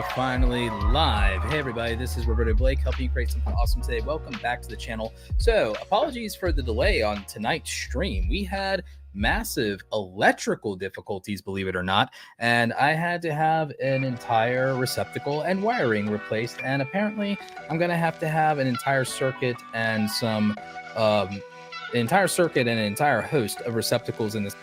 are finally live. Hey everybody, this is Roberto Blake helping you create something awesome today. Welcome back to the channel. So apologies for the delay on tonight's stream. We had massive electrical difficulties, believe it or not, and I had to have an entire receptacle and wiring replaced, and apparently I'm gonna have an entire circuit and an entire host of receptacles in this.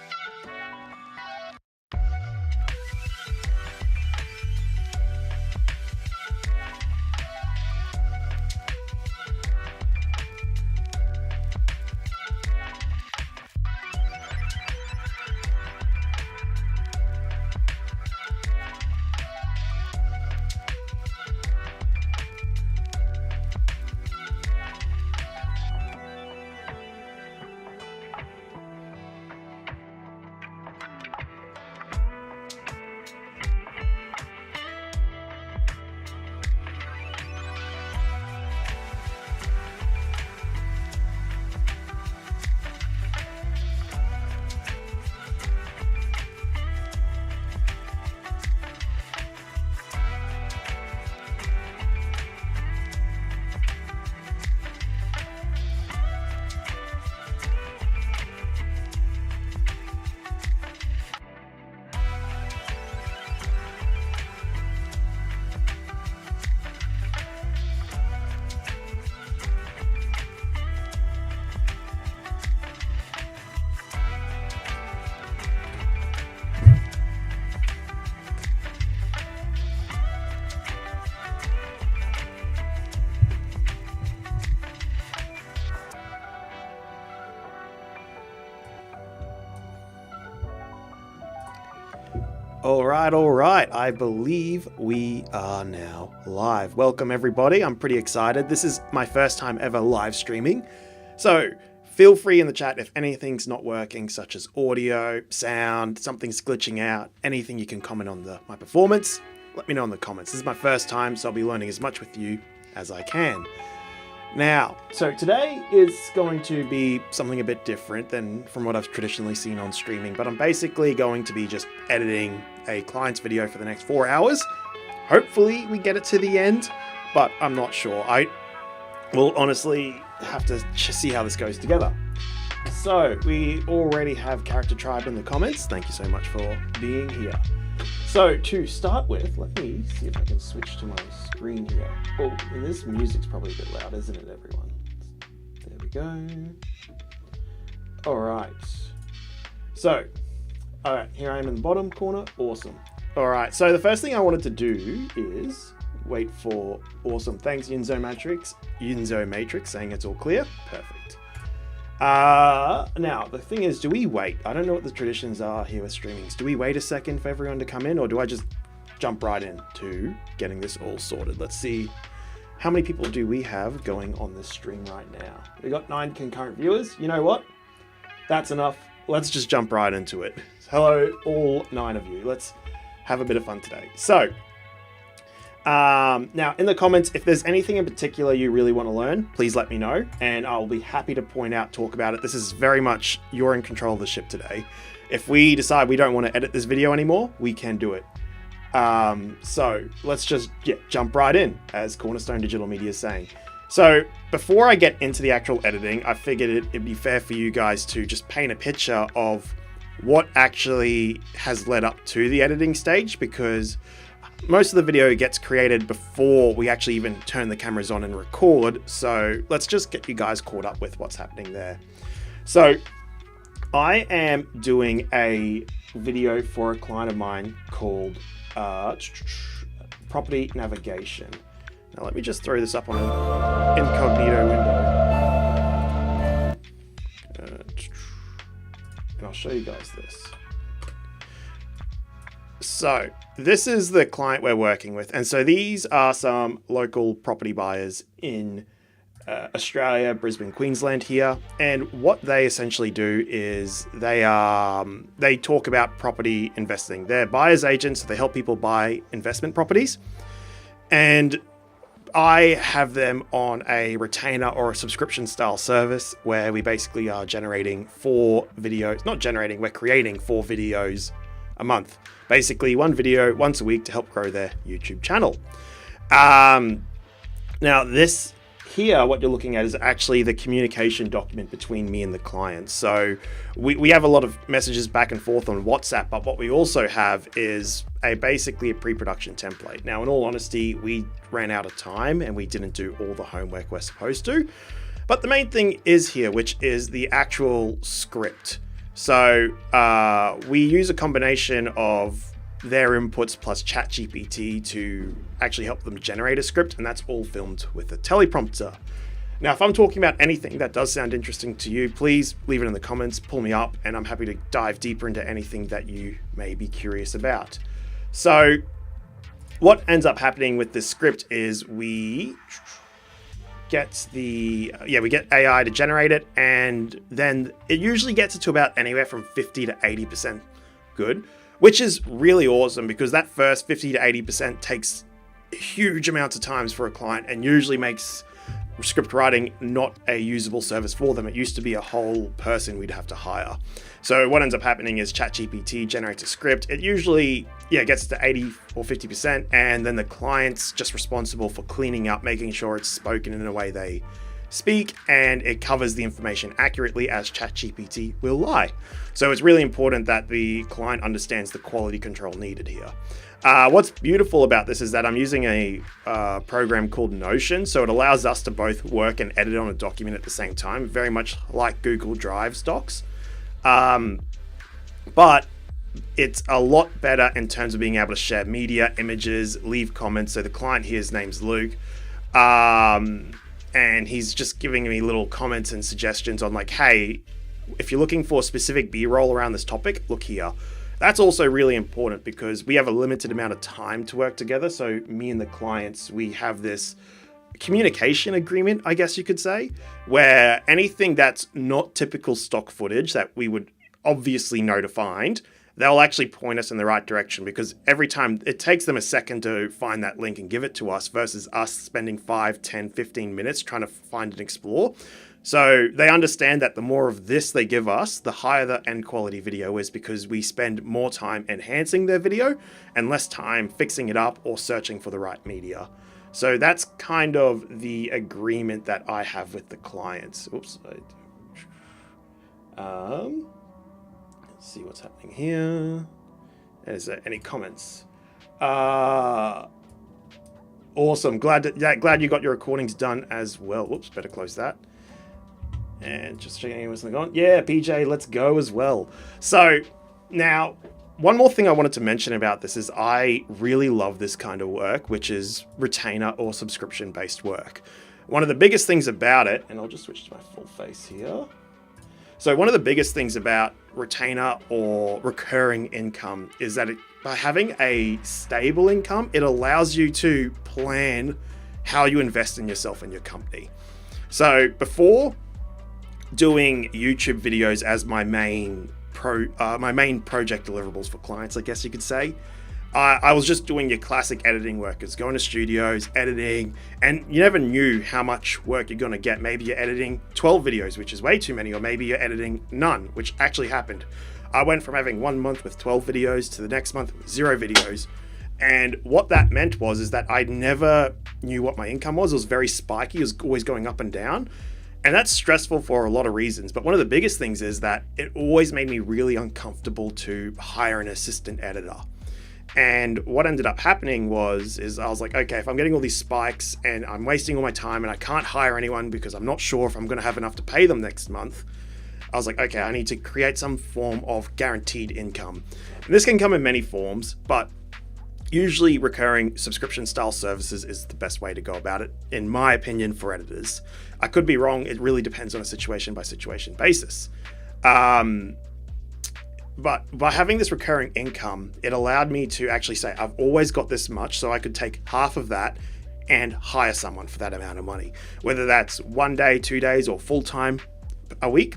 All right. I believe we are now live. Welcome, everybody. I'm pretty excited. This is my first time ever live streaming. So feel free in the chat if anything's not working, such as audio, sound, something's glitching out, anything you can comment on my performance, let me know in the comments. This is my first time, so I'll be learning as much with you as I can. Now, so today is going to be something a bit different than from what I've traditionally seen on streaming, but I'm basically going to be just editing a client's video for the next 4 hours. Hopefully we get it to the end, but I'm not sure. I will honestly have to see how this goes together. So we already have Character Tribe in the comments. Thank you so much for being here. So to start with, let me see if I can switch to my screen here. Oh, and this music's probably a bit loud, isn't it, everyone? There we go. All right. So, all right, here I am in the bottom corner. Awesome. All right, so the first thing I wanted to do is wait for awesome. Thanks, Yunzo Matrix, saying it's all clear. Perfect. Now, the thing is, do we wait? I don't know what the traditions are here with streamings. Do we wait a second for everyone to come in, or do I just jump right into getting this all sorted? Let's see, how many people do we have going on this stream right now? We got 9 concurrent viewers. You know what? That's enough. Let's just jump right into it. Hello, all 9 of you. Let's have a bit of fun today. So, now in the comments, if there's anything in particular you really want to learn, please let me know, and I'll be happy to talk about it. This is very much you're in control of the ship today. If we decide we don't want to edit this video anymore, we can do it. So let's just jump right in, as Cornerstone Digital Media is saying. So before I get into the actual editing, I figured it'd be fair for you guys to just paint a picture of what actually has led up to the editing stage, because most of the video gets created before we actually even turn the cameras on and record. So let's just get you guys caught up with what's happening there. So I am doing a video for a client of mine called Property Navigation. Now let me just throw this up on an incognito window. And I'll show you guys this. So this is the client we're working with. And so these are some local property buyers in Australia, Brisbane, Queensland here. And what they essentially do is they talk about property investing. They're buyer's agents, so they help people buy investment properties. And I have them on a retainer or a subscription style service where we basically are generating 4 videos, we're creating 4 videos a month. Basically, one video once a week to help grow their YouTube channel. Now this here, what you're looking at is actually the communication document between me and the client. So we have a lot of messages back and forth on WhatsApp, but what we also have is basically a pre-production template. Now, in all honesty, we ran out of time and we didn't do all the homework we're supposed to. But the main thing is here, which is the actual script. So we use a combination of their inputs plus ChatGPT to actually help them generate a script, and that's all filmed with a teleprompter. Now, if I'm talking about anything that does sound interesting to you, please leave it in the comments, pull me up, and I'm happy to dive deeper into anything that you may be curious about. So what ends up happening with this script is we get AI to generate it, and then it usually gets it to about anywhere from 50 to 80% good, which is really awesome because that first 50 to 80% takes huge amounts of time for a client and usually makes script writing not a usable service for them. It used to be a whole person we'd have to hire. So what ends up happening is ChatGPT generates a script. It usually gets to 80 or 50%, and then the client's just responsible for cleaning up, making sure it's spoken in a way they speak, and it covers the information accurately as ChatGPT will lie. So it's really important that the client understands the quality control needed here. What's beautiful about this is that I'm using a program called Notion, so it allows us to both work and edit on a document at the same time, very much like Google Drive docs. But it's a lot better in terms of being able to share media, images, leave comments. So the client here, his name's Luke. And he's just giving me little comments and suggestions on like, hey, if you're looking for specific B-roll around this topic, look here. That's also really important because we have a limited amount of time to work together. So me and the clients, we have this communication agreement, I guess you could say, where anything that's not typical stock footage that we would obviously know to find, they'll actually point us in the right direction, because every time it takes them a second to find that link and give it to us versus us spending 5, 10, 15 minutes trying to find and explore. So they understand that the more of this they give us, the higher the end quality video is, because we spend more time enhancing their video and less time fixing it up or searching for the right media. So that's kind of the agreement that I have with the clients. Oops. Let's see what's happening here. Is there any comments? Awesome. Glad you got your recordings done as well. Whoops, better close that. And just checking what's going on. Yeah, PJ, let's go as well. So now, one more thing I wanted to mention about this is I really love this kind of work, which is retainer or subscription-based work. One of the biggest things about it, and I'll just switch to my full face here. So one of the biggest things about retainer or recurring income is that by having a stable income, it allows you to plan how you invest in yourself and your company. So before doing YouTube videos as my main project deliverables for clients, I guess you could say, I was just doing your classic editing workers, going to studios, editing, and you never knew how much work you're going to get. Maybe you're editing 12 videos, which is way too many, or maybe you're editing none, which actually happened. I went from having 1 month with 12 videos to the next month with 0 videos. And what that meant is that I never knew what my income was. It was very spiky. It was always going up and down. And that's stressful for a lot of reasons. But one of the biggest things is that it always made me really uncomfortable to hire an assistant editor. And what ended up happening is I was like, okay, if I'm getting all these spikes and I'm wasting all my time and I can't hire anyone because I'm not sure if I'm going to have enough to pay them next month, I was like, okay, I need to create some form of guaranteed income. And this can come in many forms, but usually recurring subscription style services is the best way to go about it, in my opinion, for editors. I could be wrong. It really depends on a situation by situation basis. But by having this recurring income, it allowed me to actually say, I've always got this much, so I could take half of that and hire someone for that amount of money. Whether that's 1 day, 2 days, or full-time a week,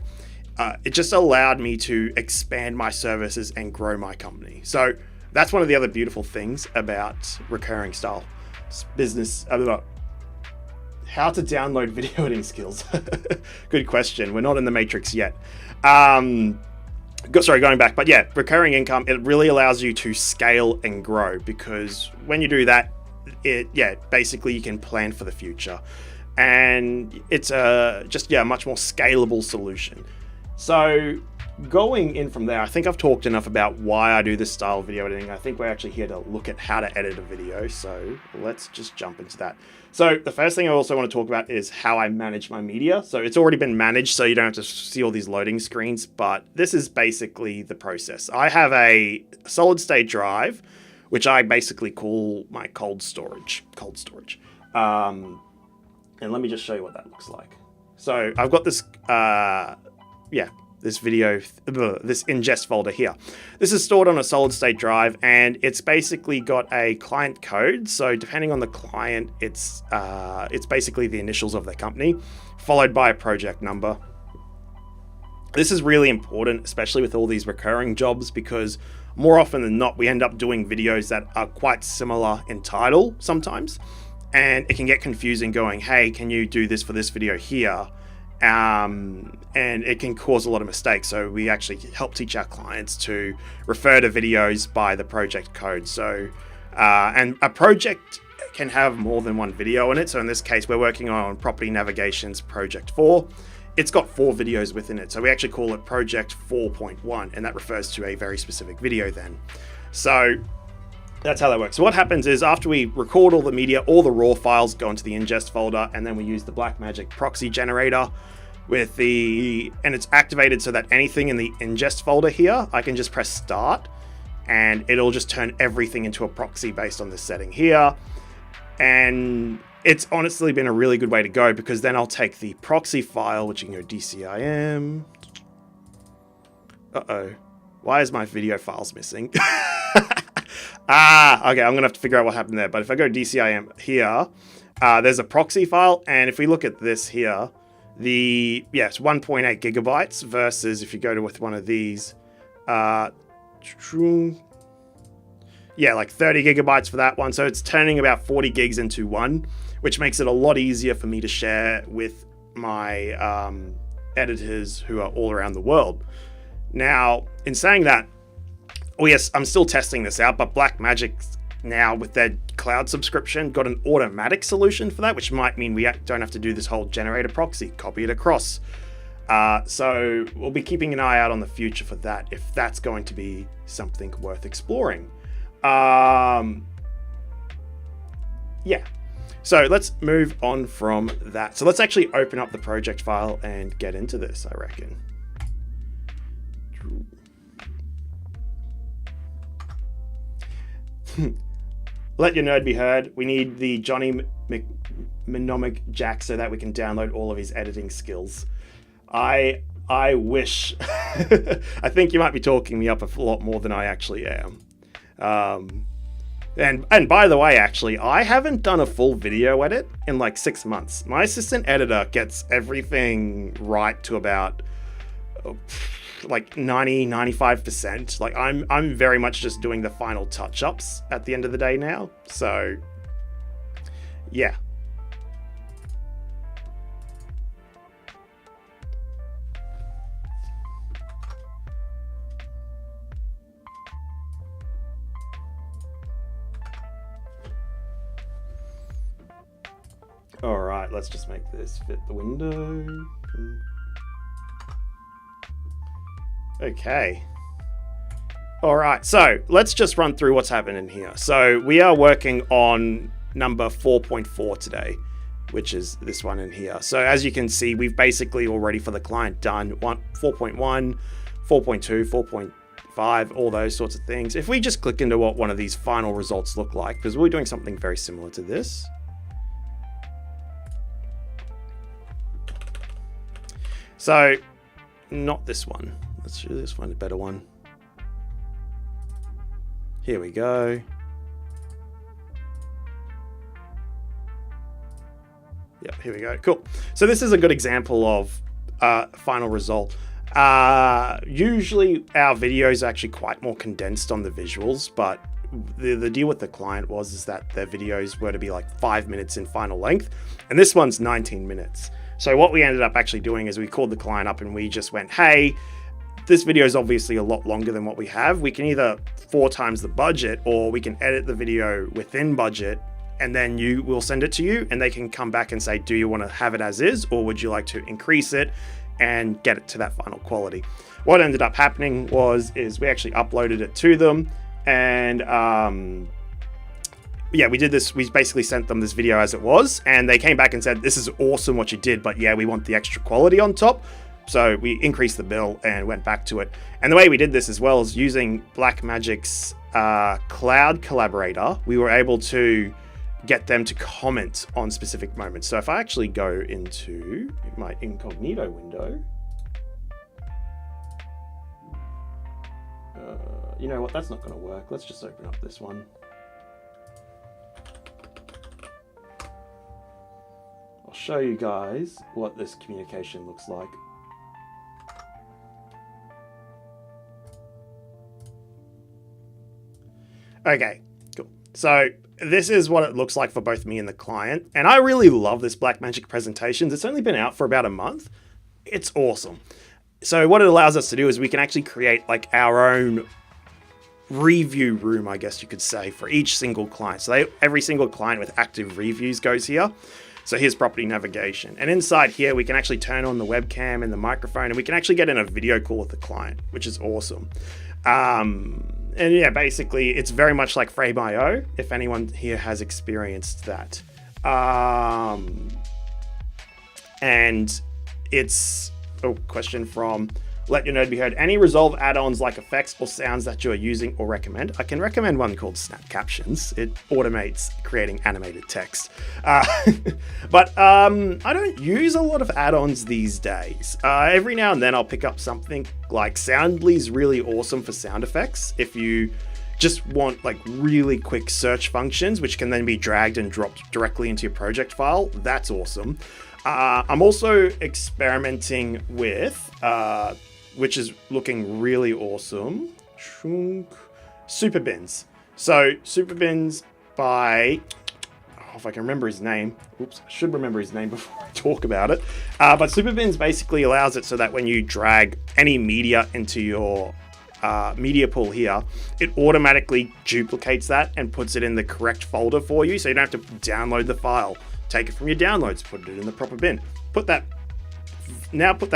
it just allowed me to expand my services and grow my company. So that's one of the other beautiful things about recurring style business. How to download video editing skills. Good question. We're not in the matrix yet. going back, but yeah, recurring income, it really allows you to scale and grow, because when you do that, basically you can plan for the future, and it's a much more scalable solution. So going in from there, I think I've talked enough about why I do this style of video editing. I think we're actually here to look at how to edit a video, so let's just jump into that. So the first thing I also want to talk about is how I manage my media. So it's already been managed, so you don't have to see all these loading screens, but this is basically the process. I have a solid state drive, which I basically call my cold storage. And let me just show you what that looks like. So I've got this, this ingest folder here. This is stored on a solid state drive, and it's basically got a client code. So depending on the client, it's basically the initials of their company, followed by a project number. This is really important, especially with all these recurring jobs, because more often than not, we end up doing videos that are quite similar in title sometimes, and it can get confusing going, hey, can you do this for this video here? And it can cause a lot of mistakes. So we actually help teach our clients to refer to videos by the project code. So, and a project can have more than one video in it. So in this case, we're working on Property Navigation's Project 4. It's got 4 videos within it. So we actually call it Project 4.1, and that refers to a very specific video then. So that's how that works. So what happens is, after we record all the media, all the raw files go into the ingest folder, and then we use the Blackmagic proxy generator and it's activated so that anything in the ingest folder here, I can just press start, and it'll just turn everything into a proxy based on this setting here. And it's honestly been a really good way to go, because then I'll take the proxy file, which you can go DCIM. Why is my video files missing? Okay, I'm gonna have to figure out what happened there. But if I go DCIM here, there's a proxy file, and if we look at this here, it's 1.8 gigabytes versus if you go to with one of these, like 30 gigabytes for that one. So it's turning about 40 gigs into one, which makes it a lot easier for me to share with my editors who are all around the world. Now, in saying that, yes, I'm still testing this out, but Blackmagic now, with their cloud subscription, got an automatic solution for that, which might mean we don't have to do this whole generator proxy, copy it across. So we'll be keeping an eye out on the future for that, if that's going to be something worth exploring. So let's move on from that. So let's actually open up the project file and get into this, I reckon. Let your nerd be heard. We need the Johnny Mnemonic Jack so that we can download all of his editing skills. I wish. I think you might be talking me up a lot more than I actually am. And by the way, actually, I haven't done a full video edit in like 6 months. My assistant editor gets everything right to about like 90-95%. Like I'm very much just doing the final touch-ups at the end of the day now. So yeah. All right, let's just make this fit the window. Okay. All right, so let's just run through what's happening here. So we are working on number 4.4 today, which is this one in here. So as you can see, we've basically already for the client done 4.1, 4.2, 4.5, all those sorts of things. If we just click into what one of these final results look like, because we're doing something very similar to this. So not this one. Let's do this one, a better one. Here we go. Yep, here we go. Cool. So this is a good example of final result. Usually our videos are actually quite more condensed on the visuals, but the deal with the client is that their videos were to be like 5 minutes in final length, and this one's 19 minutes. So what we ended up actually doing is we called the client up and we just went, hey, this video is obviously a lot longer than what we have. We can either 4 times the budget, or we can edit the video within budget, and then we'll send it to you and they can come back and say, do you want to have it as is, or would you like to increase it and get it to that final quality? What ended up happening is we actually uploaded it to them, and yeah, we did this. We basically sent them this video as it was, and they came back and said, this is awesome what you did, but yeah, we want the extra quality on top. So we increased the bill and went back to it. And the way we did this as well is using Blackmagic's cloud collaborator. We were able to get them to comment on specific moments. So if I actually go into my incognito window, you know what, that's not going to work. Let's just open up this one. I'll show you guys what this communication looks like. Okay, cool. So this is what it looks like for both me and the client. And I really love this Blackmagic presentations. It's only been out for about a month. It's awesome. So what it allows us to do is we can actually create like our own review room, I guess you could say, for each single client. So every single client with active reviews goes here. So here's property navigation. And inside here, we can actually turn on the webcam and the microphone, and we can actually get in a video call with the client, which is awesome. And yeah, basically, it's very much like Frame.io, if anyone here has experienced that. And it's a question from Let Your Node Be Heard. Any Resolve add-ons like effects or sounds that you are using or recommend? I can recommend one called Snap Captions. It automates creating animated text. But I don't use a lot of add-ons these days. Every now and then I'll pick up something like Soundly's really awesome for sound effects. If you just want like really quick search functions, which can then be dragged and dropped directly into your project file, that's awesome. I'm also experimenting with, which is looking really awesome, Super Bins. So Super Bins by, if I can remember his name, oops, I should remember his name before I talk about it. But Super Bins basically allows it so that when you drag any media into your media pool here, it automatically duplicates that and puts it in the correct folder for you. So you don't have to download the file, take it from your downloads, put it in the proper bin, put that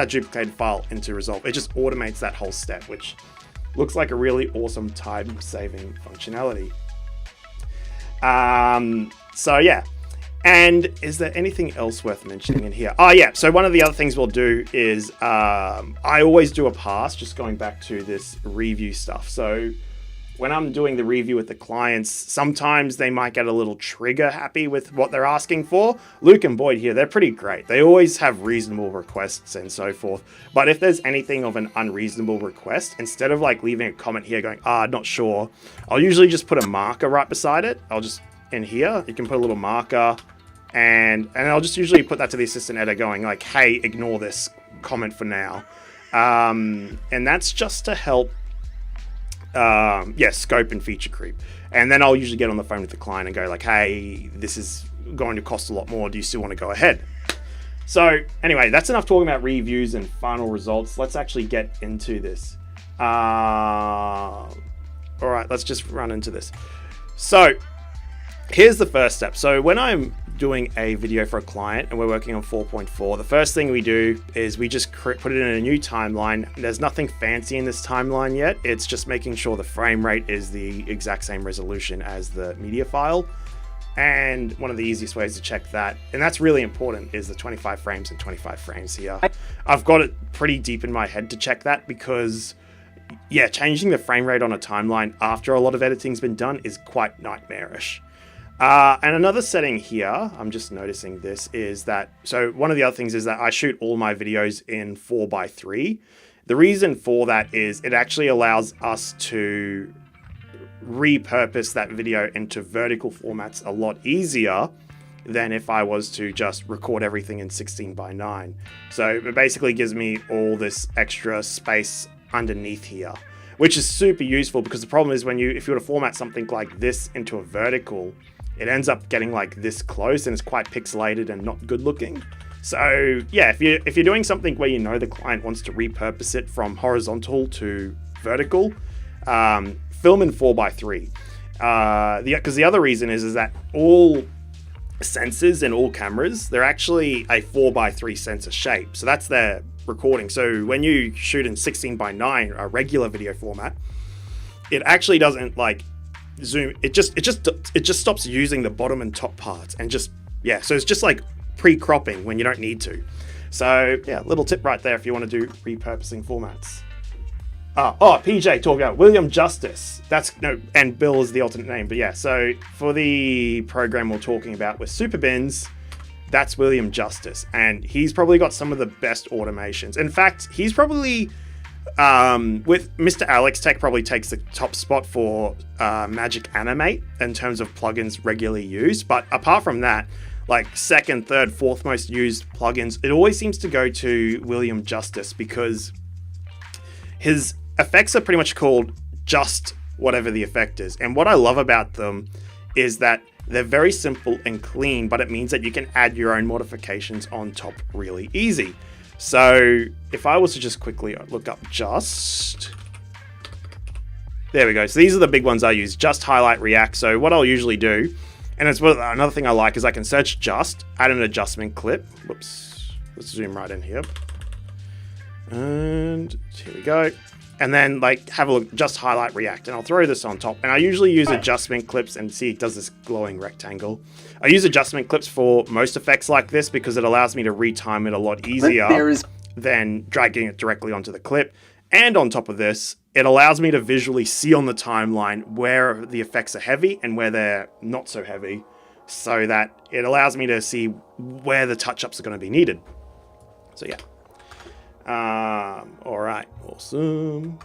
duplicated file into Resolve. It just automates that whole step, which looks like a really awesome time-saving functionality. So yeah. And is there anything else worth mentioning in here? Oh yeah, so one of the other things we'll do is I always do a pass, just going back to this review stuff. So when I'm doing the review with the clients, sometimes they might get a little trigger happy with what they're asking for. Luke and Boyd here, they're pretty great. They always have reasonable requests and so forth. But if there's anything of an unreasonable request, instead of like leaving a comment here going, not sure, I'll usually just put a marker right beside it. I'll just, in here, you can put a little marker, and I'll just usually put that to the assistant editor going like, hey, ignore this comment for now. And that's just to help scope and feature creep. And then I'll usually get on the phone with the client and go like, hey, this is going to cost a lot more. Do you still want to go ahead? So anyway, that's enough talking about reviews and final results. Let's actually get into this. All right, let's just run into this. So here's the first step. So when I'm doing a video for a client and we're working on 4.4, the first thing we do is we just put it in a new timeline. There's nothing fancy in this timeline yet. It's just making sure the frame rate is the exact same resolution as the media file. And one of the easiest ways to check that, and that's really important, is the 25 frames and 25 frames here. I've got it pretty deep in my head to check that because, yeah, changing the frame rate on a timeline after a lot of editing's been done is quite nightmarish. And another setting here, I'm just noticing this, is that, so one of the other things is that I shoot all my videos in 4:3. The reason for that is it actually allows us to repurpose that video into vertical formats a lot easier than if I was to just record everything in 16:9. So it basically gives me all this extra space underneath here, which is super useful because the problem is if you were to format something like this into a vertical, it ends up getting like this close and it's quite pixelated and not good looking. So yeah, if you're doing something where you know the client wants to repurpose it from horizontal to vertical, film in 4:3. Because the other reason is that all sensors and all cameras, they're actually a 4:3 sensor shape. So that's their recording. So when you shoot in 16:9, a regular video format, it actually doesn't like zoom. It just stops using the bottom and top parts and just, yeah. So it's just like pre-cropping when you don't need to. So yeah, little tip right there if you want to do repurposing formats. PJ talking about William Justice. And Bill is the alternate name, but yeah. So for the program we're talking about with Superbins, that's William Justice, and he's probably got some of the best automations. In fact, he's probably with Mr. Alex Tech probably takes the top spot for Magic Animate in terms of plugins regularly used. But apart from that, like second, third, fourth most used plugins, it always seems to go to William Justice because his effects are pretty much called just whatever the effect is. And what I love about them is that they're very simple and clean, but it means that you can add your own modifications on top really easy. So if I was to just quickly look up just, there we go. So these are the big ones I use, just, highlight, react. So what I'll usually do, and it's another thing I like, is I can search just, add an adjustment clip. Whoops, let's zoom right in here. And here we go. And then like have a look, just, highlight, react, and I'll throw this on top. And I usually use adjustment clips, and see it does this glowing rectangle. I use adjustment clips for most effects like this because it allows me to retime it a lot easier than dragging it directly onto the clip. And on top of this, it allows me to visually see on the timeline where the effects are heavy and where they're not so heavy, so that it allows me to see where the touch-ups are going to be needed. So yeah. All right, awesome.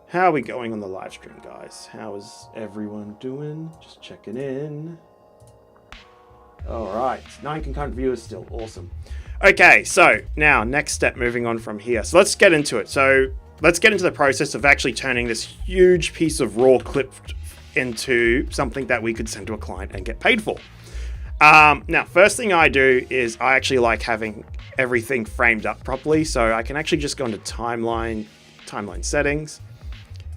How are we going on the live stream, guys? How is everyone doing? Just checking in. All right, 9 concurrent viewers still, awesome. Okay, so now next step, moving on from here. So let's get into it. So let's get into the process of actually turning this huge piece of raw clip into something that we could send to a client and get paid for. Now, first thing I do is I actually like having everything framed up properly. So I can actually just go into timeline settings,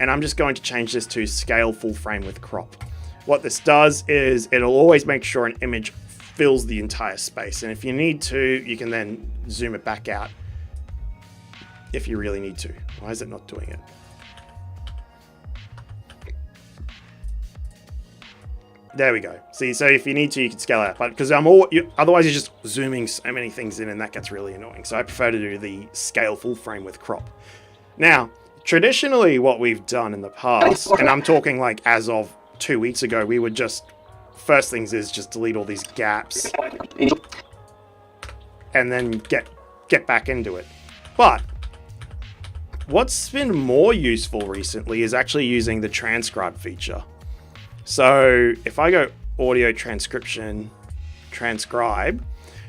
and I'm just going to change this to scale full frame with crop. What this does is it'll always make sure an image fills the entire space. And if you need to, you can then zoom it back out if you really need to. Why is it not doing it? There we go. See, so if you need to, you can scale out, but because otherwise you're just zooming so many things in, and that gets really annoying. So I prefer to do the scale full frame with crop. Now, traditionally what we've done in the past, and I'm talking like as of 2 weeks ago, we would just, first things is just delete all these gaps and then get back into it. But what's been more useful recently is actually using the transcribe feature. So if I go audio transcription, transcribe,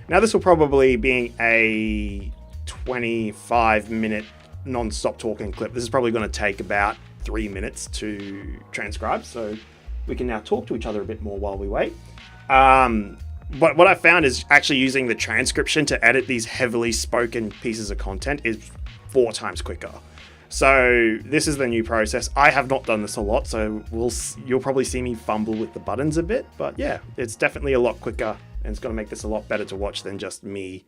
now this will probably be a 25-minute non-stop talking clip. This is probably going to take about 3 minutes to transcribe. So we can now talk to each other a bit more while we wait. But what I found is actually using the transcription to edit these heavily spoken pieces of content is 4 times quicker. So this is the new process. I have not done this a lot, so you'll probably see me fumble with the buttons a bit, but yeah, it's definitely a lot quicker, and it's going to make this a lot better to watch than just me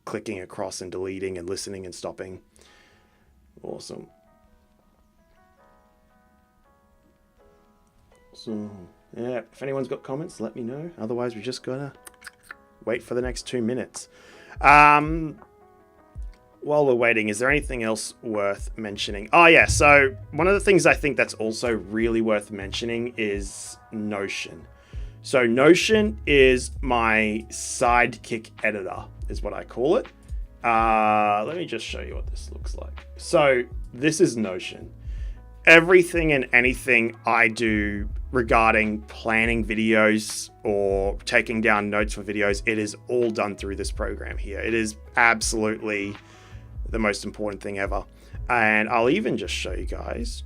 clicking across and deleting and listening and stopping. Awesome. So yeah, if anyone's got comments, let me know. Otherwise, we're just gonna wait for the next 2 minutes. While we're waiting, is there anything else worth mentioning? Oh yeah, so one of the things I think that's also really worth mentioning is Notion. So Notion is my sidekick editor, is what I call it. Let me just show you what this looks like. So this is Notion. Everything and anything I do regarding planning videos or taking down notes for videos, it is all done through this program here. It is absolutely the most important thing ever. And I'll even just show you guys.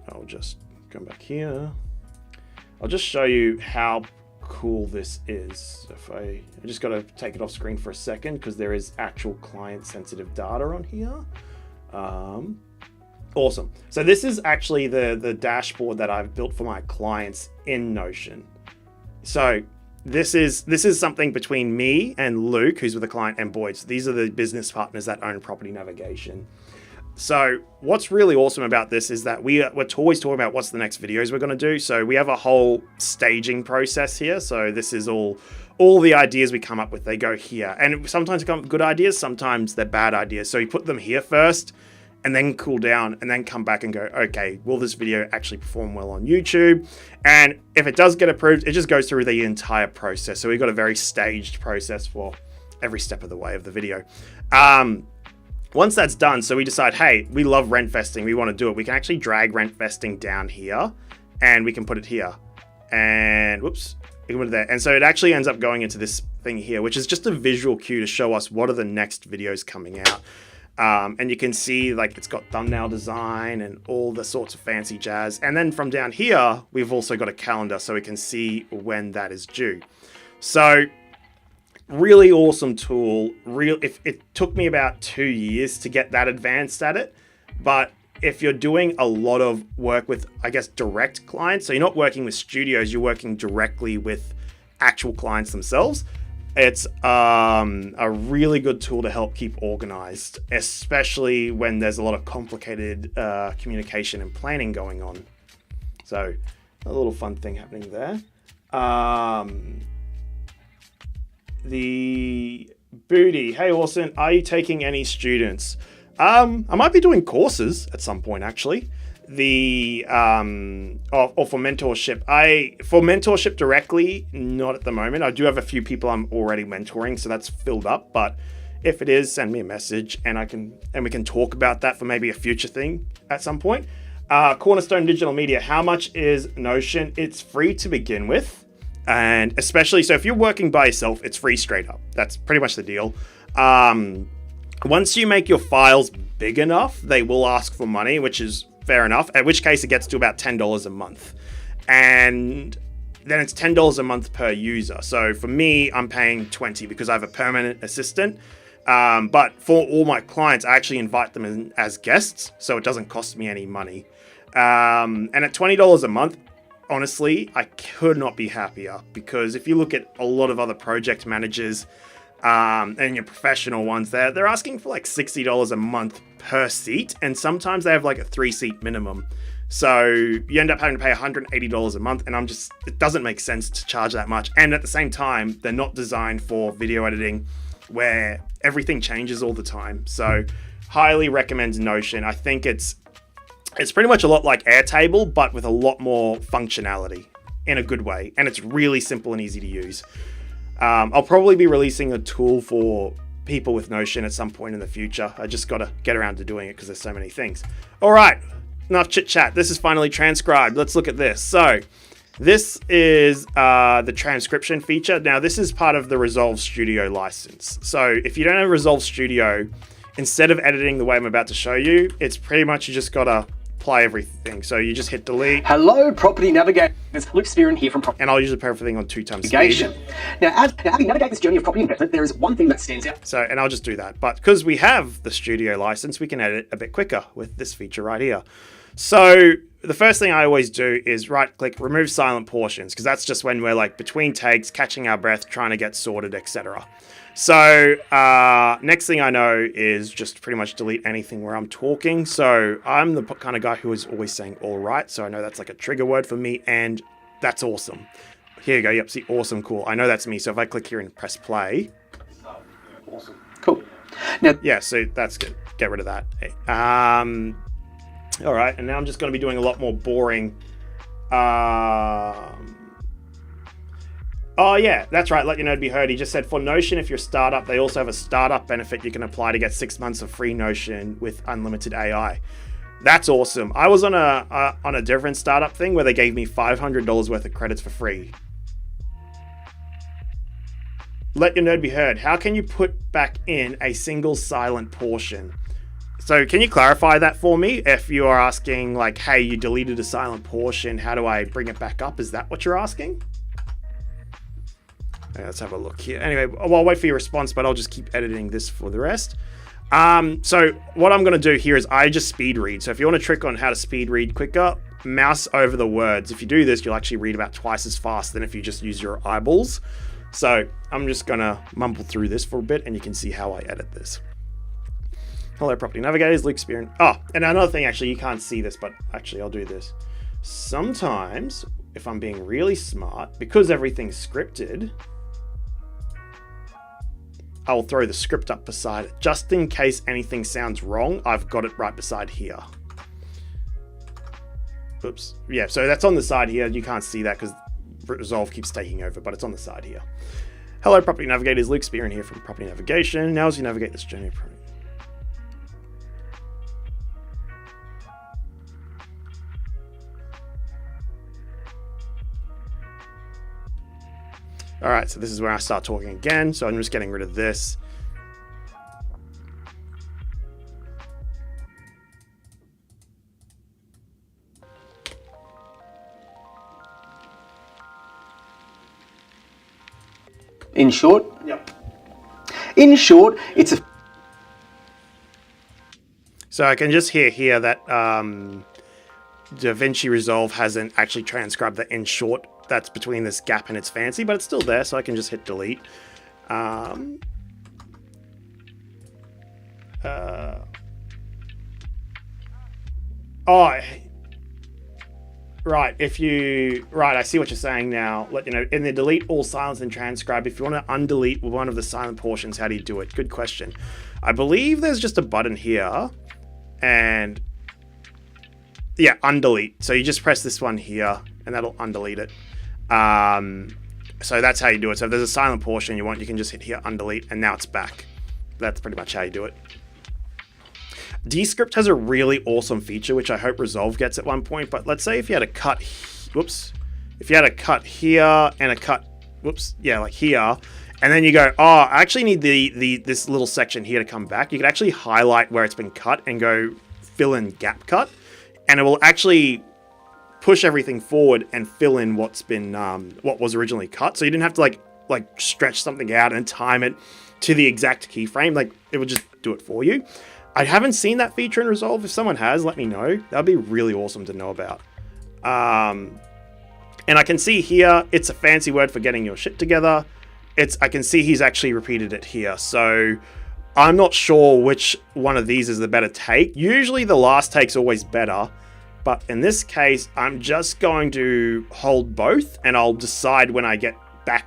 I'll just come back here. I'll just show you how cool this is. If I just got to take it off screen for a second because there is actual client sensitive data on here. Awesome. So this is actually the dashboard that I've built for my clients in Notion. So this is something between me and Luke, who's with the client, and Boyd. So these are the business partners that own Property Navigation. So what's really awesome about this is that we're always talking about what's the next videos we're going to do. So we have a whole staging process here. So this is all the ideas we come up with, they go here. And sometimes they come up with good ideas, sometimes they're bad ideas. So we put them here first and then cool down and then come back and go, okay, will this video actually perform well on YouTube? And if it does get approved, it just goes through the entire process. So we've got a very staged process for every step of the way of the video. Once that's done, so we decide, hey, we love rent vesting, we want to do it. We can actually drag rent vesting down here and we can put it here. And whoops, we can put it there. And so it actually ends up going into this thing here, which is just a visual cue to show us what are the next videos coming out. And you can see like it's got thumbnail design and all the sorts of fancy jazz. And then from down here, we've also got a calendar so we can see when that is due. So really awesome tool. If it took me about 2 years to get that advanced at it, but if you're doing a lot of work with, I guess, direct clients, so you're not working with studios, you're working directly with actual clients themselves, it's a really good tool to help keep organized, especially when there's a lot of complicated communication and planning going on. So a little fun thing happening there. The Booty, hey Orson, are you taking any students? I might be doing courses at some point actually. Or for mentorship. For mentorship directly, not at the moment. I do have a few people I'm already mentoring, so that's filled up. But if it is, send me a message and we can talk about that for maybe a future thing at some point. Cornerstone Digital Media, how much is Notion? It's free to begin with. And especially, so if you're working by yourself, it's free straight up. That's pretty much the deal. Once you make your files big enough, they will ask for money, which is fair enough, at which case it gets to about $10 a month. And then it's $10 a month per user. So for me, I'm paying $20 because I have a permanent assistant. But for all my clients, I actually invite them in as guests, so it doesn't cost me any money. And at $20 a month, honestly, I could not be happier, because if you look at a lot of other project managers and your professional ones, they're asking for like $60 a month per seat, and sometimes they have like a 3-seat minimum. So you end up having to pay $180 a month, and it doesn't make sense to charge that much. And at the same time, they're not designed for video editing where everything changes all the time. So highly recommend Notion. I think it's pretty much a lot like Airtable, but with a lot more functionality in a good way. And it's really simple and easy to use. I'll probably be releasing a tool for people with Notion at some point in the future. I just got to get around to doing it because there's so many things. All right, enough chit chat. This is finally transcribed. Let's look at this. So this is the transcription feature. Now this is part of the Resolve Studio license. So if you don't have Resolve Studio, instead of editing the way I'm about to show you, it's pretty much you just got to apply everything. So you just hit delete. Hello, Property Navigators. Luke Spearin here from Property And I'll usually put everything on 2 times Navigation. speed. Now, having navigated this journey of property investment, there is one thing that stands out. So, and I'll just do that. But because we have the studio license, we can edit a bit quicker with this feature right here. So the first thing I always do is right click, remove silent portions, because that's just when we're like between takes, catching our breath, trying to get sorted, etc. So next thing I know is just pretty much delete anything where I'm talking. So I'm the kind of guy who is always saying all right. So I know that's like a trigger word for me, and that's awesome. Here you go. Yep. See, awesome. Cool. I know that's me. So if I click here and press play. Awesome. Cool. Now, yeah, so that's good. Get rid of that. All right. And now I'm just going to be doing a lot more boring. Oh yeah, that's right. Let you know to be heard. He just said for Notion, if you're a startup, they also have a startup benefit you can apply to get 6 months of free Notion with unlimited AI. That's awesome. I was on a different startup thing where they gave me $500 worth of credits for free. Let your nerd be heard. How can you put back in a single silent portion? So can you clarify that for me? If you are asking like, hey, you deleted a silent portion, how do I bring it back up? Is that what you're asking? Okay, let's have a look here. Anyway, well, I'll wait for your response, but I'll just keep editing this for the rest. So what I'm going to do here is I just speed read. So if you want to trick on how to speed read quicker, mouse over the words. If you do this, you'll actually read about twice as fast than if you just use your eyeballs. So I'm just going to mumble through this for a bit, and you can see how I edit this. Hello, property navigators, Luke Spear. Oh, and another thing, actually, you can't see this, but actually I'll do this. Sometimes, if I'm being really smart, because everything's scripted, I'll throw the script up beside it. Just in case anything sounds wrong, I've got it right beside here. Oops. Yeah, so that's on the side here. You can't see that because Resolve keeps taking over, but it's on the side here. Hello, property navigators. Luke Spearin here from Property Navigation. Now as you navigate this journey. All right, so this is where I start talking again. So I'm just getting rid of this. In short? Yep. In short, it's a... So I can just hear here that Davinci Resolve hasn't actually transcribed the in short. That's between this gap and it's fancy, but it's still there, so I can just hit delete. Oh, right. Right, I see what you're saying now. Let you know, in the delete all silence and transcribe, if you want to undelete one of the silent portions, how do you do it? Good question. I believe there's just a button here, and yeah, undelete. So you just press this one here, and that'll undelete it. So that's how you do it. So if there's a silent portion you want, you can just hit here, undelete, and now it's back. That's pretty much how you do it. Descript has a really awesome feature, which I hope Resolve gets at one point, but let's say if you had a cut, whoops, if you had a cut here and a cut, whoops, yeah, like here, and then you go, oh, I actually need this little section here to come back. You can actually highlight where it's been cut and go fill in gap cut, and it will actually push everything forward and fill in what's been what was originally cut. So you didn't have to like stretch something out and time it to the exact keyframe. Like it would just do it for you. I haven't seen that feature in Resolve. If someone has, let me know. That'd be really awesome to know about. And I can see here it's a fancy word for getting your shit together. I can see he's actually repeated it here. So I'm not sure which one of these is the better take. Usually the last take's always better. But in this case, I'm just going to hold both, and I'll decide when I get back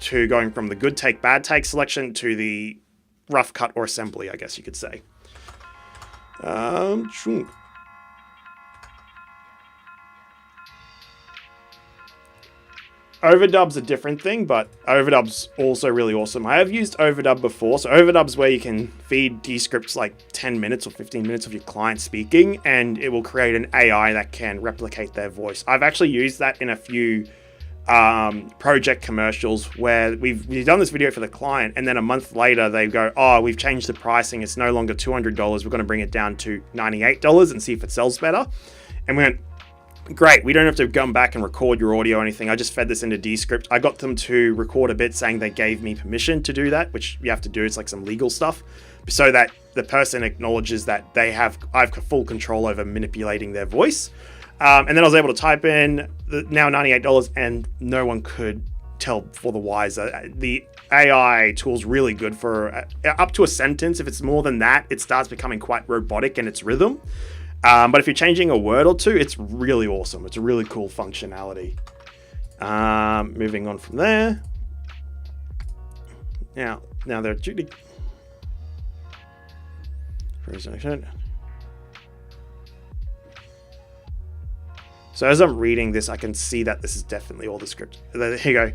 to going from the good take, bad take selection to the rough cut or assembly, I guess you could say. Overdub's a different thing, but overdub's also really awesome. I have used overdub before. So overdub's where you can feed Descripts like 10 minutes or 15 minutes of your client speaking, and it will create an AI that can replicate their voice. I've actually used that in a few project commercials where we've done this video for the client, and then a month later they go, oh, we've changed the pricing. It's no longer $200. We're going to bring it down to $98 and see if it sells better. And we went, great, we don't have to come back and record your audio or anything. I just fed this into Descript. I got them to record a bit saying they gave me permission to do that, which you have to do. It's like some legal stuff, so that the person acknowledges that I've full control over manipulating their voice. And then I was able to type in now $98, and no one could tell for the wiser. The AI tool's really good for up to a sentence. If it's more than that, it starts becoming quite robotic in its rhythm. But if you're changing a word or two, it's really awesome. It's a really cool functionality. Moving on from there. Now they're Judy. So as I'm reading this, I can see that this is definitely all the script. Here you go.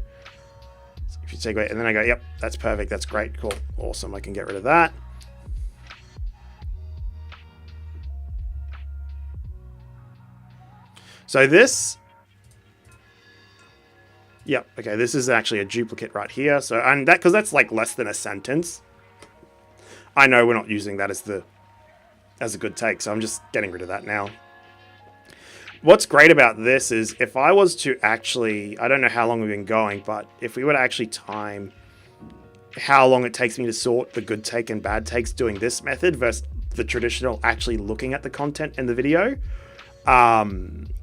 So if you say great, and then I go, yep, that's perfect. That's great. Cool. Awesome. I can get rid of that. So this, yep, okay, this is actually a duplicate right here. So, and that, because that's like less than a sentence. I know we're not using that as a good take, so I'm just getting rid of that now. what's great about this is if I was to actually, I don't know how long we've been going, but if we were to actually time how long it takes me to sort the good take and bad takes doing this method versus the traditional actually looking at the content in the video,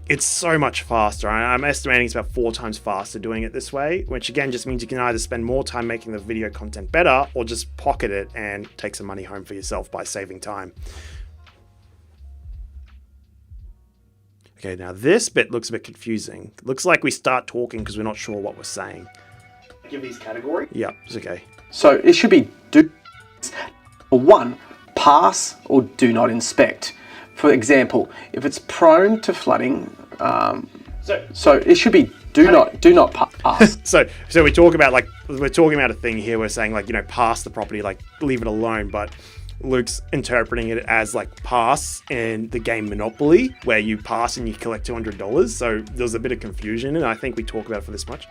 it's so much faster. I'm estimating it's about 4 times faster doing it this way, which again just means you can either spend more time making the video content better or just pocket it and take some money home for yourself by saving time. Okay, now this bit looks a bit confusing. Looks like we start talking because we're not sure what we're saying. Give these category. Yeah, it's okay. So it should be do 1, pass or do not inspect. For example, if it's prone to flooding, so it should be do not pass. So we talk about we're talking about a thing here. We're saying pass the property, leave it alone, but Luke's interpreting it as pass in the game Monopoly, where you pass and you collect $200. So there's a bit of confusion, and I think we talk about it for this much.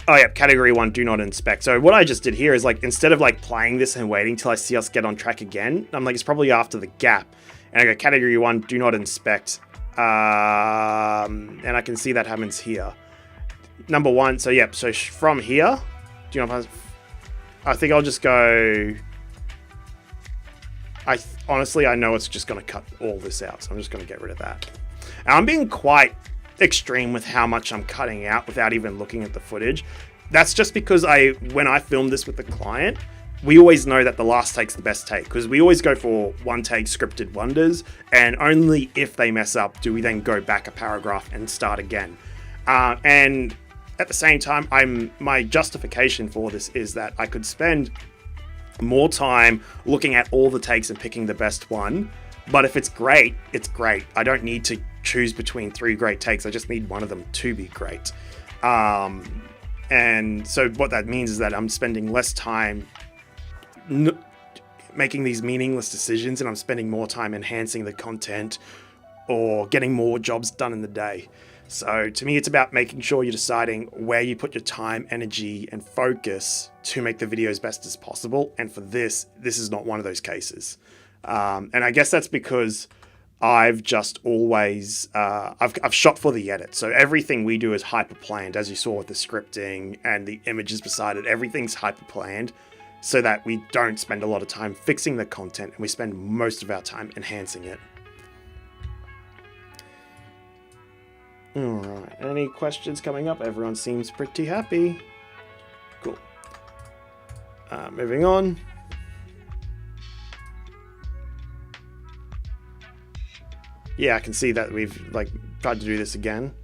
Oh yeah, category 1, do not inspect. So what I just did here is instead of playing this and waiting till I see us get on track again, I'm it's probably after the gap. And I go category 1, do not inspect. And I can see that happens here. Number 1, so yep, so from here, do not, I think I'll just go, honestly, I know it's just going to cut all this out. So I'm just going to get rid of that. And I'm being quite extreme with how much I'm cutting out without even looking at the footage. That's just because when I filmed this with the client, we always know that the last take's the best take, because we always go for one take scripted wonders, and only if they mess up do we then go back a paragraph and start again. And at the same time, my justification for this is that I could spend more time looking at all the takes and picking the best one. But if it's great, it's great. I don't need to choose between 3 great takes. I just need one of them to be great. And so what that means is that I'm spending less time making these meaningless decisions, and I'm spending more time enhancing the content or getting more jobs done in the day. So to me, it's about making sure you're deciding where you put your time, energy, and focus to make the video as best as possible. And for this is not one of those cases. And I guess that's because I've just always, I've shot for the edit. So everything we do is hyper planned, as you saw with the scripting and the images beside it. Everything's hyper planned so that we don't spend a lot of time fixing the content and we spend most of our time enhancing it. All right, any questions coming up? Everyone seems pretty happy. Cool. Moving on. Yeah, I can see that we've tried to do this again.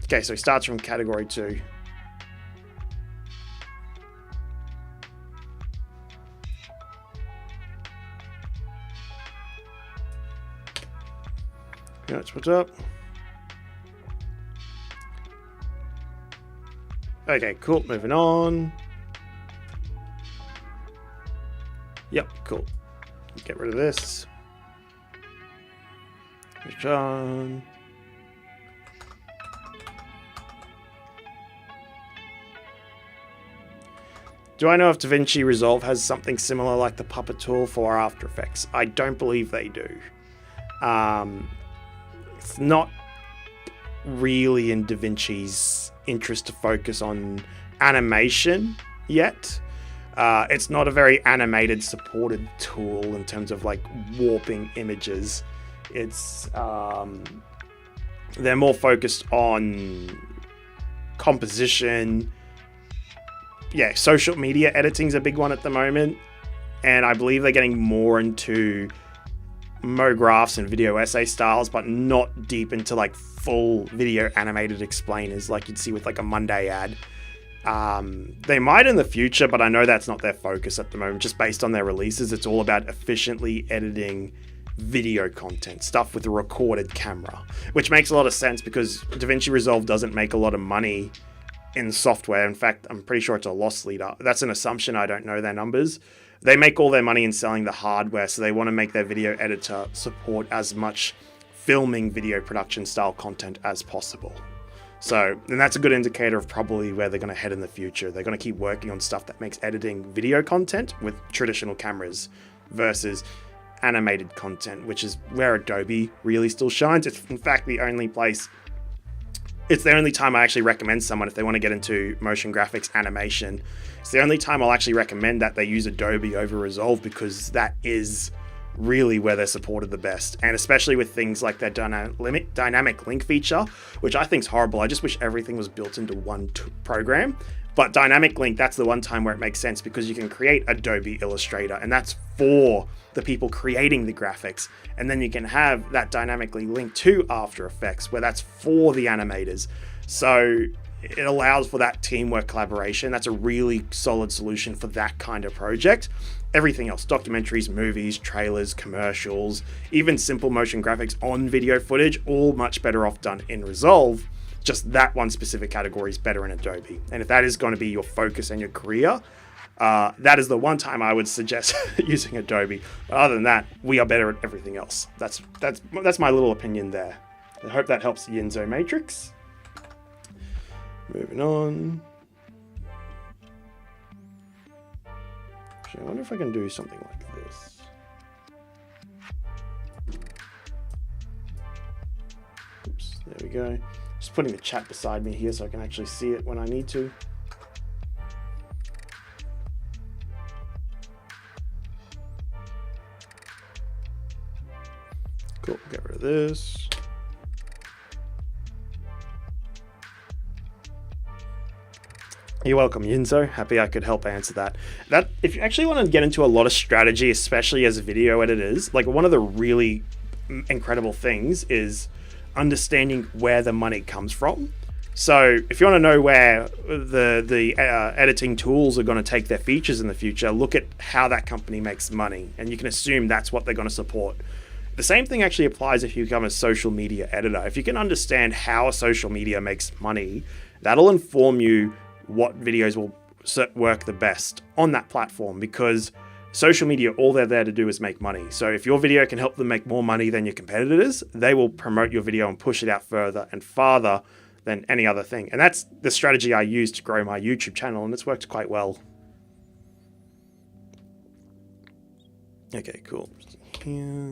Okay, so he starts from category 2. That's what's up. Okay, cool. Moving on. Yep, cool. Get rid of this. Switch on. Do I know if Davinci Resolve has something similar like the Puppet tool for After Effects? I don't believe they do. It's not really in Davinci's interest to focus on animation yet. It's not a very animated supported tool in terms of warping images. It's they're more focused on composition. Yeah, social media editing is a big one at the moment, and I believe they're getting more into mographs and video essay styles, but not deep into full video animated explainers like you'd see with a Monday ad. They might in the future, but I know that's not their focus at the moment. Just based on their releases, it's all about efficiently editing video content, stuff with a recorded camera, which makes a lot of sense because Davinci Resolve doesn't make a lot of money in software. In fact, I'm pretty sure it's a loss leader. That's an assumption. I don't know their numbers. They make all their money in selling the hardware, so they want to make their video editor support as much filming video production style content as possible. So, and that's a good indicator of probably where they're going to head in the future. They're going to keep working on stuff that makes editing video content with traditional cameras versus animated content, which is where Adobe really still shines. It's in fact the only place, it's the only time I actually recommend someone if they want to get into motion graphics animation. It's the only time I'll actually recommend that they use Adobe over Resolve, because that is really where they're supported the best, and especially with things like their dynamic link feature, which I think is horrible. I just wish everything was built into one program. But dynamic link, that's the one time where it makes sense, because you can create Adobe Illustrator, and that's for the people creating the graphics, and then you can have that dynamically linked to After Effects, where that's for the animators. So it allows for that teamwork collaboration. That's a really solid solution for that kind of project. Everything else, documentaries, movies, trailers, commercials, even simple motion graphics on video footage, all much better off done in Resolve. Just that one specific category is better in Adobe. And if that is going to be your focus and your career, that is the one time I would suggest using Adobe. But other than that, we are better at everything else. That's my little opinion there. I hope that helps Yinzo Matrix. Moving on. Actually, I wonder if I can do something like this. Oops, there we go. Just putting the chat beside me here so I can actually see it when I need to. Cool, get rid of this. You're welcome, Yinzo. Happy I could help answer that. If you actually want to get into a lot of strategy, especially as video editors, like one of the really incredible things is understanding where the money comes from. So if you want to know where the editing tools are going to take their features in the future, look at how that company makes money, and you can assume that's what they're going to support. The same thing actually applies if you become a social media editor. If you can understand how a social media makes money, that'll inform you what videos will work the best on that platform, because social media, all they're there to do is make money. So if your video can help them make more money than your competitors, they will promote your video and push it out further and farther than any other thing. And that's the strategy I use to grow my YouTube channel, and it's worked quite well. Okay, cool. Here.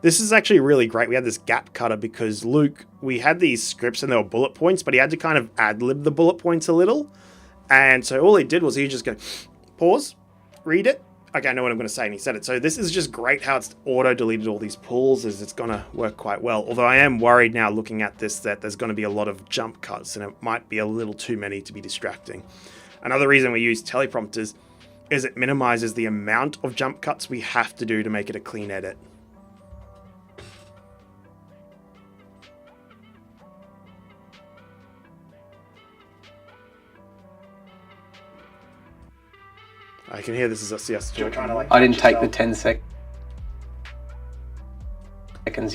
This is actually really great. We had this gap cutter because Luke, we had these scripts and there were bullet points, but he had to kind of ad-lib the bullet points a little. And so all he did was he just go, pause, read it. Okay, I know what I'm going to say, and he said it. So this is just great how it's auto-deleted all these pulls, as it's going to work quite well. Although I am worried now looking at this that there's going to be a lot of jump cuts, and it might be a little too many to be distracting. Another reason we use teleprompters is it minimizes the amount of jump cuts we have to do to make it a clean edit. I can hear this is us. Yes, I didn't take the 10 seconds.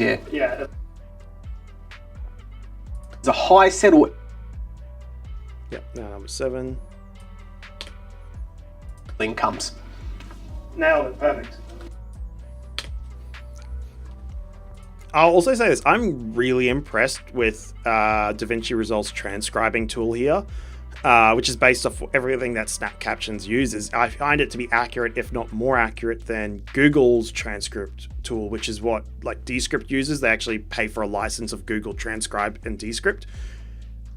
Yeah. Yeah. It's a high settle. Yep. Now number 7. Link comes. Nailed it. Perfect. I'll also say this. I'm really impressed with Davinci Resolve's transcribing tool here. Which is based off everything that Captions uses. I find it to be accurate, if not more accurate, than Google's transcript tool, which is what like Descript uses. They actually pay for a license of Google Transcribe and Descript.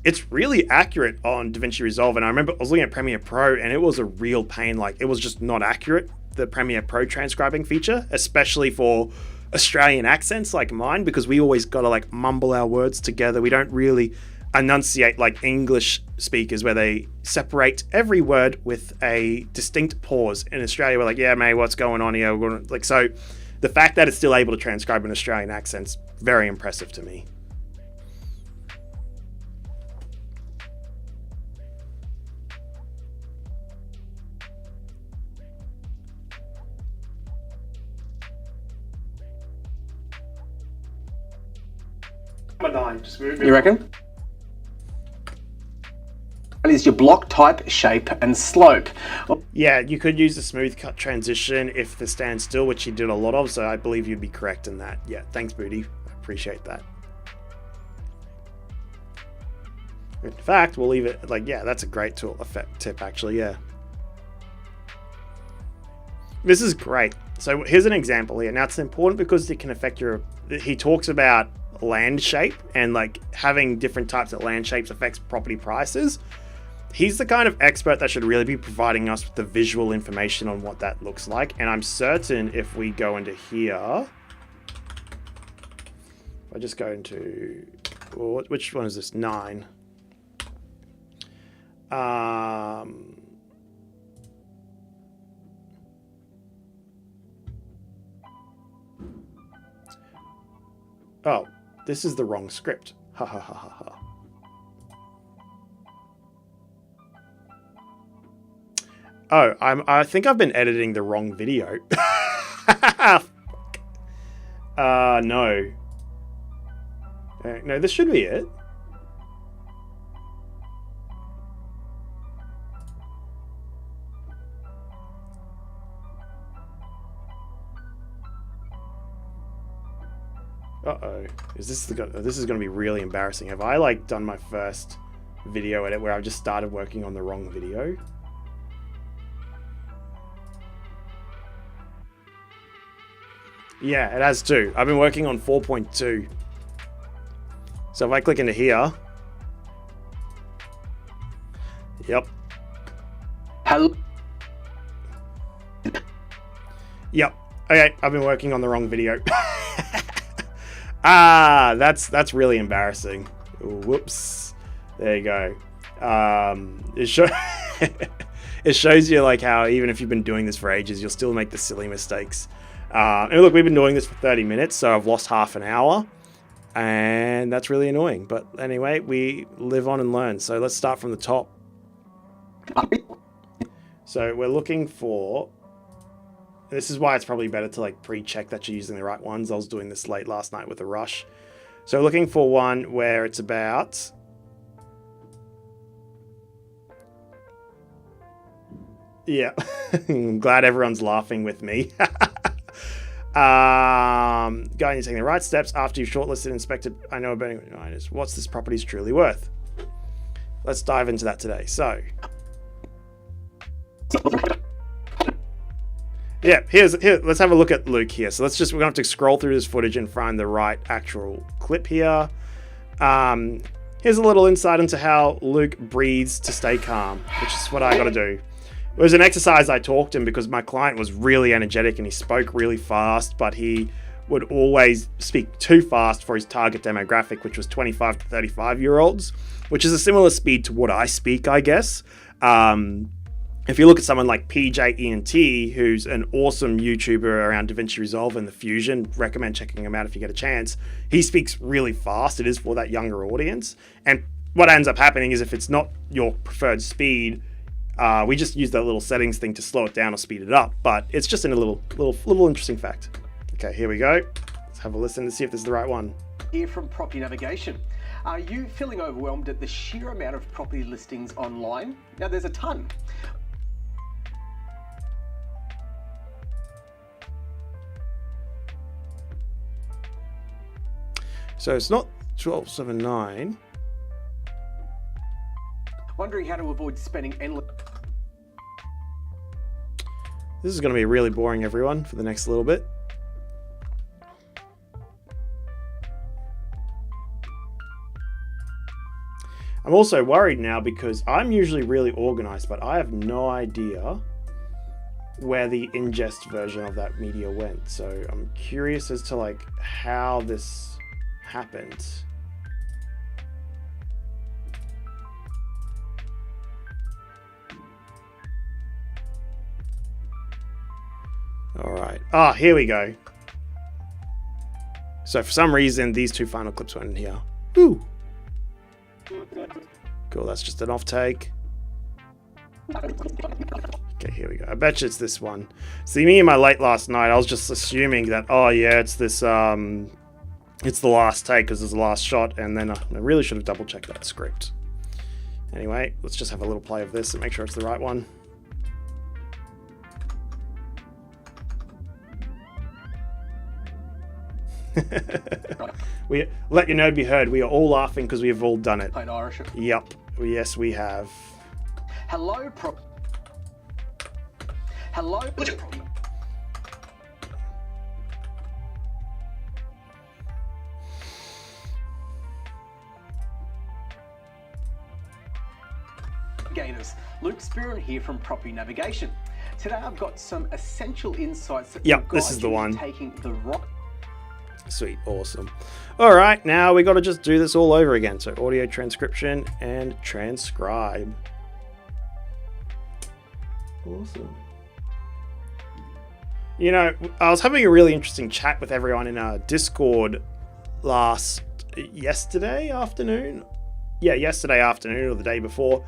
It's really accurate on Davinci Resolve, and I remember I was looking at Premiere Pro, and it was a real pain. Like, it was just not accurate, the Premiere Pro transcribing feature, especially for Australian accents like mine, because we always gotta like mumble our words together. We don't really enunciate like English speakers, where they separate every word with a distinct pause. In Australia, we're like, yeah, mate, what's going on here? Like, so the fact that it's still able to transcribe an Australian accent's very impressive to me. Number 9, just move it. You reckon? is your block type, shape, and slope. Yeah, you could use the smooth cut transition if the standstill, which you did a lot of, so I believe you'd be correct in that. Yeah, thanks, Booty. I appreciate that. In fact, we'll leave it like, yeah, that's a great tool effect tip, actually, yeah. This is great. So here's an example here. Now, it's important because it can affect your... He talks about land shape and like having different types of land shapes affects property prices. He's the kind of expert that should really be providing us with the visual information on what that looks like. And I'm certain if we go into here... I just go into... Well, which one is this? 9. Oh, this is the wrong script. Ha ha ha ha ha. Oh, I think I've been editing the wrong video. No. No, this should be it. Uh-oh. This is going to be really embarrassing. Have I like done my first video edit where I've just started working on the wrong video? Yeah, it has too. I've been working on 4.2. So if I click into here. Yep. Hello. Yep. Okay, I've been working on the wrong video. Ah, that's really embarrassing. Whoops. There you go. It shows you like how even if you've been doing this for ages, you'll still make the silly mistakes. And look, we've been doing this for 30 minutes, so I've lost half an hour. And that's really annoying. But anyway, we live on and learn. So let's start from the top. So we're looking for... This is why it's probably better to like pre-check that you're using the right ones. I was doing this late last night with a rush. So looking for one where it's about... Yeah, I'm glad everyone's laughing with me. Going and taking the right steps after you've shortlisted and inspected. I know about what's this property's truly worth. Let's dive into that today. So... Yeah, here, let's have a look at Luke here. So we're going to have to scroll through this footage and find the right actual clip here. Here's a little insight into how Luke breathes to stay calm, which is what I got to do. It was an exercise I talked him because my client was really energetic and he spoke really fast, but he would always speak too fast for his target demographic, which was 25 to 35-year-olds, which is a similar speed to what I speak, I guess. If you look at someone like PJ ENT, who's an awesome YouTuber around DaVinci Resolve and the Fusion, recommend checking him out if you get a chance. He speaks really fast. It is for that younger audience. And what ends up happening is if it's not your preferred speed, we just use that little settings thing to slow it down or speed it up. But it's just a little interesting fact. Okay, here we go. Let's have a listen to see if this is the right one. Here from Property Navigation. Are you feeling overwhelmed at the sheer amount of property listings online? Now, there's a ton. So it's not 1279. Wondering how to avoid spending endless... This is going to be really boring, everyone, for the next little bit. I'm also worried now because I'm usually really organized, but I have no idea where the ingest version of that media went. So I'm curious as to like how this happened. All right. Ah, here we go. So for some reason, these two final clips went in here. Ooh. Cool, that's just an off take. Okay, here we go. I bet you it's this one. See, me in my late last night, I was just assuming that, oh yeah, it's this, it's the last take because it's the last shot, and then I really should have double checked that script. Anyway, let's just have a little play of this and make sure it's the right one. We let your nerd be heard. We are all laughing because we have all done it. Plain Irish. Yep. Yes, we have. Hello, Hello. Gainers, Luke Spearman here from Property Navigation. Today I've got some essential insights that Yep, this is the one. Taking the right. Sweet, awesome. All right, now we got to just do this all over again. So audio transcription and transcribe. Awesome. You know, I was having a really interesting chat with everyone in our Discord yesterday afternoon. Yeah, yesterday afternoon or the day before.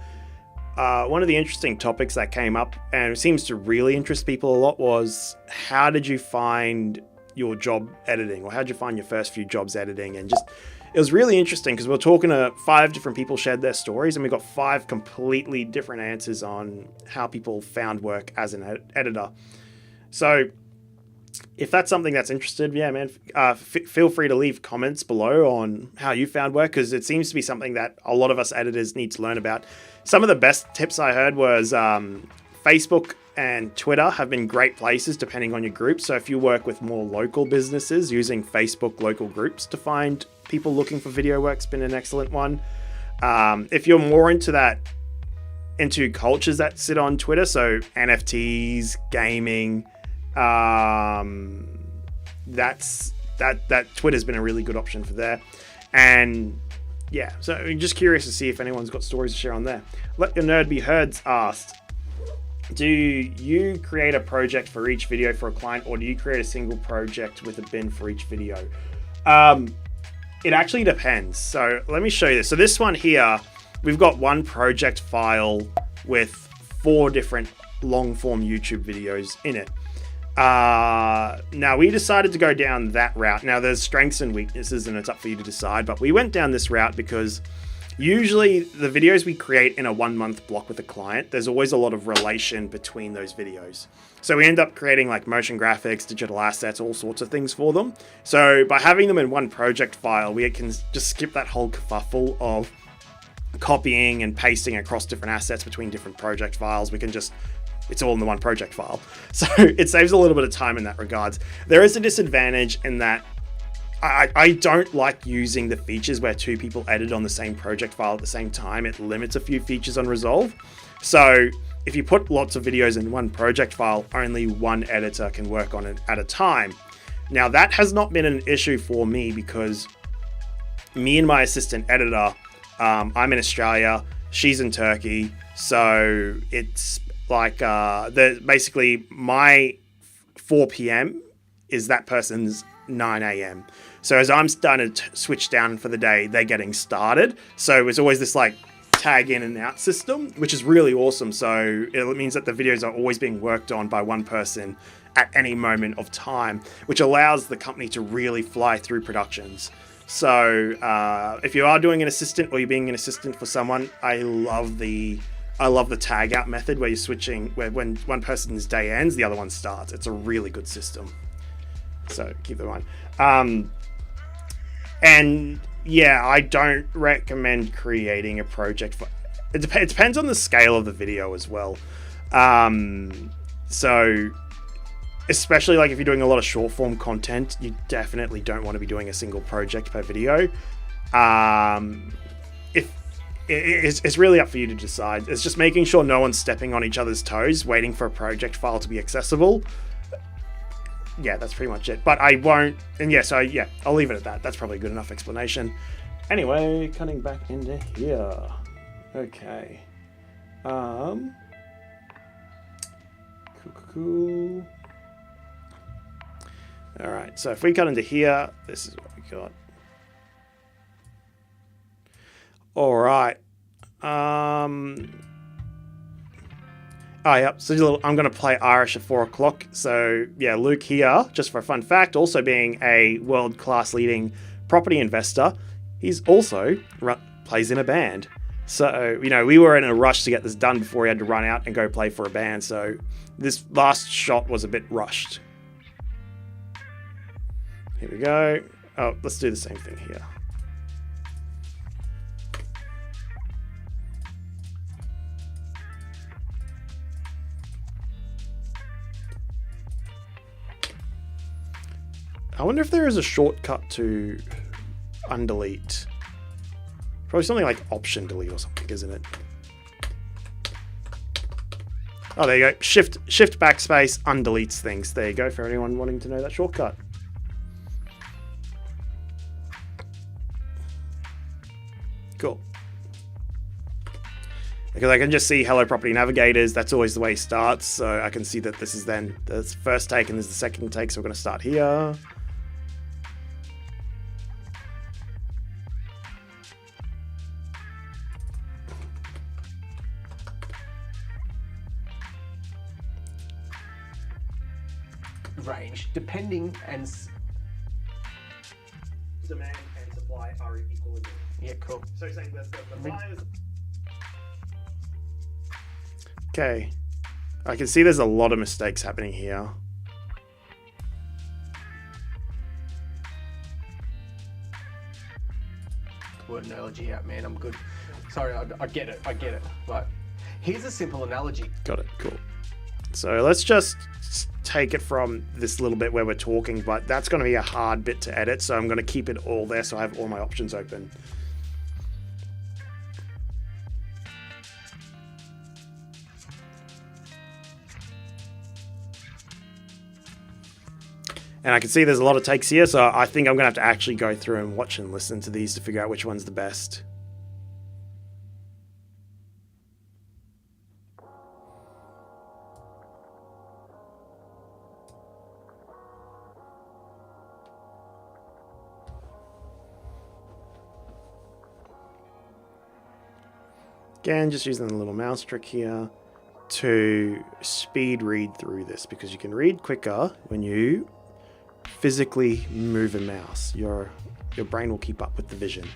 One of the interesting topics that came up, and it seems to really interest people a lot, was how did you find your job editing, or how did you find your first few jobs editing? And just, it was really interesting because we were talking to 5 different people shared their stories, and we got 5 completely different answers on how people found work as an editor. So if that's something that's interested, yeah, man, feel free to leave comments below on how you found work, because it seems to be something that a lot of us editors need to learn about. Some of the best tips I heard was Facebook and Twitter have been great places depending on your group. So if you work with more local businesses, using Facebook local groups to find people looking for video work's been an excellent one. If you're more into cultures that sit on Twitter, so NFTs, gaming, that Twitter's been a really good option for there. And yeah, so I'm just curious to see if anyone's got stories to share on there. Let your nerd be heard's asked, do you create a project for each video for a client, or do you create a single project with a bin for each video? It actually depends. So let me show you this. So this one here, we've got one project file with 4 different long form YouTube videos in it. Now we decided to go down that route. Now there's strengths and weaknesses and it's up for you to decide, but we went down this route because usually the videos we create in a 1-month block with a client, there's always a lot of relation between those videos. So we end up creating like motion graphics, digital assets, all sorts of things for them. So by having them in one project file, we can just skip that whole kerfuffle of copying and pasting across different assets between different project files. We can just, it's all in the one project file. So it saves a little bit of time in that regards. There is a disadvantage in that I don't like using the features where 2 people edit on the same project file at the same time. It limits a few features on Resolve. So if you put lots of videos in one project file, only one editor can work on it at a time. Now that has not been an issue for me because me and my assistant editor, I'm in Australia, she's in Turkey. So it's like basically my 4 p.m. is that person's 9 a.m. So as I'm starting to switch down for the day, they're getting started. So it's always this like tag in and out system, which is really awesome. So it means that the videos are always being worked on by one person at any moment of time, which allows the company to really fly through productions. So if you are doing an assistant or you're being an assistant for someone, I love the tag out method where you're switching, where when one person's day ends, the other one starts. It's a really good system. So keep that in mind. And yeah, I don't recommend creating a project for it. It depends on the scale of the video as well. So especially like if you're doing a lot of short form content, you definitely don't want to be doing a single project per video. It's really up for you to decide. It's just making sure no one's stepping on each other's toes, waiting for a project file to be accessible. Yeah, that's pretty much it. But I won't, and yeah, so yeah, I'll leave it at that. That's probably a good enough explanation. Anyway, cutting back into here. Okay. Cool. All right, so if we cut into here, this is what we got. All right. Oh, yep. So I'm going to play Irish at 4 o'clock. So, yeah, Luke here, just for a fun fact, also being a world-class leading property investor, he's also plays in a band. So, you know, we were in a rush to get this done before we had to run out and go play for a band. So this last shot was a bit rushed. Here we go. Oh, let's do the same thing here. I wonder if there is a shortcut to undelete. Probably something like option delete or something, isn't it? Oh, there you go. Shift backspace undeletes things. There you go for anyone wanting to know that shortcut. Cool. Because I can just see hello property navigators. That's always the way it starts. So I can see that this is then the first take and this is the second take. So we're going to start here. Range, depending and Demand and supply are equal. yeah, cool. So saying that the buyers. Okay, I can see there's a lot of mistakes happening here. Word analogy out, man. I'm good. Sorry, I get it. I get it. But here's a simple analogy. Got it. Cool. So let's just take it from this little bit where we're talking, but that's going to be a hard bit to edit. So I'm going to keep it all there so I have all my options open. And I can see there's a lot of takes here, so I think I'm going to have to actually go through and watch and listen to these to figure out which one's the best. Again, just using the little mouse trick here to speed read through this, because you can read quicker when you physically move a mouse. Your brain will keep up with the vision.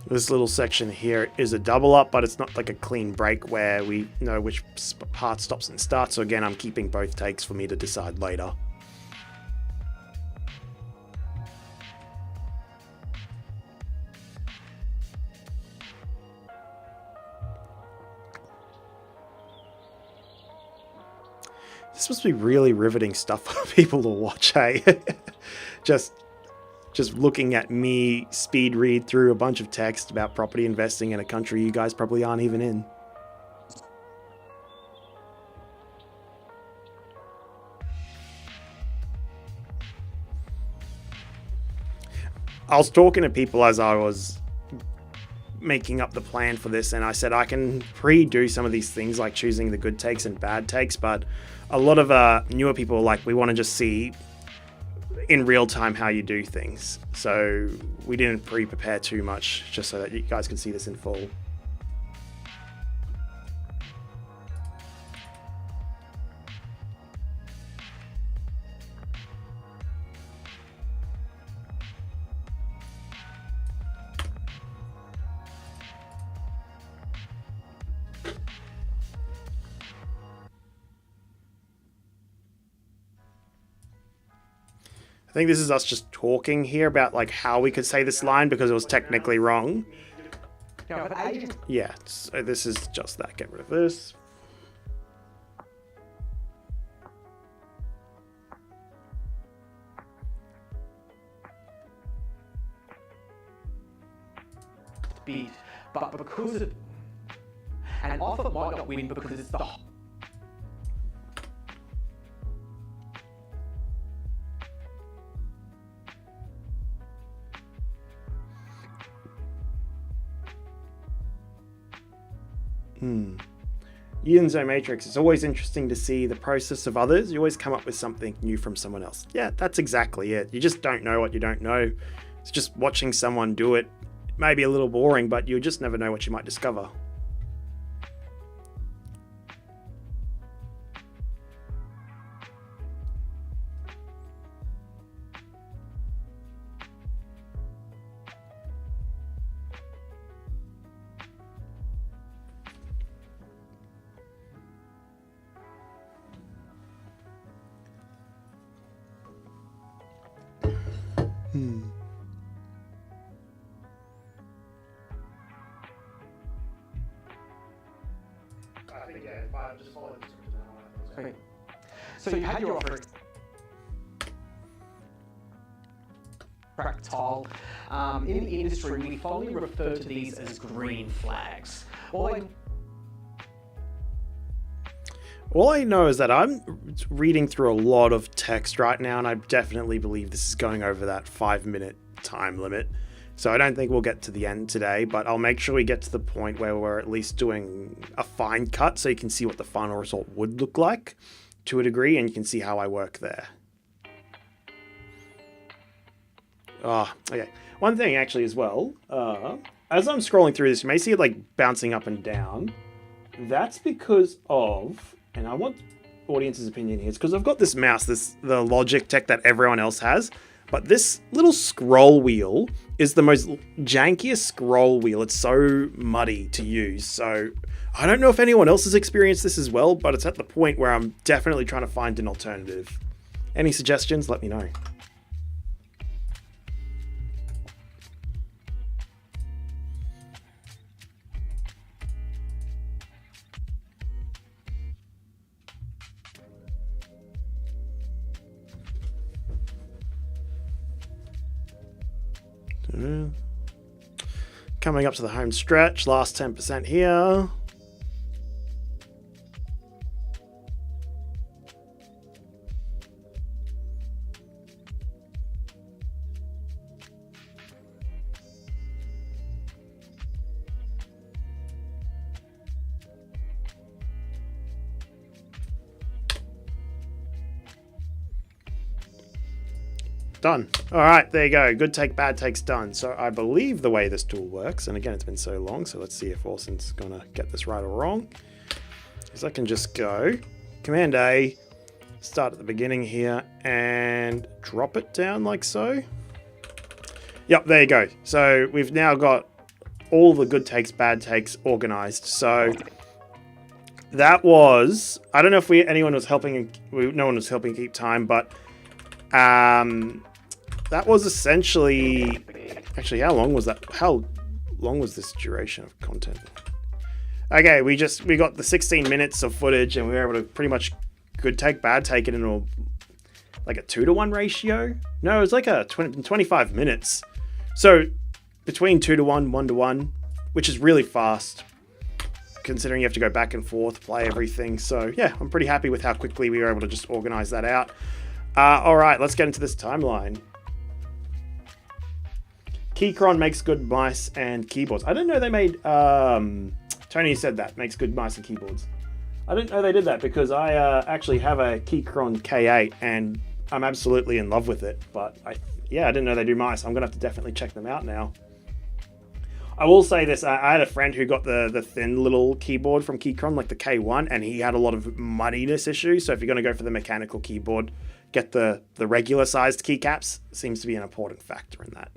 This little section here is a double up, but it's not like a clean break where we know which part stops and starts. So again, I'm keeping both takes for me to decide later. This must be really riveting stuff for people to watch, hey? Just looking at me speed read through a bunch of text about property investing in a country you guys probably aren't even in. I was talking to people as I was making up the plan for this, and I said I can pre-do some of these things like choosing the good takes and bad takes, but a lot of newer people are like, we want to just see in real time how you do things. So we didn't pre-prepare too much, just so that you guys can see this in full. I think this is us just talking here about like how we could say this line because it was technically wrong. Yeah, so this is just that. Get rid of this. Beat, but because of an offer might not win because it's the Yunzo Matrix, it's always interesting to see the process of others. You always come up with something new from someone else. Yeah, that's exactly it. You just don't know what you don't know. It's just watching someone do it. Maybe a little boring, but you just never know what you might discover. So you had your offer fractal. In the industry, we fondly refer to these as green flags. All I know is that I'm reading through a lot of text right now, and I definitely believe this is going over that 5-minute time limit. So I don't think we'll get to the end today, but I'll make sure we get to the point where we're at least doing a fine cut so you can see what the final result would look like to a degree, and you can see how I work there. Okay. One thing actually as well, as I'm scrolling through this, you may see it like bouncing up and down. That's because of, and I want audience's opinion here, it's because I've got this mouse, the Logic tech that everyone else has, but this little scroll wheel is the most jankiest scroll wheel. It's so muddy to use. So I don't know if anyone else has experienced this as well, but it's at the point where I'm definitely trying to find an alternative. Any suggestions? Let me know. Coming up to the home stretch, last 10% here. Done. All right, there you go. Good take, bad takes done. So I believe the way this tool works, and again, it's been so long, so let's see if Orson's gonna get this right or wrong. Is I can just go Command A, start at the beginning here, and drop it down like so. Yep, there you go. So we've now got all the good takes, bad takes organized. So that was, I don't know if anyone was helping, no one was helping keep time, but that was essentially, actually, how long was that? How long was this duration of content? Okay, we got the 16 minutes of footage, and we were able to pretty much good take, bad take it in like a 2-to-1 ratio. No, it was like a 25 minutes. So between 2-to-1, 1-to-1, which is really fast, considering you have to go back and forth, play everything. So yeah, I'm pretty happy with how quickly we were able to just organize that out. All right, let's get into this timeline. Keychron makes good mice and keyboards. I didn't know they made, Tony said that, makes good mice and keyboards. I didn't know they did that because I actually have a Keychron K8 and I'm absolutely in love with it. But I didn't know they do mice. I'm going to have to definitely check them out now. I will say this, I had a friend who got the thin little keyboard from Keychron, like the K1, and he had a lot of muddiness issues. So if you're going to go for the mechanical keyboard, get the regular sized keycaps. Seems to be an important factor in that.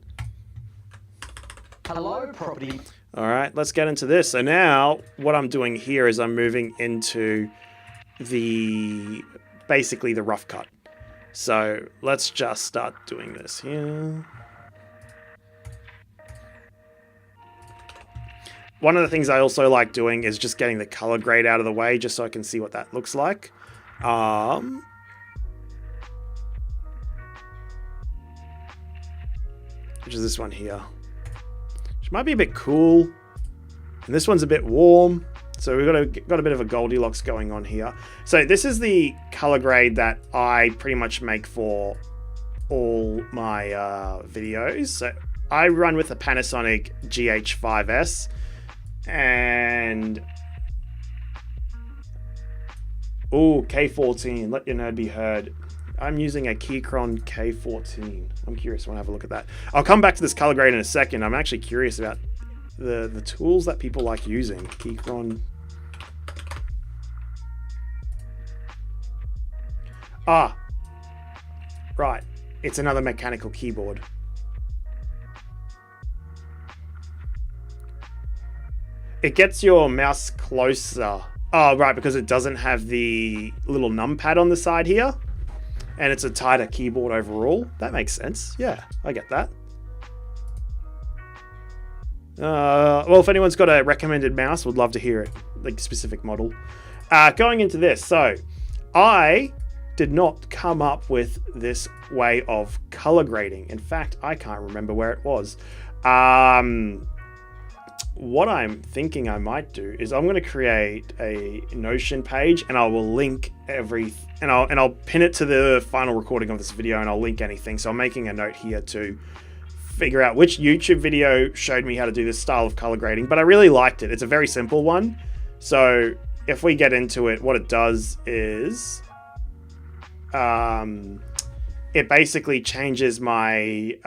Hello, property. All right, let's get into this. So now what I'm doing here is I'm moving into basically the rough cut. So let's just start doing this here. One of the things I also like doing is just getting the color grade out of the way just so I can see what that looks like. Which is this one here. Which might be a bit cool. And this one's a bit warm. So we've got a bit of a Goldilocks going on here. So this is the color grade that I pretty much make for all my videos. So I run with a Panasonic GH5S. And Oh, K14. Let your nerd be heard. I'm using a Keychron K14. I'm curious. I want to have a look at that. I'll come back to this color grade in a second. I'm actually curious about the tools that people like using. Keychron. Ah, right. It's another mechanical keyboard. It gets your mouse closer. Oh, right, because it doesn't have the little numpad on the side here. And it's a tighter keyboard overall. That makes sense. Yeah, I get that. Well, if anyone's got a recommended mouse, would love to hear it, like specific model. Going into this, so I did not come up with this way of color grading. In fact, I can't remember where it was. What I'm thinking I might do is I'm going to create a Notion page, and I will link and I'll pin it to the final recording of this video, and I'll link anything. So I'm making a note here to figure out which YouTube video showed me how to do this style of color grading, but I really liked it. It's a very simple one. So if we get into it, what it does is it basically changes my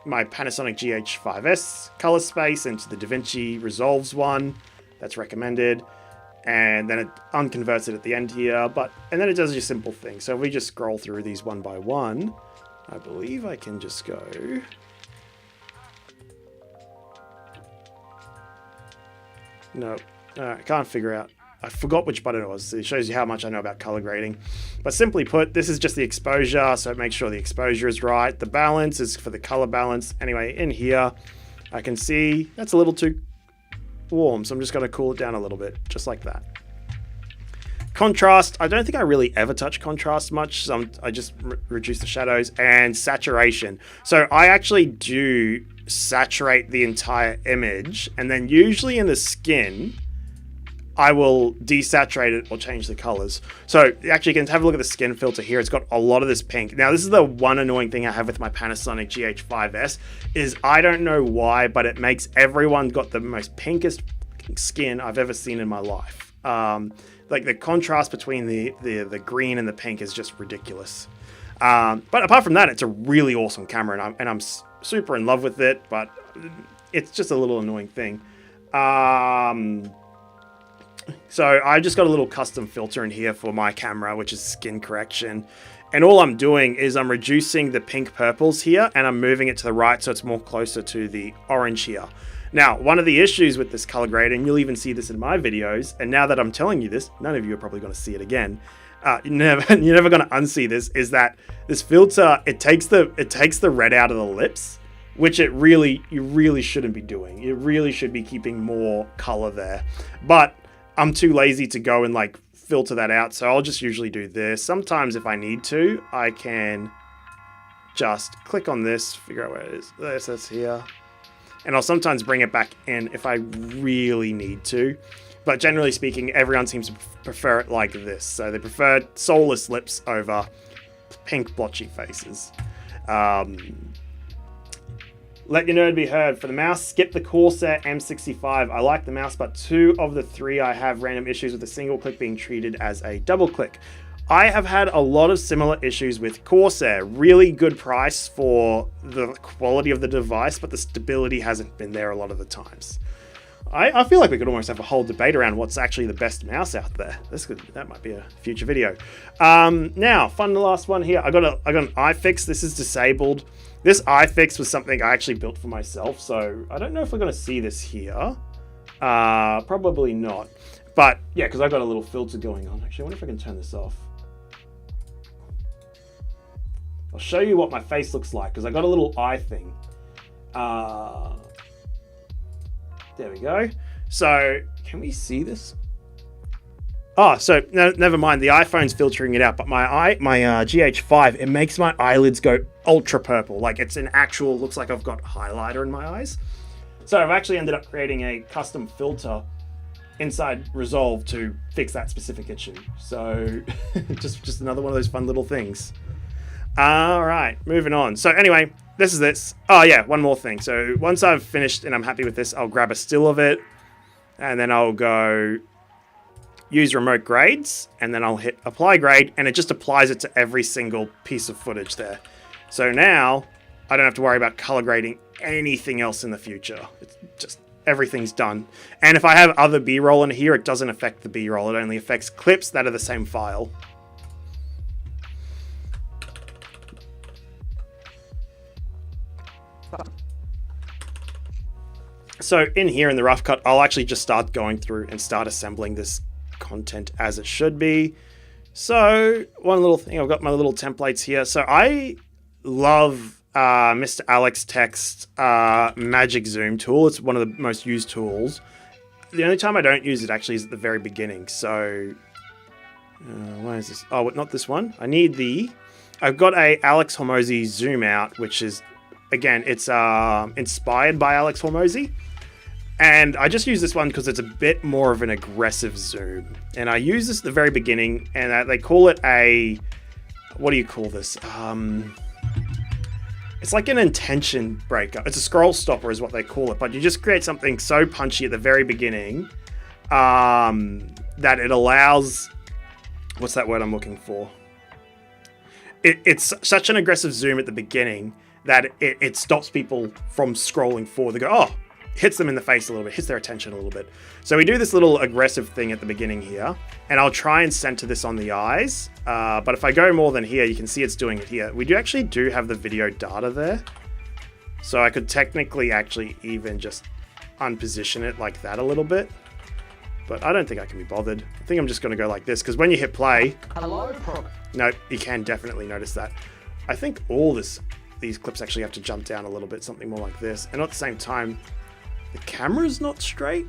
my Panasonic GH5S color space into the Davinci Resolves one that's recommended, and then it unconverts it at the end here, and then it does your simple thing. So if we just scroll through these one by one, I believe I can just go no, I can't figure out. I forgot which button it was. It shows you how much I know about color grading. But simply put, this is just the exposure, so make sure the exposure is right. The balance is for the color balance. Anyway, in here, I can see that's a little too warm, so I'm just going to cool it down a little bit, just like that. Contrast, I don't think I really ever touch contrast much, so I just reduce the shadows. And saturation. So I actually do saturate the entire image, and then usually in the skin, I will desaturate it or change the colors. So actually you can have a look at the skin filter here. It's got a lot of this pink. Now this is the one annoying thing I have with my Panasonic GH5S is I don't know why, but it makes everyone got the most pinkest skin I've ever seen in my life. Like the contrast between the green and the pink is just ridiculous. But apart from that, it's a really awesome camera, and I'm super in love with it, but it's just a little annoying thing. So I just got a little custom filter in here for my camera, which is skin correction. And all I'm doing is I'm reducing the pink purples here, and I'm moving it to the right so it's more closer to the orange here. Now, one of the issues with this color grade, and you'll even see this in my videos, and now that I'm telling you this, none of you are probably going to see it again. You're never going to unsee this, is that this filter, it takes the red out of the lips, which you really shouldn't be doing. You really should be keeping more color there. But I'm too lazy to go and like filter that out, so I'll just usually do this. Sometimes if I need to, I can just click on this, figure out where it is. That's here. And I'll sometimes bring it back in if I really need to. But generally speaking, everyone seems to prefer it like this. So they prefer soulless lips over pink blotchy faces. Let your nerd be heard. For the mouse, skip the Corsair M65. I like the mouse, but 2 of the 3 I have random issues with a single click being treated as a double click. I have had a lot of similar issues with Corsair. Really good price for the quality of the device, but the stability hasn't been there a lot of the times. I feel like we could almost have a whole debate around what's actually the best mouse out there. That might be a future video. Now, the last one here. I got an iFix. This is disabled. This iFix was something I actually built for myself, so I don't know if we're going to see this here. Probably not. But yeah, because I've got a little filter going on. Actually, I wonder if I can turn this off. I'll show you what my face looks like, because I got a little eye thing. There we go. So, can we see this? Oh, so no, never mind. The iPhone's filtering it out, but my GH5, it makes my eyelids go ultra purple. Like it's an actual, looks like I've got highlighter in my eyes. So I've actually ended up creating a custom filter inside Resolve to fix that specific issue. So just another one of those fun little things. All right, moving on. So anyway, this is this. Oh yeah, one more thing. So once I've finished and I'm happy with this, I'll grab a still of it, and then I'll go use remote grades, and then I'll hit apply grade, and it just applies it to every single piece of footage there. So now I don't have to worry about color grading anything else in the future. It's just everything's done. And if I have other B-roll in here, it doesn't affect the B-roll. It only affects clips that are the same file. So in here in the rough cut, I'll actually just start going through and start assembling this content as it should be. So one little thing, I've got my little templates here. So I love Mr. Alex Text magic zoom tool. It's one of the most used tools. The only time I don't use it actually is at the very beginning. So why is this? Oh, not this one. I need I've got a Alex Hormozi zoom out, which is, again, it's inspired by Alex Hormozi. And I just use this one because it's a bit more of an aggressive zoom. And I use this at the very beginning, and they call it a, what do you call this? It's like an intention breaker. It's a scroll stopper is what they call it. But you just create something so punchy at the very beginning that it allows, what's that word I'm looking for? It's such an aggressive zoom at the beginning that it stops people from scrolling forward. They go, oh, hits them in the face a little bit, hits their attention a little bit. So we do this little aggressive thing at the beginning here, and I'll try and center this on the eyes. But if I go more than here, you can see it's doing it here. We actually do have the video data there. So I could technically actually even just unposition it like that a little bit. But I don't think I can be bothered. I think I'm just going to go like this, because when you hit play... Hello, no, you can definitely notice that. I think all these clips actually have to jump down a little bit, something more like this. And at the same time, the camera's not straight.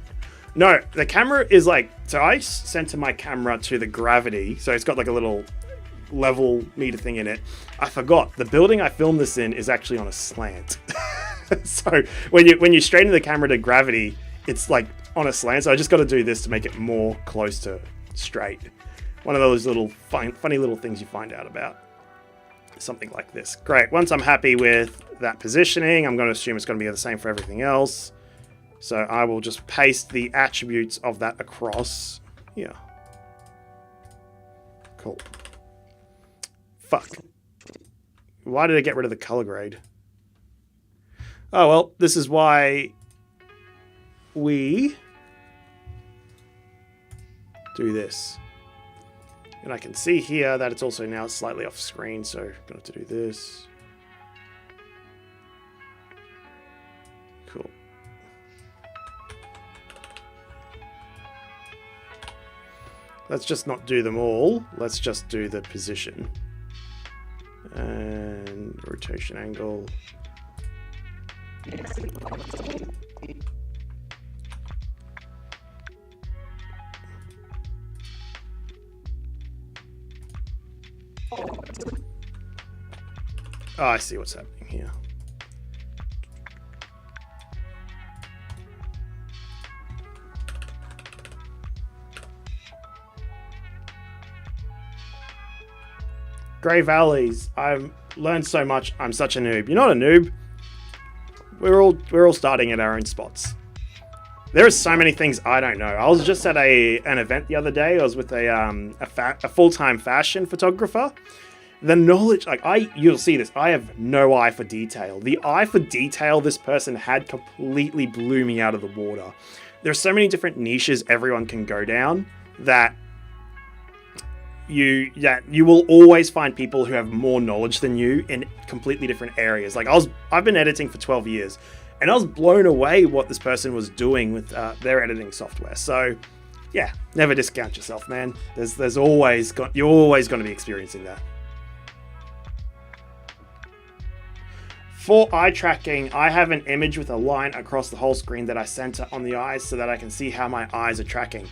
No, the camera is like, so I center my camera to the gravity. So it's got like a little level meter thing in it. I forgot, the building I filmed this in is actually on a slant. So when you straighten the camera to gravity, it's like on a slant. So I just got to do this to make it more close to straight. One of those little funny little things you find out about. Something like this. Great. Once I'm happy with that positioning, I'm going to assume it's going to be the same for everything else. So I will just paste the attributes of that across here. Cool. Fuck. Why did I get rid of the color grade? Oh, well, this is why we do this. And I can see here that it's also now slightly off screen, so I'm going to have to do this. Cool. Let's just not do them all. Let's just do the position. And rotation angle. Oh, I see what's happening here. Grey Valleys. I've learned so much. I'm such a noob. You're not a noob. We're all starting at our own spots. There are so many things I don't know. I was just at an event the other day. I was with a full-time fashion photographer. The knowledge, you'll see this. I have no eye for detail. The eye for detail this person had completely blew me out of the water. There are so many different niches everyone can go down that you will always find people who have more knowledge than you in completely different areas. Like I've been editing for 12 years. And I was blown away what this person was doing with their editing software. So, yeah, never discount yourself, man. You're always going to be experiencing that. For eye tracking, I have an image with a line across the whole screen that I center on the eyes so that I can see how my eyes are tracking.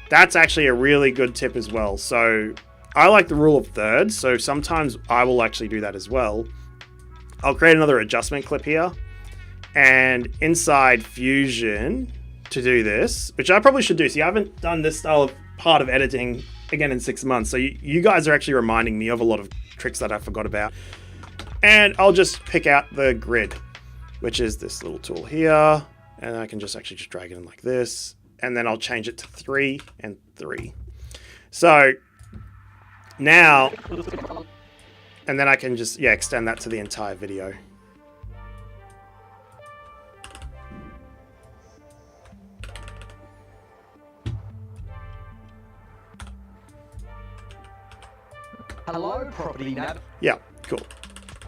That's actually a really good tip as well. So, I like the rule of thirds. So, sometimes I will actually do that as well. I'll create another adjustment clip here. And inside Fusion to do this, which I probably should do. See, I haven't done this style of part of editing again in 6 months. So you guys are actually reminding me of a lot of tricks that I forgot about. And I'll just pick out the grid, which is this little tool here. And I can just actually just drag it in like this. And then I'll change it to 3 and 3. So now, and then I can just, yeah, extend that to the entire video. Hello, property nav. Yeah, cool.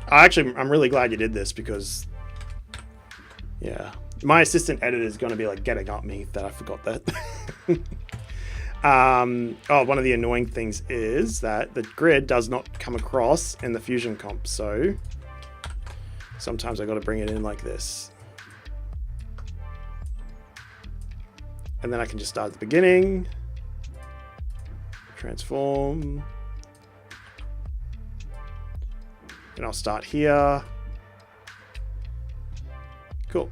I'm really glad you did this because, yeah, my assistant editor is going to be like getting at me that I forgot that. One of the annoying things is that the grid does not come across in the Fusion comp, so sometimes I got to bring it in like this. And then I can just start at the beginning, transform, and I'll start here. Cool.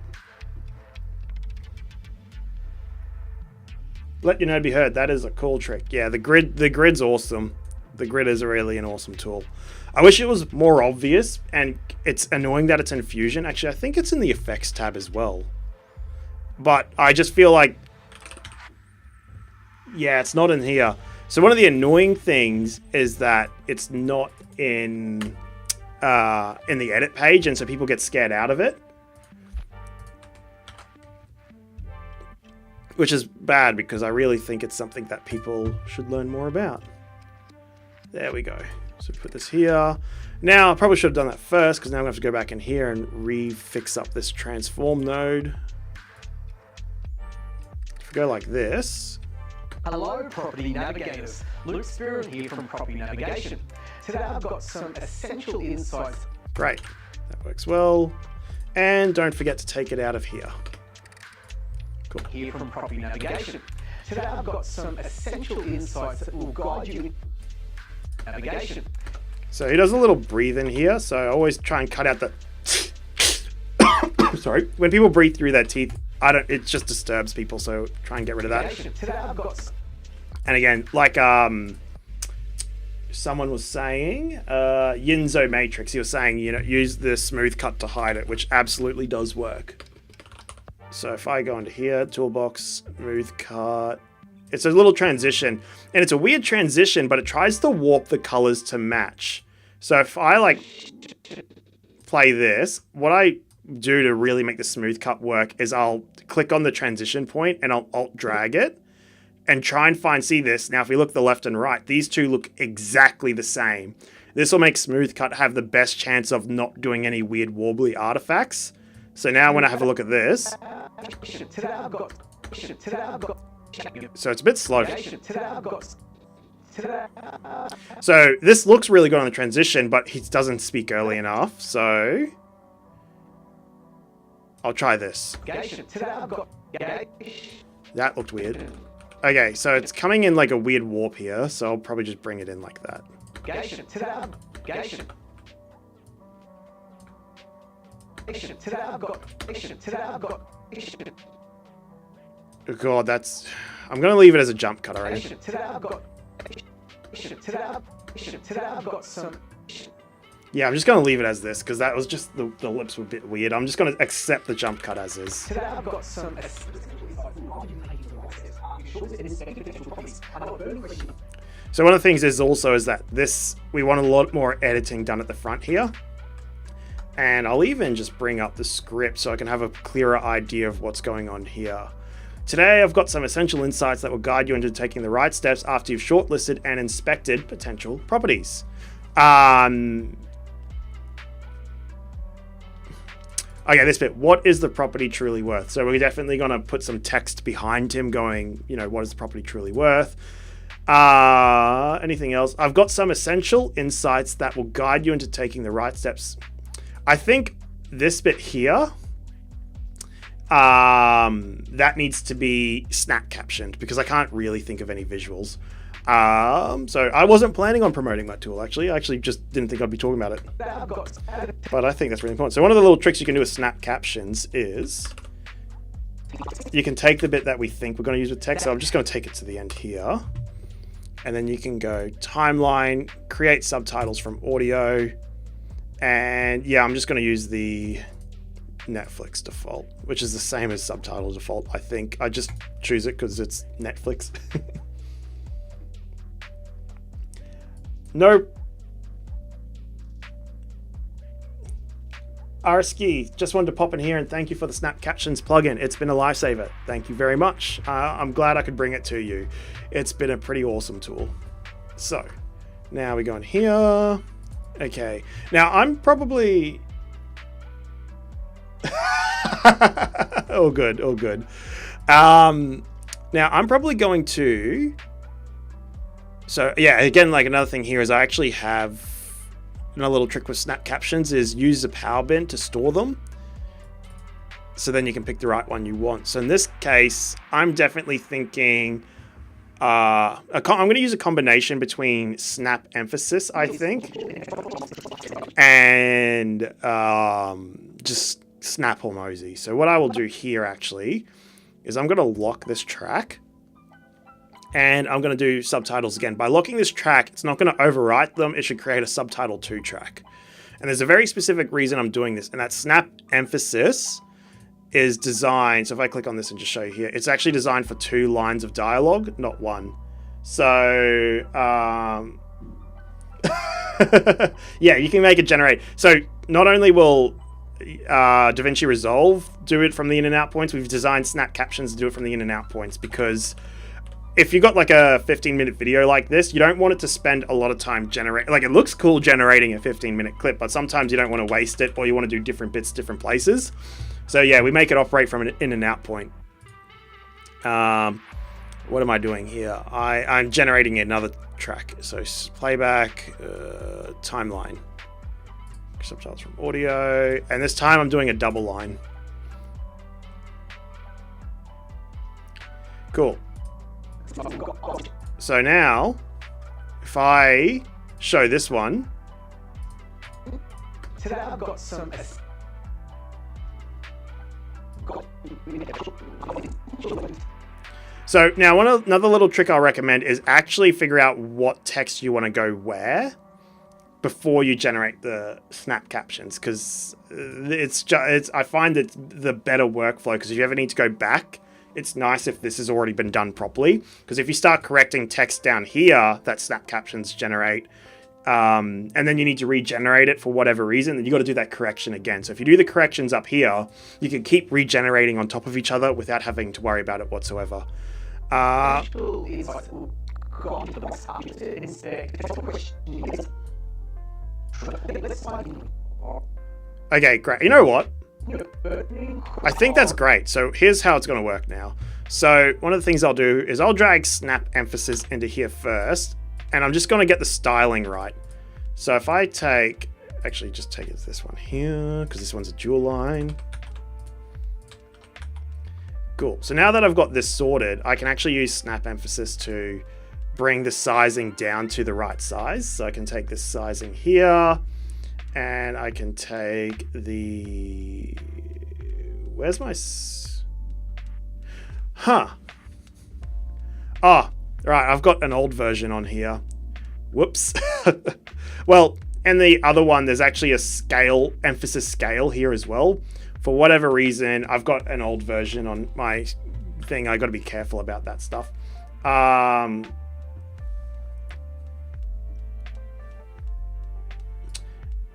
Let your node be heard. That is a cool trick. Yeah, the grid's awesome. The grid is really an awesome tool. I wish it was more obvious, and it's annoying that it's in Fusion. Actually, I think it's in the effects tab as well. But I just feel like, yeah, it's not in here. So one of the annoying things is that it's not in the edit page, and so people get scared out of it. Which is bad because I really think it's something that people should learn more about. There we go. So put this here. Now, I probably should have done that first because now I'm going to have to go back in here and refix up this transform node. If we go like this. Hello, property navigators. Luke Spirit here from Property Navigation. Today I've got some essential insights. Great. That works well. And don't forget to take it out of here. Cool. Here from Property Navigation. Today I've got some essential insights that will guide you in navigation. So he does a little breathe in here, so I always try and cut out the sorry. When people breathe through their teeth, it just disturbs people, so try and get rid of that. Today I've got... And again, like someone was saying, Yinzo Matrix, he was saying, use the smooth cut to hide it, which absolutely does work. So if I go into here, toolbox, smooth cut, it's a little transition, and it's a weird transition, but it tries to warp the colors to match. So if I like play this, what I do to really make the smooth cut work is I'll click on the transition point and I'll alt drag it and try and see this. Now, if we look to the left and right, these two look exactly the same. This will make smooth cut have the best chance of not doing any weird warbly artifacts. So now when I have a look at this, so it's a bit slow. So this looks really good on the transition, but he doesn't speak early enough. So I'll try this. That looked weird. Okay, so it's coming in like a weird warp here, so I'll probably just bring it in like that. Oh God, that's... I'm going to leave it as a jump cut already. Yeah, I'm just going to leave it as this, because that was just... The lips were a bit weird. I'm just going to accept the jump cut as is. So one of the things is that this... We want a lot more editing done at the front here. And I'll even just bring up the script so I can have a clearer idea of what's going on here. Today, I've got some essential insights that will guide you into taking the right steps after you've shortlisted and inspected potential properties. Okay, this bit. What is the property truly worth? So we're definitely going to put some text behind him going, what is the property truly worth? Anything else? I've got some essential insights that will guide you into taking the right steps. I think this bit here, that needs to be snap captioned because I can't really think of any visuals. So I wasn't planning on promoting that tool, actually. I actually just didn't think I'd be talking about it. But I think that's really important. So one of the little tricks you can do with snap captions is you can take the bit that we think we're going to use with text. So I'm just going to take it to the end here. And then you can go timeline, create subtitles from audio. And yeah, I'm just going to use the Netflix default, which is the same as subtitle default, I think. I just choose it because it's Netflix. No. Arski, just wanted to pop in here and thank you for the Snap Captions plugin. It's been a lifesaver. Thank you very much. I'm glad I could bring it to you. It's been a pretty awesome tool. So, now we go in here. Okay. Now, I'm probably... all good, all good. Now, I'm probably going to... So, yeah, again, like another thing here is I actually have... Another little trick with Snap Captions is use a power bin to store them. So then you can pick the right one you want. So in this case, I'm definitely thinking... I'm going to use a combination between snap emphasis, I think, and just snap hormozy. So what I will do here actually is I'm going to lock this track and I'm going to do subtitles again. By locking this track, it's not going to overwrite them. It should create a subtitle 2 track. And there's a very specific reason I'm doing this, and that snap emphasis is designed, so if I click on this and just show you here, it's actually designed for 2 lines of dialogue, not 1. So, yeah, you can make it generate. So not only will DaVinci Resolve do it from the in and out points, we've designed Snap Captions to do it from the in and out points, because if you've got like a 15-minute video like this, you don't want it to spend a lot of time generating. Like, it looks cool generating a 15-minute clip, but sometimes you don't want to waste it, or you want to do different bits, different places. So yeah, we make it operate from an in and out point. What am I doing here? I'm generating another track. So playback, timeline, subtitles from audio, and this time I'm doing a double line. Cool. So now, if I show this one. Today I've got some... So now another little trick I'll recommend is actually figure out what text you want to go where before you generate the Snap Captions, because I find that the better workflow, because if you ever need to go back, it's nice if this has already been done properly, because if you start correcting text down here that Snap Captions generate, and then you need to regenerate it for whatever reason, then you got to do that correction again. So if you do the corrections up here, you can keep regenerating on top of each other without having to worry about it whatsoever. Okay, great. You know what? I think that's great. So here's how it's going to work now. So one of the things I'll do is I'll drag snap emphasis into here first, and I'm just going to get the styling right. So if I actually just take it to this one here, because this one's a dual line. Cool. So now that I've got this sorted, I can actually use snap emphasis to bring the sizing down to the right size. So I can take this sizing here, and I can take the... Where's my... Oh, right, I've got an old version on here. Whoops. Well, and the other one, there's actually a scale, emphasis scale here as well. For whatever reason, I've got an old version on my thing. I got to be careful about that stuff.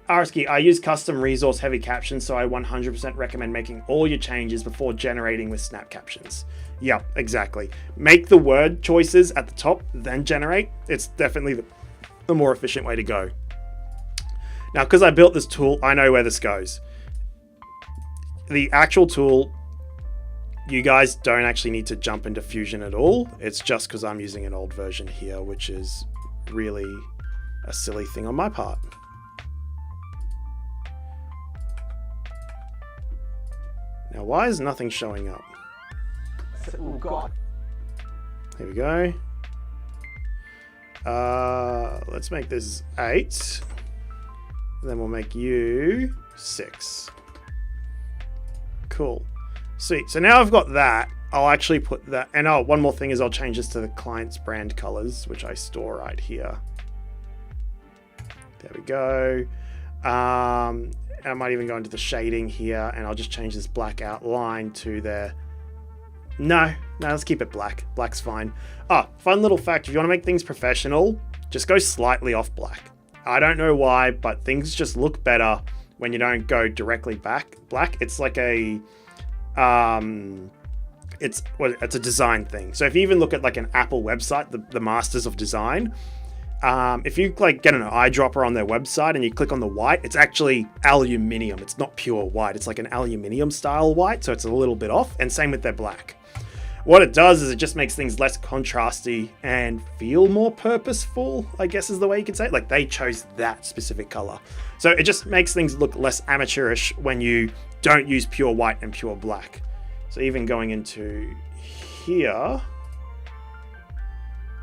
Arski, I use custom resource heavy captions, so I 100% recommend making all your changes before generating with Snap Captions. Yeah, exactly. Make the word choices at the top, then generate. It's definitely the more efficient way to go. Now, because I built this tool, I know where this goes. The actual tool, you guys don't actually need to jump into Fusion at all. It's just because I'm using an old version here, which is really a silly thing on my part. Now, why is nothing showing up? Oh God. Here we go. Let's make this 8. Then we'll make you 6. Cool. Sweet. So now I've got that. I'll actually put that. And oh, one more thing is I'll change this to the client's brand colors, which I store right here. There we go. And I might even go into the shading here, and I'll just change this black outline to their... No, let's keep it black. Black's fine. Oh, fun little fact. If you want to make things professional, just go slightly off black. I don't know why, but things just look better when you don't go directly black. It's like a it's a design thing. So if you even look at like an Apple website, the Masters of Design, if you like get an eyedropper on their website and you click on the white, it's actually aluminium. It's not pure white. It's like an aluminium style white, so it's a little bit off. And same with their black. What it does is it just makes things less contrasty and feel more purposeful, I guess is the way you could say it. Like they chose that specific color. So it just makes things look less amateurish when you don't use pure white and pure black. So even going into here,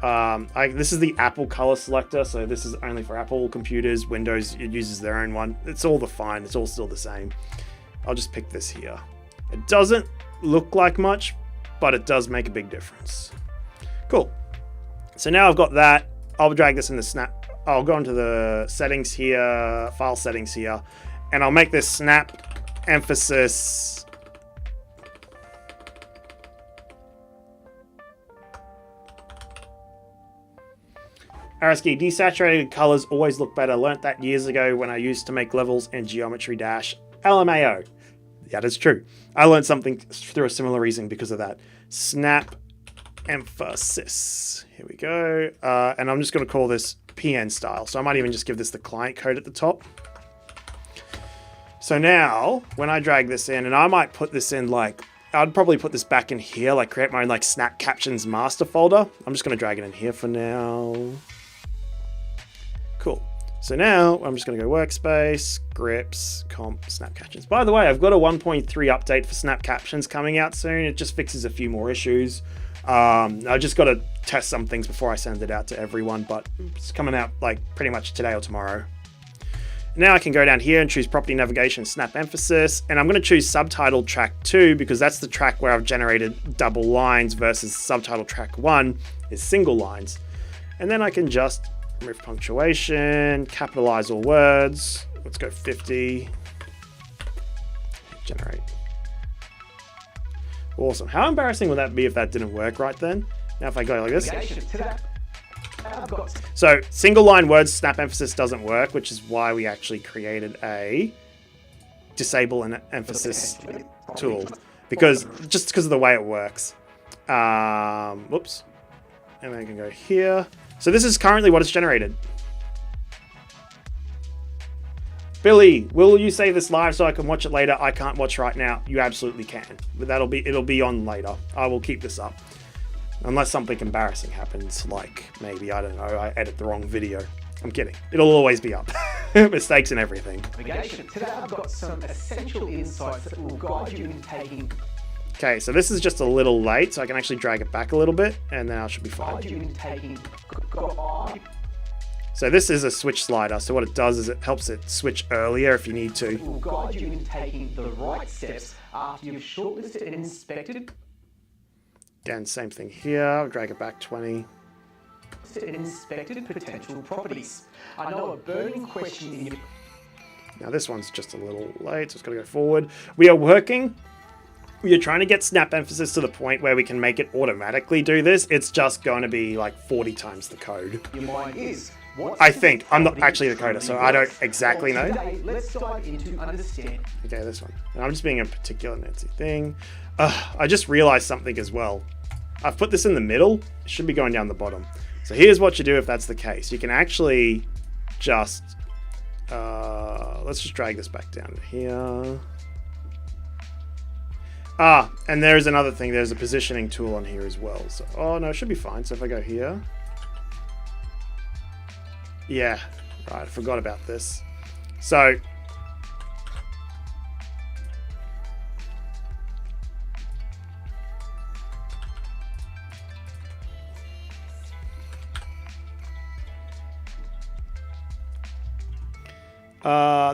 this is the Apple color selector. So this is only for Apple computers. Windows, it uses their own one. It's all fine. It's all still the same. I'll just pick this here. It doesn't look like much, but it does make a big difference. Cool. So now I've got that. I'll drag this in the snap. I'll go into the settings here, file settings here, and I'll make this snap emphasis Araski, desaturated colors always look better. Learnt that years ago when I used to make levels in Geometry Dash. LMAO. That is true. I learned something through a similar reason because of that. Snap emphasis. Here we go. And I'm just going to call this PN style. So I might even just give this the client code at the top. So now when I drag this in, and I might put this in like, I'd probably put this back in here, like create my own like Snap Captions master folder. I'm just going to drag it in here for now. Cool. So now I'm just going to go workspace, grips, comp, Snap Captions. By the way, I've got a 1.3 update for Snap Captions coming out soon. It just fixes a few more issues. I just got to test some things before I send it out to everyone, but it's coming out like pretty much today or tomorrow. Now I can go down here and choose property navigation, snap emphasis, and I'm going to choose subtitle track 2 because that's the track where I've generated double lines versus subtitle track 1 is single lines. And then I can just remove punctuation, capitalize all words. Let's go 50. Generate. Awesome. How embarrassing would that be if that didn't work right then? Now if I go like this. So single line words snap emphasis doesn't work, which is why we actually created a disable an emphasis tool because of the way it works. Whoops. And then I can go here. So this is currently what it's generated. Billy, will you save this live so I can watch it later? I can't watch right now. You absolutely can. But it'll be on later. I will keep this up. Unless something embarrassing happens, like maybe, I don't know, I edit the wrong video. I'm kidding. It'll always be up. Mistakes and everything. Today I've got some essential insights that will guide you in taking. Okay, so this is just a little late, so I can actually drag it back a little bit, and then I should be fine. So this is a switch slider, so what it does is it helps it switch earlier if you need to. It will guide you in taking the right steps after you've shortlisted and inspected. Again, same thing here. I'll drag it back 20. And inspected potential properties. I know a burning question in your... Now this one's just a little late, so it's got to go forward. We are trying to get snap emphasis to the point where we can make it automatically do this. It's just going to be like 40 times the code. Your mind is. I think. I'm not actually the coder, so I don't exactly know. Today, let's dive into understanding. Okay, this one. And I'm just being a particular Nancy thing. I just realized something as well. I've put this in the middle. It should be going down the bottom. So here's what you do if that's the case. You can actually just... let's just drag this back down to here. And there's another thing. There's a positioning tool on here as well. So, oh no, it should be fine. So if I go here... Yeah, right, I forgot about this. So...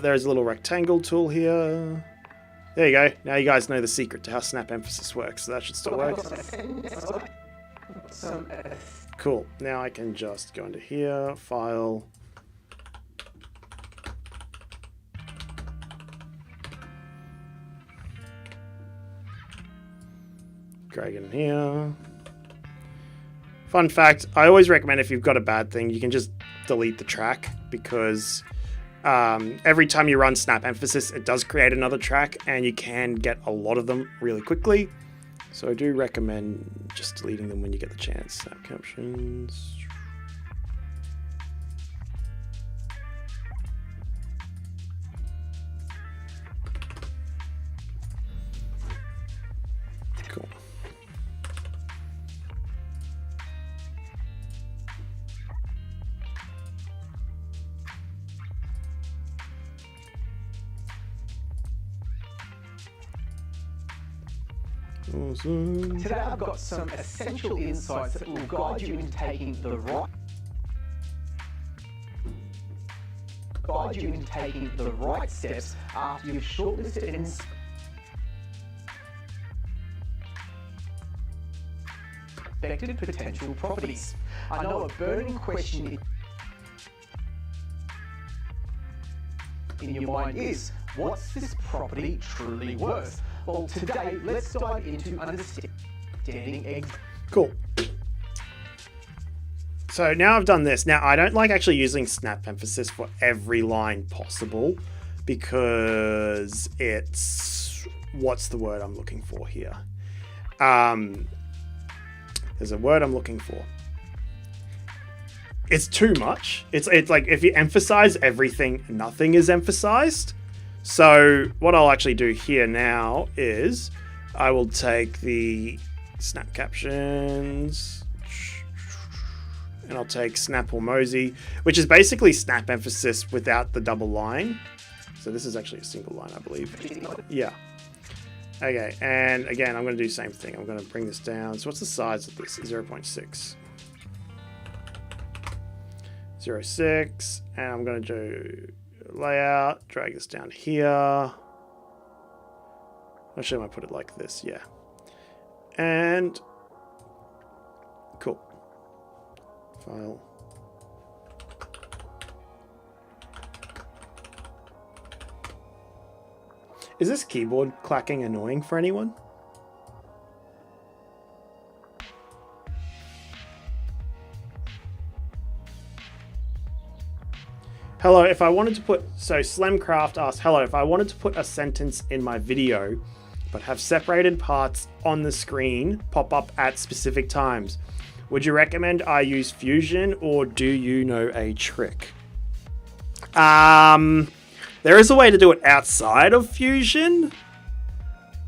there's a little rectangle tool here. There you go. Now you guys know the secret to how snap emphasis works. So that should still work. Cool. Now I can just go into here, file. Drag it in here. Fun fact, I always recommend if you've got a bad thing, you can just delete the track because every time you run snap emphasis, it does create another track and you can get a lot of them really quickly. So I do recommend just deleting them when you get the chance. Snap captions. Cool. Awesome. Today I've got some essential insights that will guide you in taking the right steps after you've shortlisted and inspected potential properties. I know a burning question in your mind is, what's this property truly worth? Well, today, let's dive into understanding. Cool. So now I've done this. Now I don't like actually using snap emphasis for every line possible because it's, what's the word I'm looking for here? There's a word I'm looking for. It's too much. It's like if you emphasize everything, nothing is emphasized. So what I'll actually do here now is I will take the snap captions and I'll take snap or mosey, which is basically snap emphasis without the double line. So this is actually a single line, I believe. Yeah. Okay, and again, I'm going to do the same thing. I'm going to bring this down. So what's the size of this? 0.6. 0.6, and I'm going to do layout, drag this down here. Actually, I might put it like this, yeah. And cool. File. Is this keyboard clacking annoying for anyone? Hello, if I wanted to put, so Slemcraft asked, hello, if I wanted to put a sentence in my video, but have separated parts on the screen pop up at specific times, would you recommend I use Fusion or do you know a trick? There is a way to do it outside of Fusion,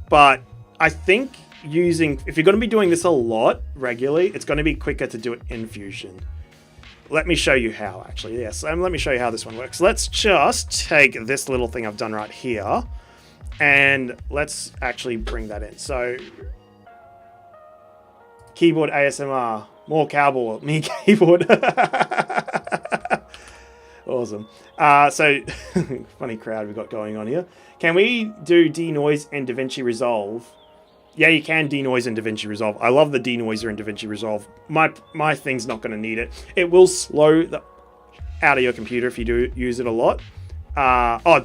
but I think if you're going to be doing this a lot regularly, it's going to be quicker to do it in Fusion. Let me show you how, actually. Yes, let me show you how this one works. Let's just take this little thing I've done right here, and let's actually bring that in. So, keyboard ASMR, more cowboy, me keyboard. Awesome. So, funny crowd we've got going on here. Can we do denoise in DaVinci Resolve? Yeah, you can denoise in DaVinci Resolve. I love the denoiser in DaVinci Resolve. My thing's not going to need it. It will slow the out of your computer if you do use it a lot.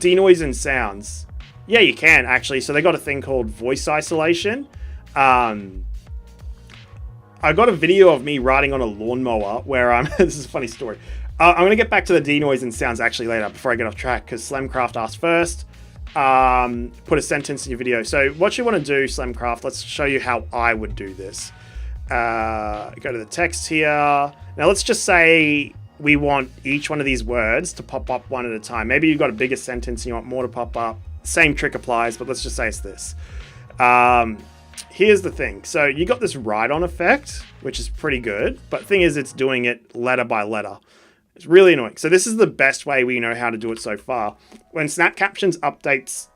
Denoise in sounds. Yeah, you can, actually. So they got a thing called voice isolation. I got a video of me riding on a lawnmower where I'm... This is a funny story. I'm going to get back to the denoise in sounds actually later before I get off track, because Slemcraft asked first. Put a sentence in your video. So what you want to do, Slemcraft, let's show you how I would do this. Go to the text here. Now let's just say we want each one of these words to pop up one at a time. Maybe you've got a bigger sentence and you want more to pop up. Same trick applies, but let's just say it's this. Here's the thing. So you got this write-on effect, which is pretty good. But the thing is, it's doing it letter by letter. It's really annoying. So this is the best way we know how to do it so far. When Snap Captions updates,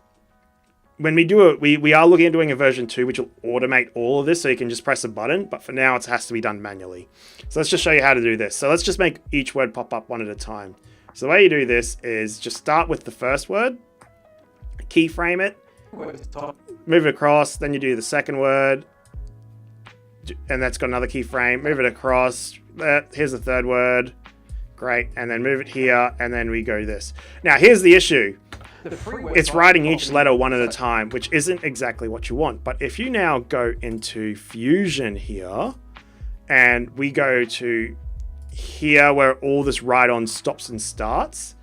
when we do it, we are looking at doing a version 2, which will automate all of this, so you can just press a button. But for now, it has to be done manually. So let's just show you how to do this. So let's just make each word pop up one at a time. So the way you do this is just start with the first word, keyframe it, move it across, then you do the second word, and that's got another keyframe, move it across, here's the third word, great, and then move it here, and then we go this. Now here's the issue. It's writing each letter one at a time, which isn't exactly what you want. But if you now go into Fusion here, and we go to here where all this write-on stops and starts,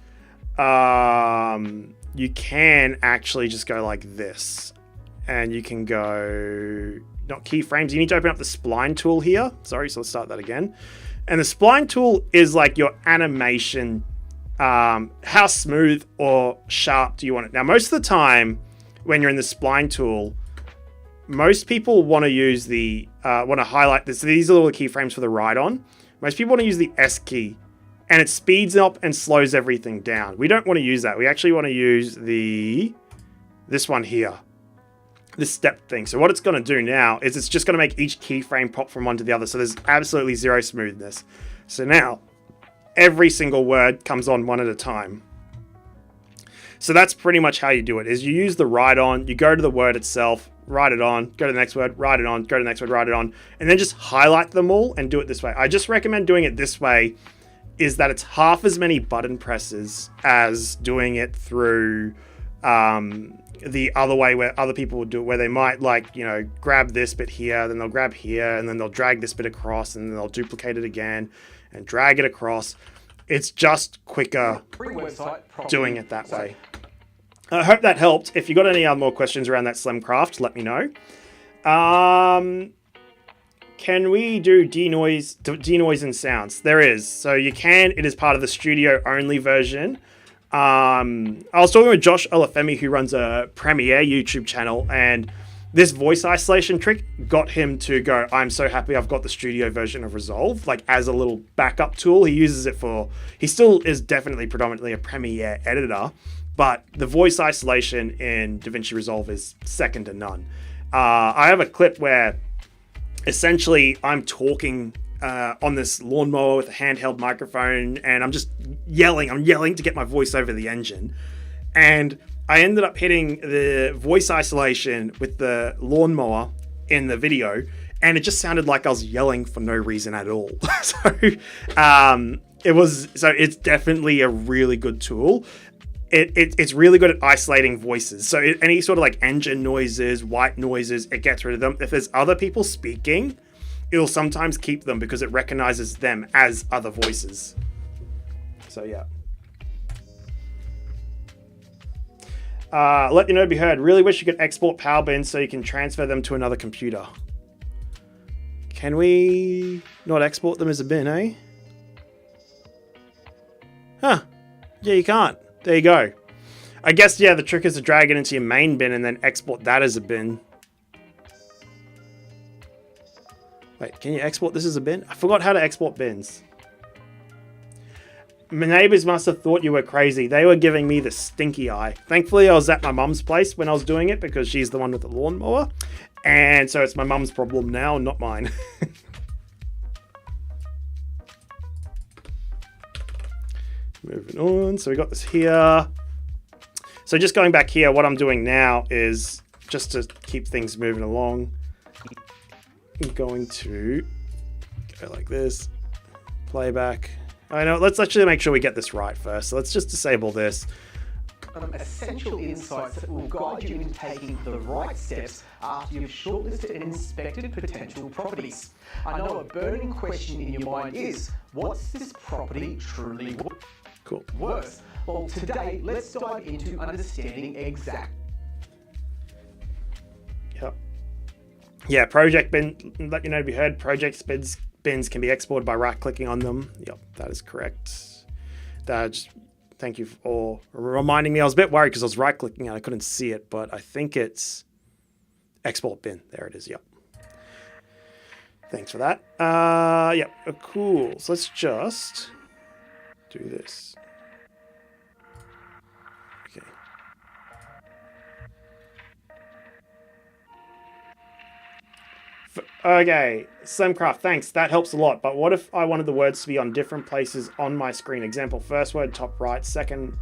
you can actually just go like this. And you can go, not keyframes, you need to open up the spline tool here. Sorry, so let's start that again. And the spline tool is like your animation, how smooth or sharp do you want it? Now, most of the time when you're in the spline tool, most people want to use the, want to highlight this. So these are all the keyframes for the write-on. Most people want to use the S key, and it speeds up and slows everything down. We don't want to use that. We actually want to use this one here, this step thing. So what it's going to do now is it's just going to make each keyframe pop from one to the other. So there's absolutely zero smoothness. So now every single word comes on one at a time. So that's pretty much how you do it, is you use the write-on, you go to the word itself, write it on, go to the next word, write it on, go to the next word, write it on, and then just highlight them all and do it this way. I just recommend doing it this way, is that it's half as many button presses as doing it through the other way where other people would do it, where they might, like, you know, grab this bit here, then they'll grab here, and then they'll drag this bit across, and then they'll duplicate it again and drag it across. It's just quicker doing it that way. I hope that helped. If you got any other more questions around that Slimcraft, let me know. Can we do denoise and sounds? There is. So you can. It is part of the studio only version. I was talking with Josh Olafemi, who runs a Premiere YouTube channel, and this voice isolation trick got him to go, I'm so happy I've got the studio version of Resolve, like as a little backup tool. He uses it for, he still is definitely predominantly a Premiere editor, but the voice isolation in DaVinci Resolve is second to none. I have a clip where essentially I'm talking on this lawnmower with a handheld microphone, and I'm just yelling. I'm yelling to get my voice over the engine. And I ended up hitting the voice isolation with the lawnmower in the video, and it just sounded like I was yelling for no reason at all. So it's definitely a really good tool. It's really good at isolating voices. So any sort of like engine noises, white noises, it gets rid of them. If there's other people speaking, it'll sometimes keep them because it recognizes them as other voices. So yeah. Let you know be heard. Really wish you could export power bins so you can transfer them to another computer. Can we not export them as a bin, eh? Huh. Yeah, you can't. There you go. I guess, yeah, the trick is to drag it into your main bin and then export that as a bin. Wait, can you export this as a bin? I forgot how to export bins. My neighbors must have thought you were crazy. They were giving me the stinky eye. Thankfully, I was at my mum's place when I was doing it because she's the one with the lawnmower. And so it's my mum's problem now, not mine. Moving on. So we got this here. So just going back here, what I'm doing now is just to keep things moving along. I'm going to go like this. Playback. I know, let's actually make sure we get this right first. So let's just disable this. Essential insights that will guide you in taking the right steps after you've shortlisted and inspected potential properties. I know a burning question in your mind is, what's this property truly worth? Well, today, let's dive into understanding exact. Yep. Yeah, project bin, let you know to be heard, project bins can be exported by right-clicking on them. Yep, that is correct. Thank you for reminding me. I was a bit worried because I was right-clicking and I couldn't see it, but I think it's export bin. There it is, yep. Thanks for that. Yep, cool. So let's just do this. Okay. Okay, Slimcraft, thanks. That helps a lot. But what if I wanted the words to be on different places on my screen? Example, first word top right, second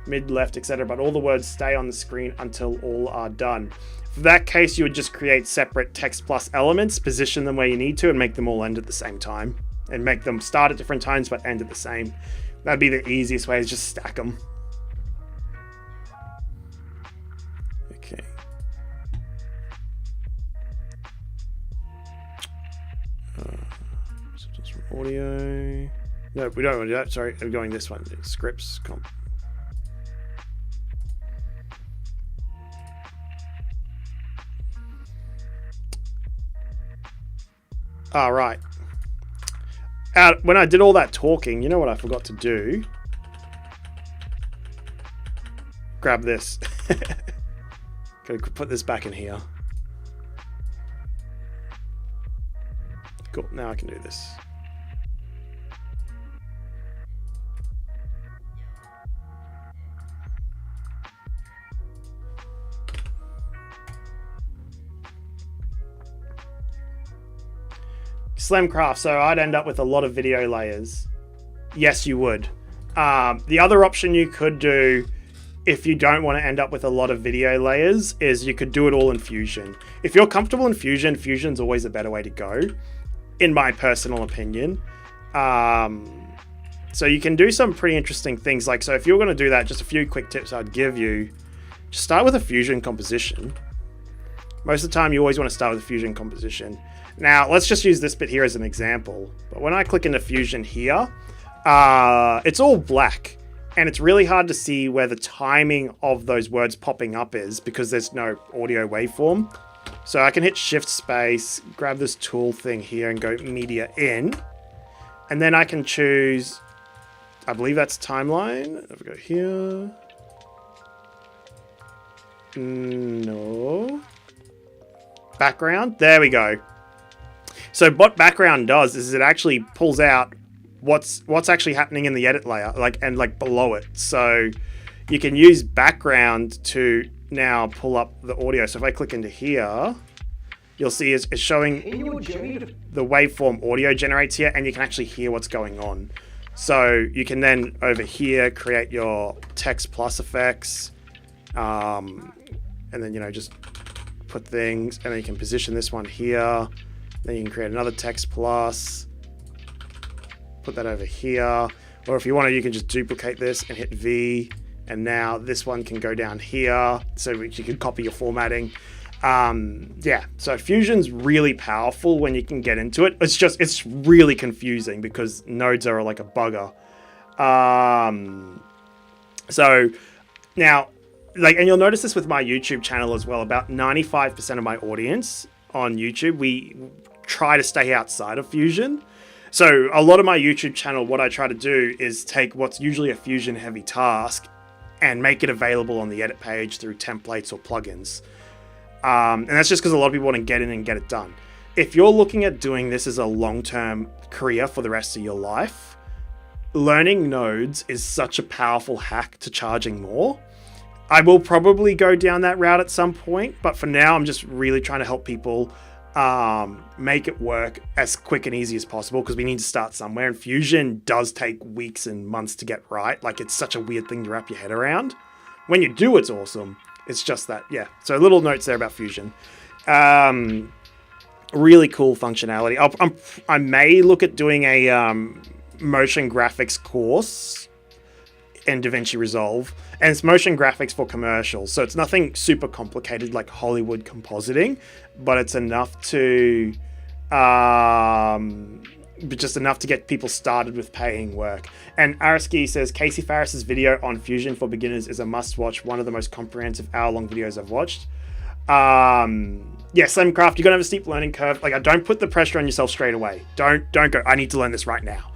mid left, etc. But all the words stay on the screen until all are done. For that case, you would just create separate text plus elements, position them where you need to, and make them all end at the same time. And make them start at different times but end at the same. That'd be the easiest way, is just stack them. Okay. So just from audio. No, we don't want to do that. Sorry, I'm going this one. Scripts. Comp. All right. When I did all that talking, you know what I forgot to do? Grab this. Gotta put this back in here. Cool, now I can do this. Slamcraft, so I'd end up with a lot of video layers. Yes, you would. The other option you could do, if you don't want to end up with a lot of video layers, is you could do it all in Fusion. If you're comfortable in Fusion, Fusion's always a better way to go, in my personal opinion. So you can do some pretty interesting things. Like, so if you're going to do that, just a few quick tips I'd give you. Just start with a Fusion composition. Most of the time, you always want to start with a Fusion composition. Now, let's just use this bit here as an example. But when I click into Fusion here, it's all black. And it's really hard to see where the timing of those words popping up is because there's no audio waveform. So I can hit Shift Space, grab this tool thing here and go Media In. And then I can choose, I believe that's Timeline. If we go here. No. Background. There we go. So what background does is it actually pulls out what's actually happening in the edit layer, like below it. So you can use background to now pull up the audio. So if I click into here, you'll see it's showing the waveform audio generates here, and you can actually hear what's going on. So you can then over here create your text plus effects, and then just put things, and then you can position this one here. Then you can create another text plus, put that over here. Or if you want to, you can just duplicate this and hit V. And now this one can go down here. So you can copy your formatting. Yeah, so Fusion's really powerful when you can get into it. It's really confusing because nodes are like a bugger. So now, and you'll notice this with my YouTube channel as well. About 95% of my audience on YouTube, we try to stay outside of Fusion. So a lot of my YouTube channel, what I try to do is take what's usually a Fusion heavy task and make it available on the edit page through templates or plugins. And that's just because a lot of people want to get in and get it done. If you're looking at doing this as a long-term career for the rest of your life, learning nodes is such a powerful hack to charging more. I will probably go down that route at some point, but for now, I'm just really trying to help people make it work as quick and easy as possible because we need to start somewhere. And Fusion does take weeks and months to get right. Like, it's such a weird thing to wrap your head around. When you do, it's awesome. It's just that, yeah. So little notes there about Fusion. Really cool functionality. I may look at doing a motion graphics course in Davinci Resolve, and it's motion graphics for commercials. So it's nothing super complicated like Hollywood compositing, but it's enough to just enough to get people started with paying work. And Araski says Casey Farris's video on Fusion for beginners is a must-watch, one of the most comprehensive hour-long videos I've watched. Yeah, Slimcraft, you're gonna have a steep learning curve. Like, I don't put the pressure on yourself straight away. Don't go, I need to learn this right now.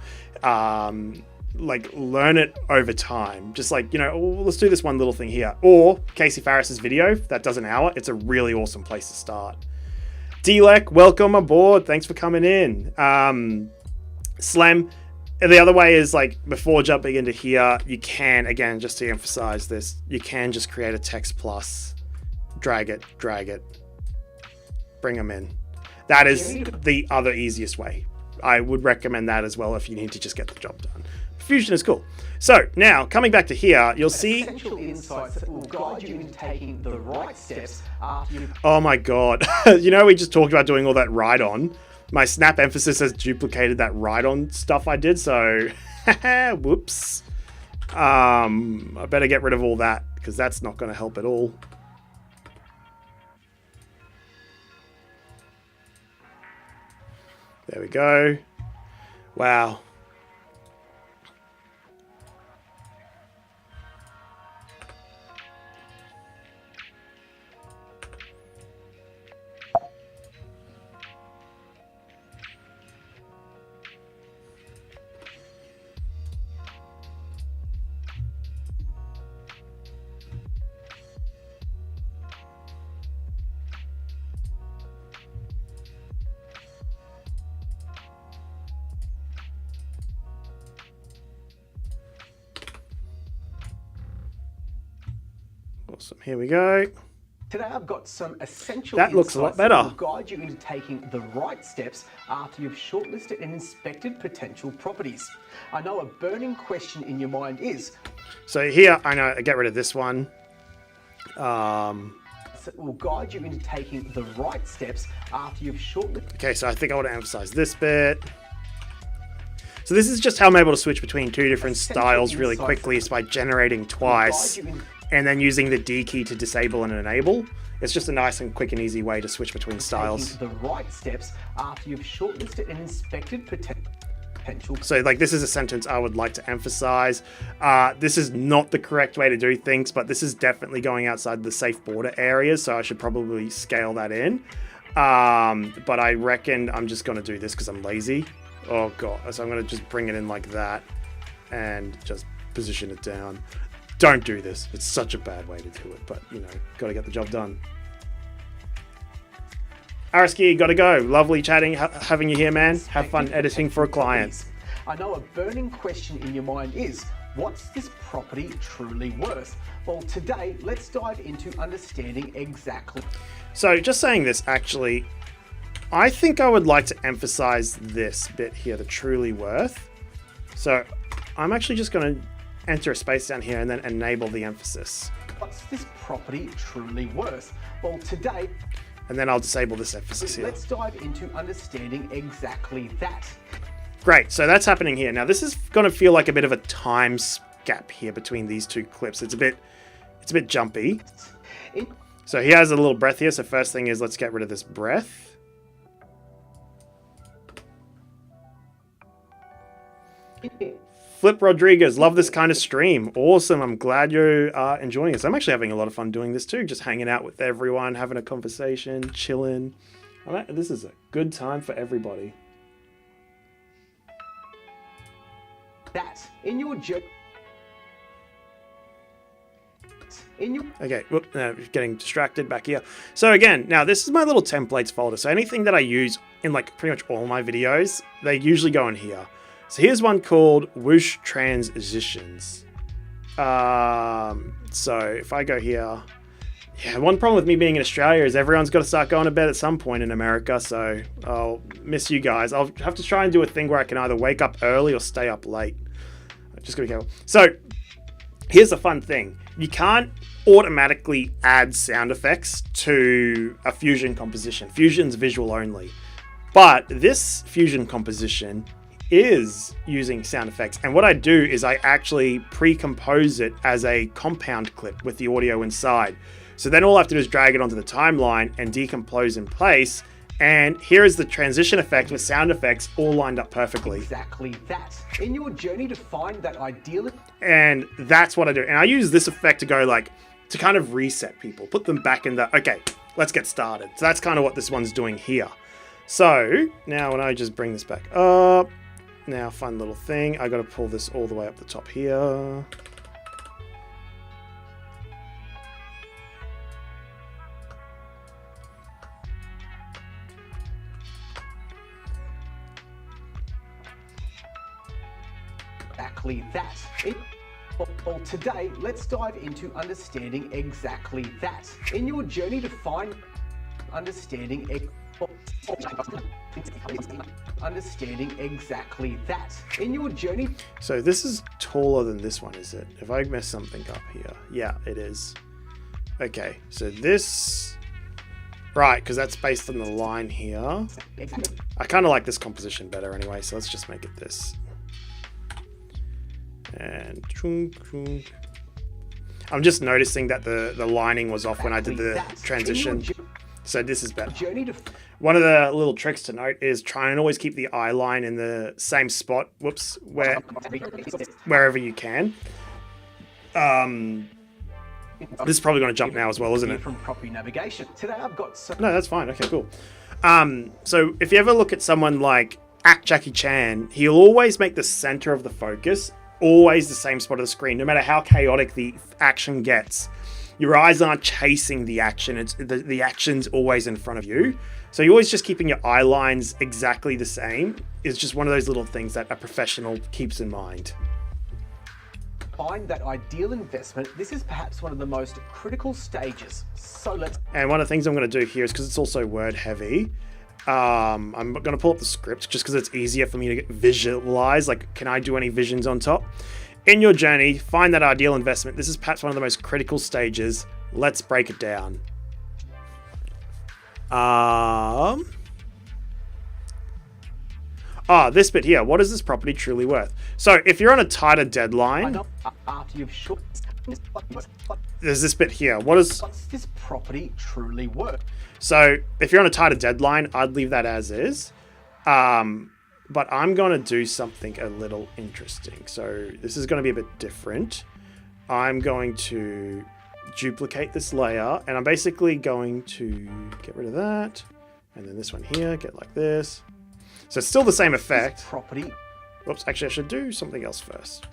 Like, learn it over time. Just like, let's do this one little thing here. Or Casey Farris's video, that does an hour. It's a really awesome place to start. D-Lec, welcome aboard. Thanks for coming in. Slam, the other way is, like, before jumping into here, you can, again, just to emphasize this, you can just create a text plus, drag it, bring them in. That is the other easiest way. I would recommend that as well if you need to just get the job done. Fusion is cool. So now, coming back to here, you'll see essential insights that will guide you in taking the right steps after you. Oh my god. We just talked about doing all that write-on. My snap emphasis has duplicated that write-on stuff I did, so whoops. I better get rid of all that because that's not going to help at all. There we go. Wow. Awesome. Here we go. Today I've got some essential That looks a lot insights better. that will guide you into taking the right steps after you've shortlisted and inspected potential properties. I know a burning question in your mind is... So here, I know, I get rid of this one. That will guide you into taking the right steps after you've shortlisted... Okay, so I think I want to emphasize this bit. So this is just how I'm able to switch between two different styles really quickly, is by generating twice and then using the D key to disable and enable. It's just a nice and quick and easy way to switch between styles. Taking the right steps after you've shortlisted and inspected potential... So like this is a sentence I would like to emphasize. This is not the correct way to do things, but this is definitely going outside the safe border areas, so I should probably scale that in. But I reckon I'm just going to do this because I'm lazy. Oh god, so I'm going to just bring it in like that and just position it down. Don't do this. It's such a bad way to do it, but you know, got to get the job done. Araski, gotta go. Lovely chatting, having you here, man. Have fun editing for a client. I know a burning question in your mind is, what's this property truly worth? Well, today, let's dive into understanding exactly. So just saying this, actually, I think I would like to emphasize this bit here, the truly worth. So I'm actually just going to enter a space down here and then enable the emphasis. What's this property truly worth? Well, today... And then I'll disable this emphasis here. Let's dive into understanding exactly that. Great, so that's happening here. Now this is going to feel like a bit of a time gap here between these two clips. It's a bit jumpy. So he has a little breath here. So first thing is let's get rid of this breath. Flip Rodriguez, love this kind of stream. Awesome. I'm glad you're enjoying this. I'm actually having a lot of fun doing this too. Just hanging out with everyone, having a conversation, chilling. This is a good time for everybody. That in your Okay, whoop, getting distracted back here. So again, now this is my little templates folder. So anything that I use in like pretty much all my videos, they usually go in here. So here's one called Whoosh Transitions. So if I go here, yeah, one problem with me being in Australia is everyone's got to start going to bed at some point in America. So I'll miss you guys. I'll have to try and do a thing where I can either wake up early or stay up late. Just gotta be careful. So here's the fun thing. You can't automatically add sound effects to a Fusion composition. Fusion's visual only. But this Fusion composition is using sound effects, and what I do is I actually pre-compose it as a compound clip with the audio inside. So then all I have to do is drag it onto the timeline and decompose in place, and here is the transition effect with sound effects all lined up perfectly. Exactly that. In your journey to find that ideal... And that's what I do. And I use this effect to go like, to kind of reset people, put them back in the, okay, let's get started. So that's kind of what this one's doing here. So now when I just bring this back up, now fun little thing, I got to pull this all the way up the top here. Exactly that. Well, today, let's dive into understanding exactly that. In your journey to find understanding exactly that. In your journey... So this is taller than this one, is it? If I mess something up here. Yeah, it is. Okay, so this... Right, because that's based on the line here. I kind of like this composition better anyway, so let's just make it this. And I'm just noticing that the lining was off when I did the transition. So this is better. One of the little tricks to note is try and always keep the eye line in the same spot. Whoops, wherever you can. This is probably going to jump now as well, isn't it? From property navigation. Today I've got some... No, that's fine. Okay, cool. So if you ever look at someone like Jackie Chan, he'll always make the center of the focus always the same spot of the screen, no matter how chaotic the action gets. Your eyes aren't chasing the action. It's the action's always in front of you. So you're always just keeping your eye lines exactly the same. It's just one of those little things that a professional keeps in mind. find that ideal investment, this is perhaps one of the most critical stages. So let's... And one of the things I'm going to do here is, because it's also word heavy, I'm going to pull up the script just because it's easier for me to visualize. Like, can I do any visions on top? In your journey, find that ideal investment. This is perhaps one of the most critical stages. Let's break it down. This bit here. What is this property truly worth? So if you're on a tighter deadline, after you've short... there's this bit here. What's this property truly worth? So if you're on a tighter deadline, I'd leave that as is. But I'm going to do something a little interesting. So this is going to be a bit different. I'm going to duplicate this layer, and I'm basically going to get rid of that. And then this one here, get like this. So it's still the same effect. Property. Oops, actually I should do something else first.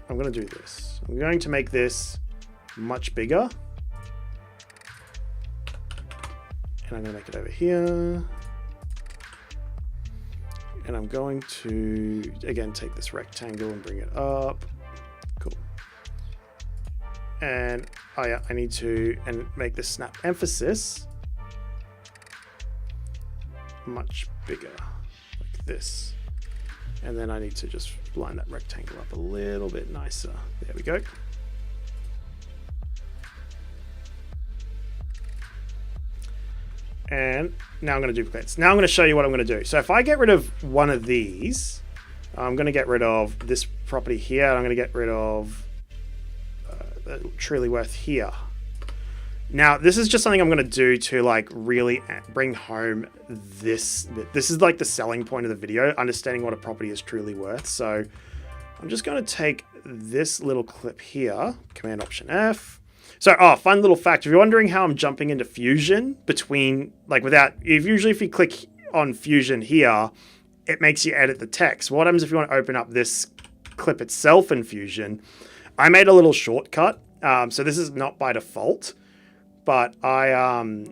I'm going to do this. I'm going to make this much bigger. And I'm going to make it over here. And I'm going to, again, take this rectangle and bring it up. Cool. And I need to make this snap emphasis much bigger, like this. And then I need to just line that rectangle up a little bit nicer. There we go. And now I'm going to duplicate this. Now I'm going to show you what I'm going to do. So if I get rid of one of these, I'm going to get rid of this property here. And I'm going to get rid of truly worth here. Now, this is just something I'm going to do to like really bring home this bit. This is like the selling point of the video, understanding what a property is truly worth. So I'm just going to take this little clip here, Command Option F. So, fun little fact. If you're wondering how I'm jumping into Fusion between, like usually if you click on Fusion here, it makes you edit the text. What happens if you want to open up this clip itself in Fusion? I made a little shortcut. So this is not by default, but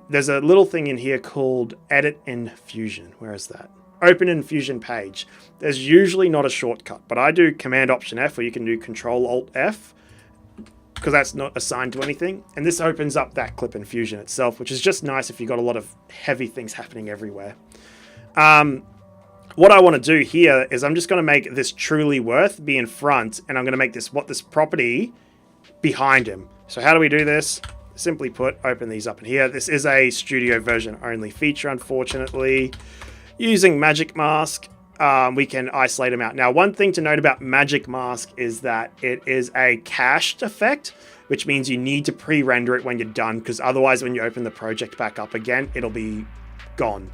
there's a little thing in here called Edit in Fusion. Where is that? Open in Fusion page. There's usually not a shortcut, but I do Command Option F, or you can do Control Alt F, because that's not assigned to anything. And this opens up that clip in Fusion itself, which is just nice if you've got a lot of heavy things happening everywhere. What I want to do here is I'm just going to make this truly worth be in front, and I'm going to make this this property behind him. So how do we do this? Simply put, open these up in here. This is a studio version only feature, unfortunately. Using Magic Mask, we can isolate them out. Now, one thing to note about Magic Mask is that it is a cached effect, which means you need to pre-render it when you're done, because otherwise when you open the project back up again, it'll be gone.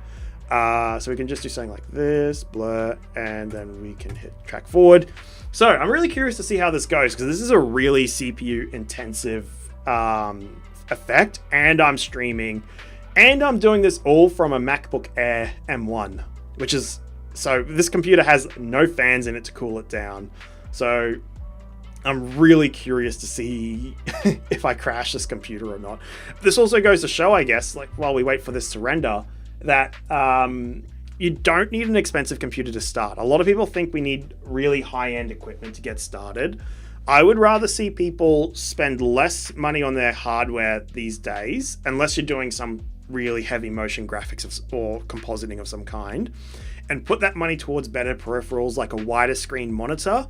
So we can just do something like this, blur, and then we can hit track forward. So I'm really curious to see how this goes, because this is a really CPU intensive effect, and I'm streaming, and I'm doing this all from a MacBook Air M1, which is, so this computer has no fans in it to cool it down. So I'm really curious to see if I crash this computer or not. This also goes to show, I guess, like while we wait for this to render, that you don't need an expensive computer to start. A lot of people think we need really high-end equipment to get started. I would rather see people spend less money on their hardware these days, unless you're doing some really heavy motion graphics or compositing of some kind, and put that money towards better peripherals like a wider screen monitor,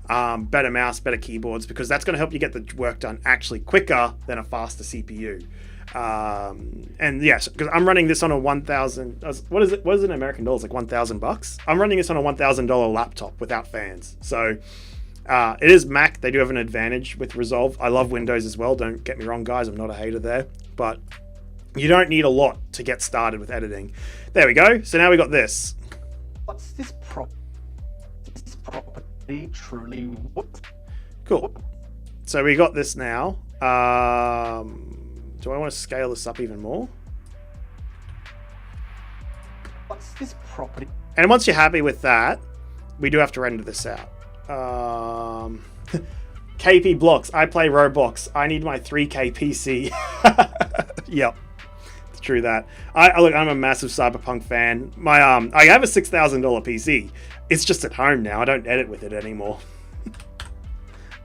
better mouse, better keyboards, because that's going to help you get the work done actually quicker than a faster CPU. And yes, because I'm running this on a 1,000, what is it in American dollars, like $1,000? I'm running this on a $1,000 laptop without fans. So it is Mac. They do have an advantage with Resolve. I love Windows as well. Don't get me wrong, guys. I'm not a hater there, but you don't need a lot to get started with editing. There we go. So now we got this. What's this property truly worth? Cool. So we got this now. Do I want to scale this up even more? What's this property? And once you're happy with that, we do have to render this out. KP blocks. I play Roblox. I need my 3K PC. Yep. It's true that. Look, I'm a massive Cyberpunk fan. I have a $6,000 PC. It's just at home now. I don't edit with it anymore.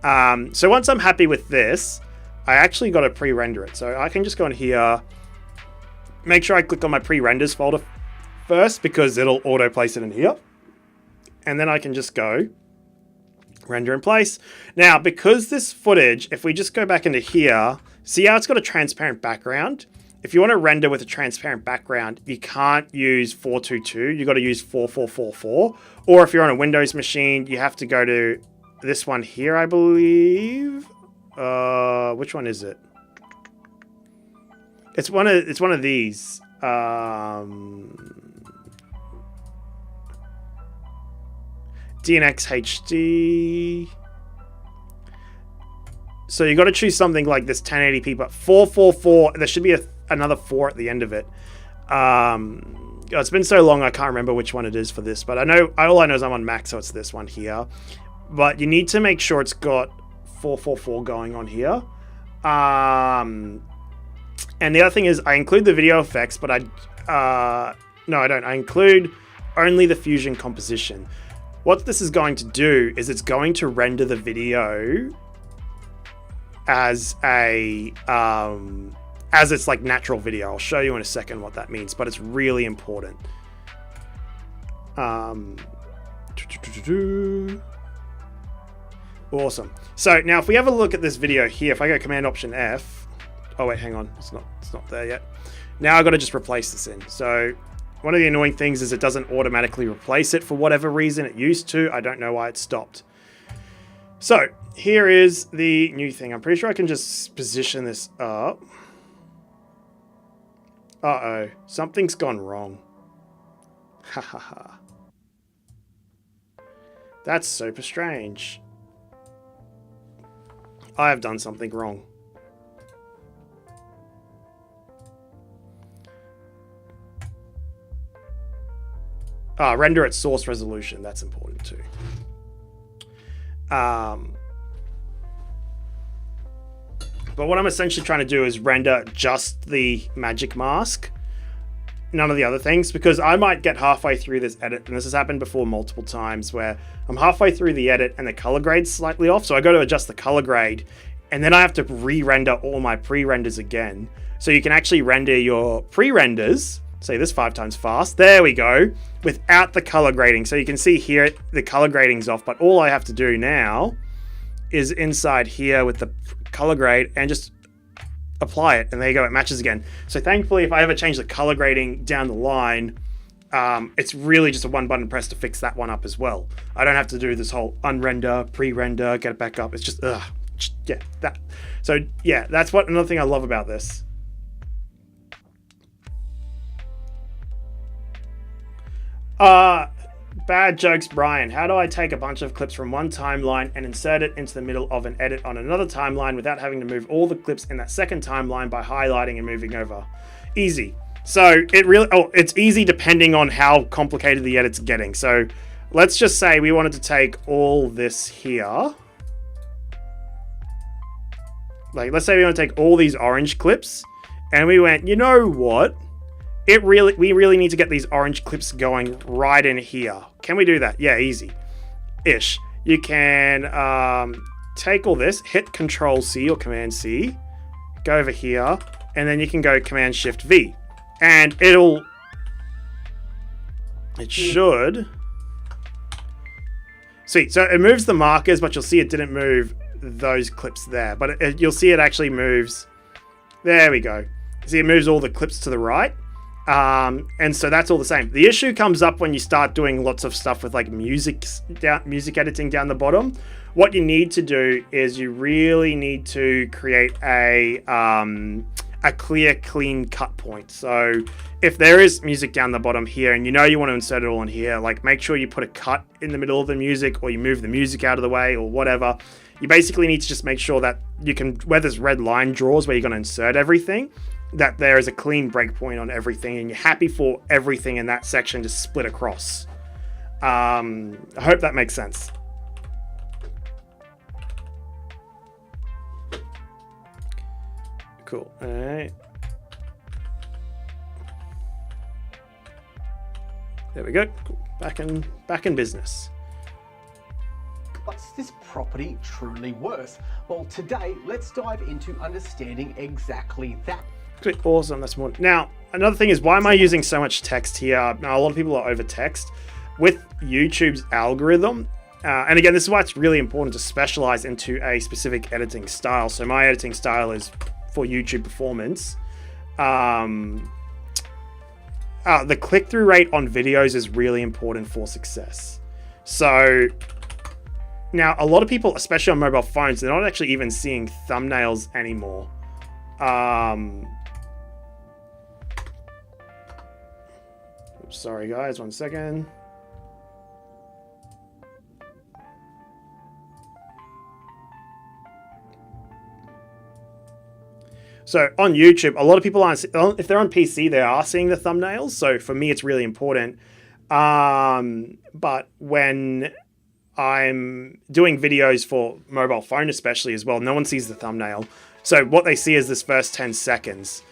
So once I'm happy with this, I actually got to pre-render it. So I can just go in here, make sure I click on my pre-renders folder first because it'll auto place it in here. And then I can just go render in place. Now, because this footage, if we just go back into here, see how it's got a transparent background? If you want to render with a transparent background, you can't use 422. You got to use 4444. Or if you're on a Windows machine, you have to go to this one here, I believe. Which one is it? It's one of these. DNX HD. So you got to choose something like this 1080p, but 444. There should be another 4 at the end of it. It's been so long I can't remember which one it is for this, but all I know is I'm on Mac, so it's this one here. But you need to make sure it's got 444 going on here. And the other thing is I include the video effects, but no, I don't. I include only the Fusion composition. What this is going to do is it's going to render the video as its like natural video. I'll show you in a second what that means, but it's really important. Awesome. So now if we have a look at this video here, if I go Command Option F, oh wait, hang on, it's not there yet. Now I've got to just replace this in. So one of the annoying things is it doesn't automatically replace it for whatever reason. It used to. I don't know why it stopped. So here is the new thing. I'm pretty sure I can just position this up. Uh-oh. Something's gone wrong. Ha ha ha. That's super strange. I have done something wrong. Render at source resolution. That's important too. But what I'm essentially trying to do is render just the magic mask, none of the other things, because I might get halfway through this edit, and this has happened before multiple times, where I'm halfway through the edit and the color grade's slightly off, so I go to adjust the color grade, and then I have to re-render all my pre-renders again. So you can actually render your pre-renders, say this 5 times fast, there we go, without the color grading. So you can see here the color grading's off, but all I have to do now is inside here with the color grade and just apply it, and there you go, it matches again. So thankfully, if I ever change the color grading down the line, it's really just a one button press to fix that one up as well. I don't have to do this whole unrender, pre-render, get it back up. It's just yeah, that. So yeah, that's what another thing I love about this. Bad jokes, Brian. How do I take a bunch of clips from one timeline and insert it into the middle of an edit on another timeline without having to move all the clips in that second timeline by highlighting and moving over? Easy. So it's easy depending on how complicated the edit's getting. So let's just say we wanted to take all this here. Like, let's say we want to take all these orange clips, and we went, you know what? We really need to get these orange clips going right in here. Can we do that? Yeah, easy-ish. You can take all this, hit Control-C or Command-C, go over here, and then you can go Command-Shift-V. And it should... Sweet, so it moves the markers, but you'll see it didn't move those clips there. But you'll see it actually moves... There we go. See, it moves all the clips to the right. And so that's all the same. The issue comes up when you start doing lots of stuff with like music editing down the bottom. What you need to do is you really need to create a clear, clean cut point. So if there is music down the bottom here and you know you want to insert it all in here, like make sure you put a cut in the middle of the music, or you move the music out of the way, or whatever. You basically need to just make sure that you can, where there's red line draws where you're going to insert everything, that there is a clean breakpoint on everything, and you're happy for everything in that section to split across. I hope that makes sense. Cool. All right. There we go. Cool. Back in business. what's this property truly worth? Well, today, let's dive into understanding exactly that. Okay, awesome, that's more. Now, another thing is, why am I using so much text here? Now, a lot of people are over text. With YouTube's algorithm, and again, this is why it's really important to specialize into a specific editing style. So my editing style is for YouTube performance. The click-through rate on videos is really important for success. So now a lot of people, especially on mobile phones, they're not actually even seeing thumbnails anymore. Oops, sorry guys, 1 second. So on YouTube, a lot of people aren't, if they're on PC, they are seeing the thumbnails. So for me, it's really important. But when I'm doing videos for mobile phone, especially as well, no one sees the thumbnail. So what they see is this first 10 seconds.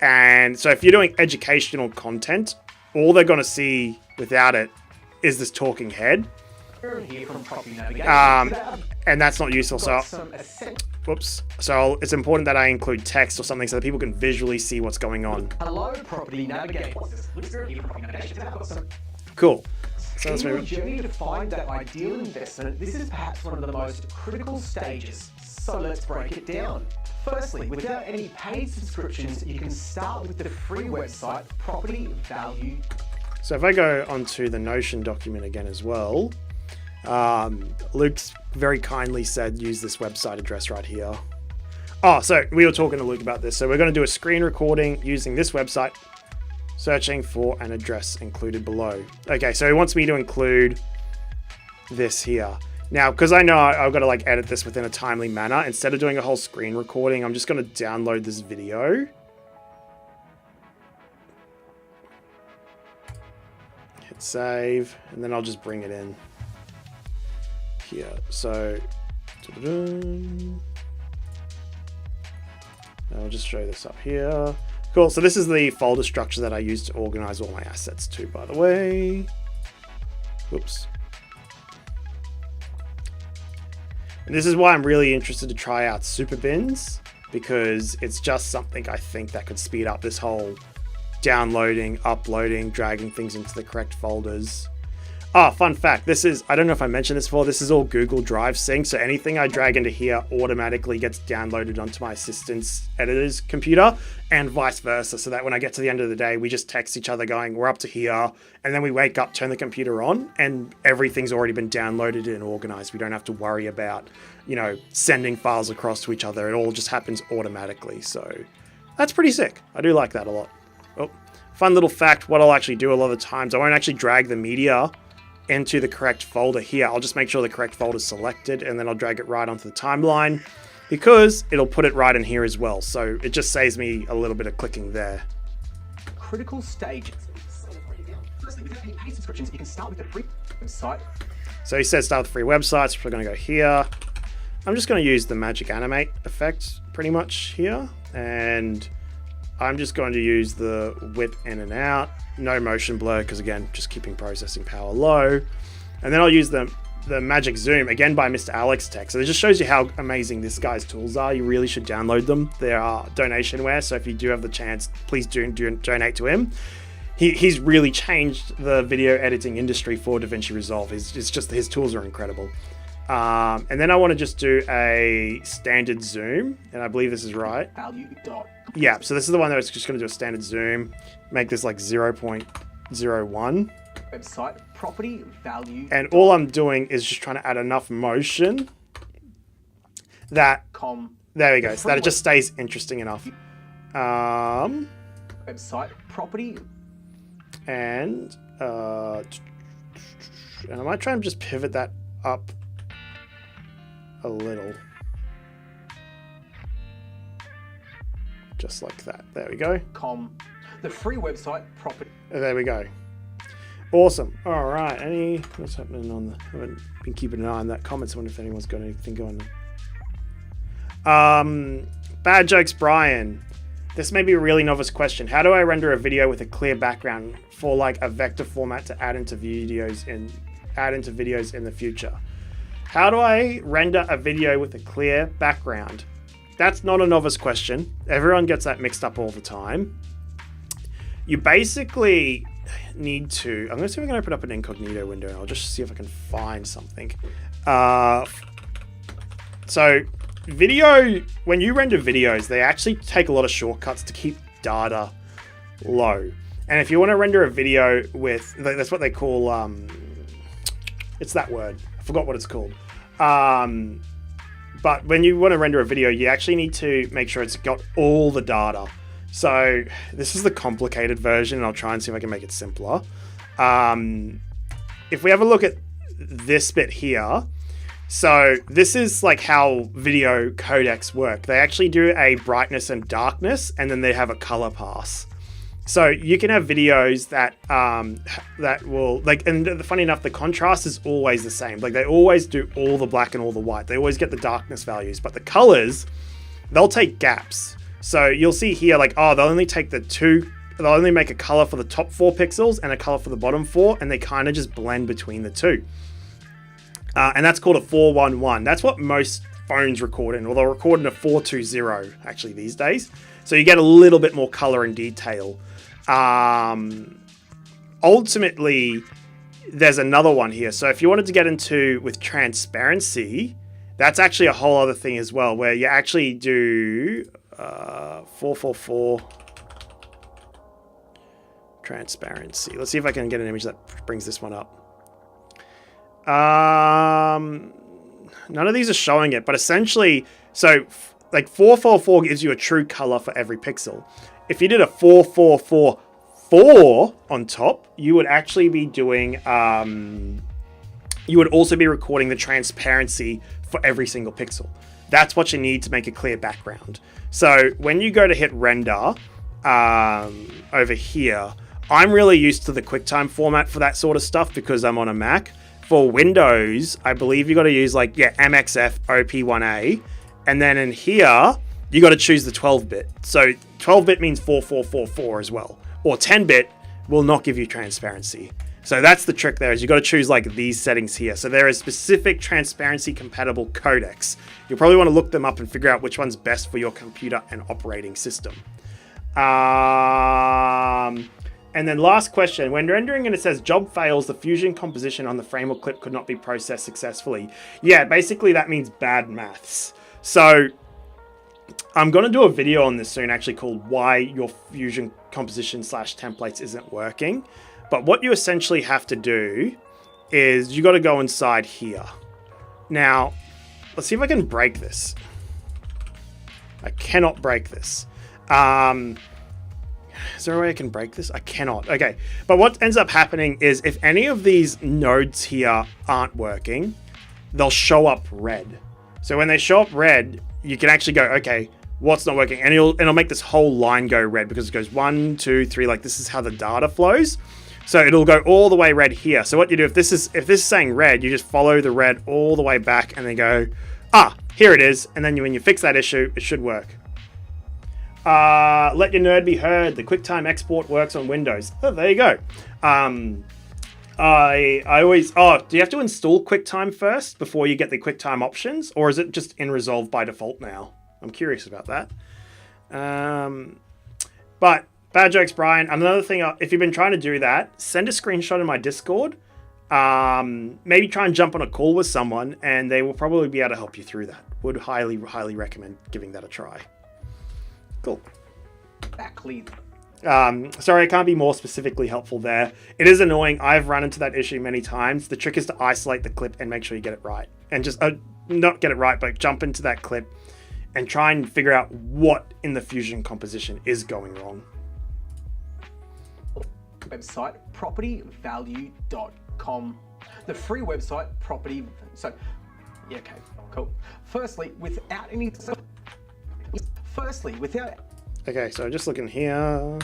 And so if you're doing educational content, all they're going to see without it is this talking head. And that's not useful. So, whoops. So it's important that I include text or something so that people can visually see what's going on. Hello, property navigator. Cool. So in your journey to find that ideal investment, this is perhaps one of the most critical stages. So let's break it down. Firstly, without any paid subscriptions, you can start with the free website, Property Value. So if I go onto the Notion document again as well, Luke's very kindly said use this website address right here. Oh, so we were talking to Luke about this. So we're going to do a screen recording using this website, searching for an address included below. Okay, so he wants me to include this here. Now, because I know I've got to like edit this within a timely manner, instead of doing a whole screen recording, I'm just going to download this video. Hit save, and then I'll just bring it in here. So I'll just show this up here. Cool. So this is the folder structure that I use to organize all my assets too, by the way. Whoops. And this is why I'm really interested to try out super bins, because it's just something I think that could speed up this whole downloading, uploading, dragging things into the correct folders. Ah, fun fact, this is, I don't know if I mentioned this before, this is all Google Drive sync, so anything I drag into here automatically gets downloaded onto my assistant's editor's computer, and vice versa, so that when I get to the end of the day, we just text each other going, we're up to here, and then we wake up, turn the computer on, and everything's already been downloaded and organized. We don't have to worry about, you know, sending files across to each other. It all just happens automatically, so that's pretty sick. I do like that a lot. Oh, fun little fact, what I'll actually do a lot of the times, I won't actually drag the media into the correct folder here. I'll just make sure the correct folder is selected, and then I'll drag it right onto the timeline, because it'll put it right in here as well. So it just saves me a little bit of clicking there. Critical stages. Firstly, without any paid subscriptions, you can start with the free website. So he says start with free websites. We're going to go here. I'm just going to use the magic animate effect pretty much here, and I'm just going to use the whip in and out. No motion blur, because again, just keeping processing power low. And then I'll use the magic zoom, again by Mr. Alex Tech. So it just shows you how amazing this guy's tools are. You really should download them. They are donationware, so if you do have the chance, please do donate to him. He's really changed the video editing industry for DaVinci Resolve. It's just, his tools are incredible. And then I want to just do a standard zoom, and I believe this is right. Yeah, so this is the one that was just going to do a standard zoom, make this like 0.01. Website, property value. And all I'm doing is just trying to add enough motion that, there we go, so that it just stays interesting enough. Website, property. And I might try and just pivot that up a little. Just like that. There we go. The free website property. There we go. Awesome. All right. What's happening on the? I haven't been keeping an eye on that comments. I wonder if anyone's got anything going on. Bad jokes, Brian. This may be a really novice question. How do I render a video with a clear background for like a vector format to add into videos in the future? How do I render a video with a clear background? That's not a novice question. Everyone gets that mixed up all the time. You basically need to... I'm going to see if I can open up an incognito window and I'll just see if I can find something. So video, when you render videos, they actually take a lot of shortcuts to keep data low. And if you want to render a video with, that's what they call, it's that word. I forgot what it's called. But when you want to render a video, you actually need to make sure it's got all the data. So this is the complicated version, and I'll try and see if I can make it simpler. If we have a look at this bit here, so this is like how video codecs work. They actually do a brightness and darkness, and then they have a color pass. So you can have videos that that will, like, and funny enough, the contrast is always the same. Like, they always do all the black and all the white. They always get the darkness values, but the colors, they'll take gaps. So you'll see here, like, oh, they'll only take they'll only make a color for the top 4 pixels and a color for the bottom 4, and they kind of just blend between the two. And that's called a 411. That's what most phones record in, or they'll record in a 420 actually these days. So you get a little bit more color and detail. Ultimately, there's another one here. So if you wanted to get into with transparency, that's actually a whole other thing as well, where you actually do 444 transparency. Let's see if I can get an image that brings this one up. None of these are showing it, but essentially, so like 444 gives you a true color for every pixel. If you did a 4444 on top, you would actually be doing, you would also be recording the transparency for every single pixel. That's what you need to make a clear background. So when you go to hit render over here, I'm really used to the QuickTime format for that sort of stuff because I'm on a Mac. For Windows, I believe you got to use like, MXF OP1A. And then in here, you got to choose the 12-bit. So 12-bit means 4444 as well. Or 10-bit will not give you transparency. So that's the trick there, is you got to choose like these settings here. So there is specific transparency compatible codecs. You'll probably want to look them up and figure out which one's best for your computer and operating system. And then last question, when rendering and it says job fails, the fusion composition on the frame or clip could not be processed successfully. Yeah, basically that means bad maths. So I'm going to do a video on this soon, actually, called why your fusion composition / templates isn't working. But what you essentially have to do is you got to go inside here. Now, let's see if I can break this. I cannot break this. Is there a way I can break this? I cannot. Okay. But what ends up happening is if any of these nodes here aren't working, they'll show up red. So when they show up red, you can actually go, okay, what's not working? And it'll make this whole line go red because it goes 1, 2, 3, like this is how the data flows. So it'll go all the way red here. So what you do, if this is saying red, you just follow the red all the way back and then go, here it is. And then when you fix that issue, it should work. Let your nerd be heard. The QuickTime export works on Windows. Oh, there you go. I always, do you have to install QuickTime first before you get the QuickTime options? Or is it just in Resolve by default now? I'm curious about that. But bad jokes, Brian. Another thing, if you've been trying to do that, send a screenshot in my Discord. Maybe try and jump on a call with someone and they will probably be able to help you through that. Would highly, highly recommend giving that a try. Cool. Exactly. Sorry, I can't be more specifically helpful there. It is annoying. I've run into that issue many times. The trick is to isolate the clip and make sure you get it right. And just, not get it right, but jump into that clip and try and figure out what in the fusion composition is going wrong. Website, propertyvalue.com. The free website, property... So, yeah, okay, cool. Firstly, without... Okay, so just looking here.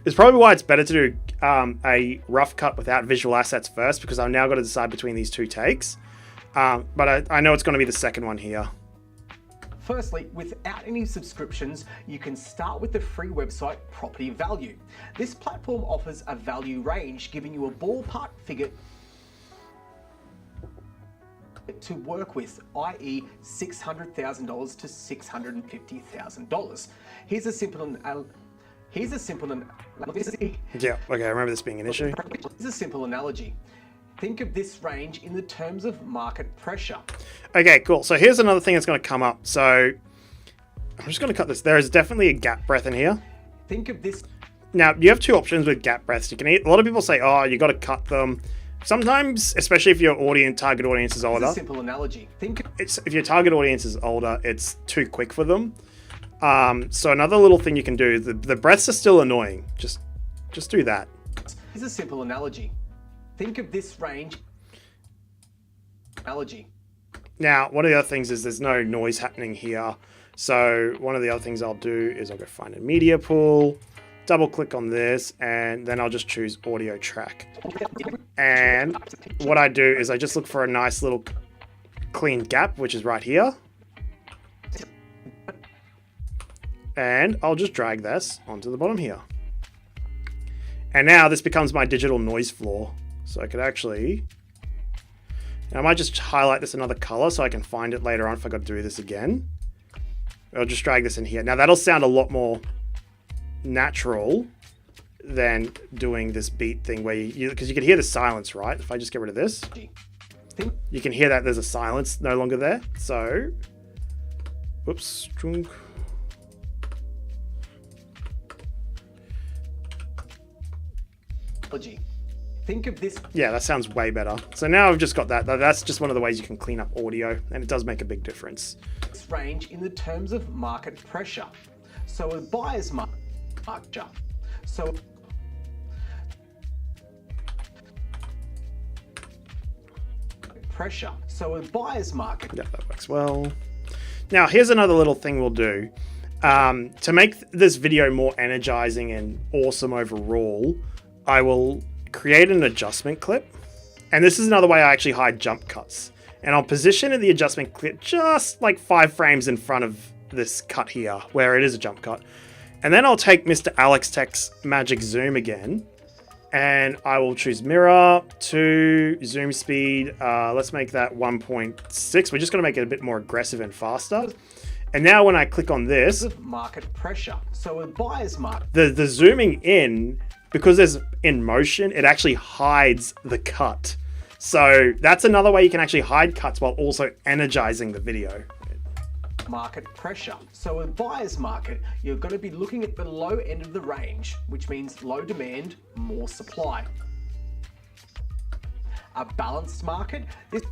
It's probably why it's better to do a rough cut without visual assets first, because I've now got to decide between these two takes. But I know it's going to be the second one here. Firstly, without any subscriptions, you can start with the free website Property Value. This platform offers a value range, giving you a ballpark figure. to work with, i.e. $600,000 to $650,000. Here's a simple Yeah, okay, I remember this being an issue. Here's a simple analogy. Think of this range in the terms of market pressure. Okay, cool. So here's another thing that's going to come up. So I'm just going to cut this. There is definitely a gap breath in here. Think of this. Now, you have two options with gap breaths. You can a lot of people say, oh, you got to cut them. Sometimes, especially if your target audience is older. Here's a simple analogy. If your target audience is older, it's too quick for them. So another little thing you can do, the breaths are still annoying. Just do that. Here's a simple analogy. Think of this range. Analogy. Now, one of the other things is there's no noise happening here. So one of the other things I'll do is I'll go find a media pool, double click on this, and then I'll just choose audio track. And what I do is I just look for a nice little clean gap, which is right here. And I'll just drag this onto the bottom here. And now this becomes my digital noise floor. So I could actually, and I might just highlight this another color so I can find it later on if I got to do this again. I'll just drag this in here. Now that'll sound a lot more natural than doing this beat thing where because you can hear the silence, right? If I just get rid of this, you can hear that there's a silence no longer there. So, whoops. Think of this. Yeah, that sounds way better. So now I've just got that. That's just one of the ways you can clean up audio, and it does make a big difference. This range in the terms of market pressure. So a buyer's market. So pressure. So a buyer's market. Yeah, that works well. Now here's another little thing we'll do. To make this video more energizing and awesome overall, I will create an adjustment clip. And this is another way I actually hide jump cuts. And I'll position the adjustment clip just like 5 frames in front of this cut here, where it is a jump cut. And then I'll take Mr. Alex Tech's magic zoom again. And I will choose mirror, 2, zoom speed. Let's make that 1.6. We're just going to make it a bit more aggressive and faster. And now when I click on this, market pressure. So a buyer's market. The zooming in, because there's in motion, it actually hides the cut. So that's another way you can actually hide cuts while also energizing the video. Market pressure. So a buyer's market, you're going to be looking at the low end of the range, which means low demand, more supply. A balanced market is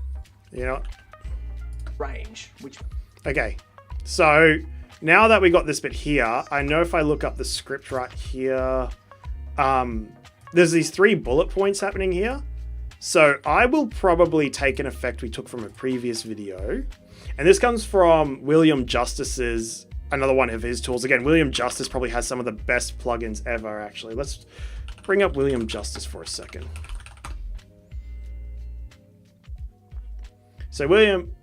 range, which. Okay, so now that we got this bit here, I know if I look up the script right here, there's these 3 bullet points happening here. So I will probably take an effect we took from a previous video. And this comes from William Justice's, another one of his tools. Again, William Justice probably has some of the best plugins ever, actually. Let's bring up William Justice for a second. So William,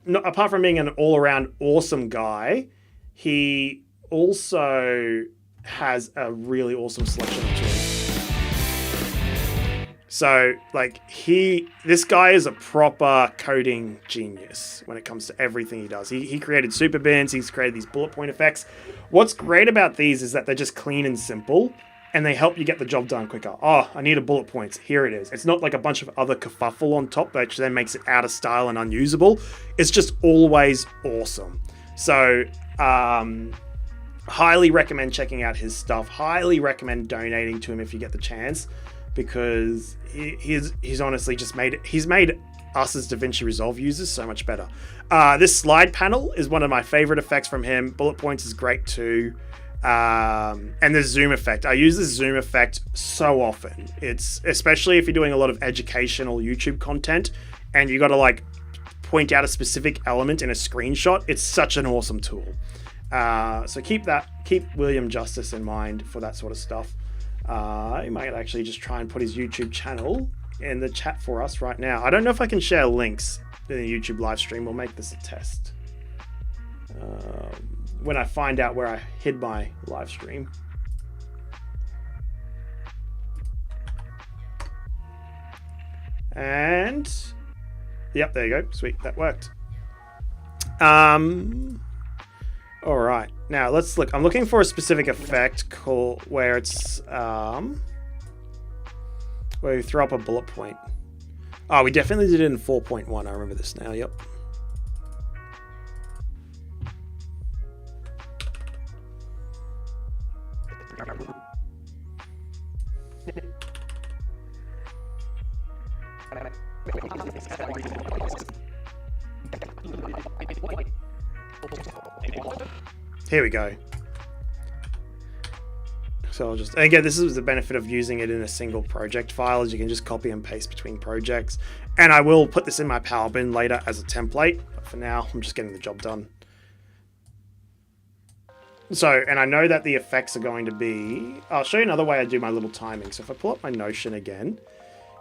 apart from being an all-around awesome guy, he also has a really awesome selection of tools. So, like, this guy is a proper coding genius when it comes to everything he does. He created super bins, he's created these bullet point effects. What's great about these is that they're just clean and simple, and they help you get the job done quicker. Oh, I need a bullet points. Here it is. It's not like a bunch of other kerfuffle on top, which then makes it out of style and unusable. It's just always awesome. So, highly recommend checking out his stuff. Highly recommend donating to him if you get the chance, because he's honestly just made us as DaVinci Resolve users so much better. This slide panel is one of my favorite effects from him. Bullet points is great too. And the zoom effect. I use the zoom effect so often. It's especially if you're doing a lot of educational YouTube content and you got to like point out a specific element in a screenshot. It's such an awesome tool. So keep William Justice in mind for that sort of stuff. You might actually just try and put his YouTube channel in the chat for us right now. I don't know if I can share links in the YouTube live stream. We'll make this a test. When I find out where I hid my live stream. And Yep, there you go. Sweet, that worked. All right, now let's look. I'm looking for a specific effect called where it's where you throw up a bullet point. Oh, we definitely did it in 4.1. I remember this now. Yep. Here we go. So I'll just, again, this is the benefit of using it in a single project file, is you can just copy and paste between projects. And I will put this in my Power Bin later as a template, but for now, I'm just getting the job done. So, and I know that the effects are going to be, I'll show you another way I do my little timing. So if I pull up my Notion again,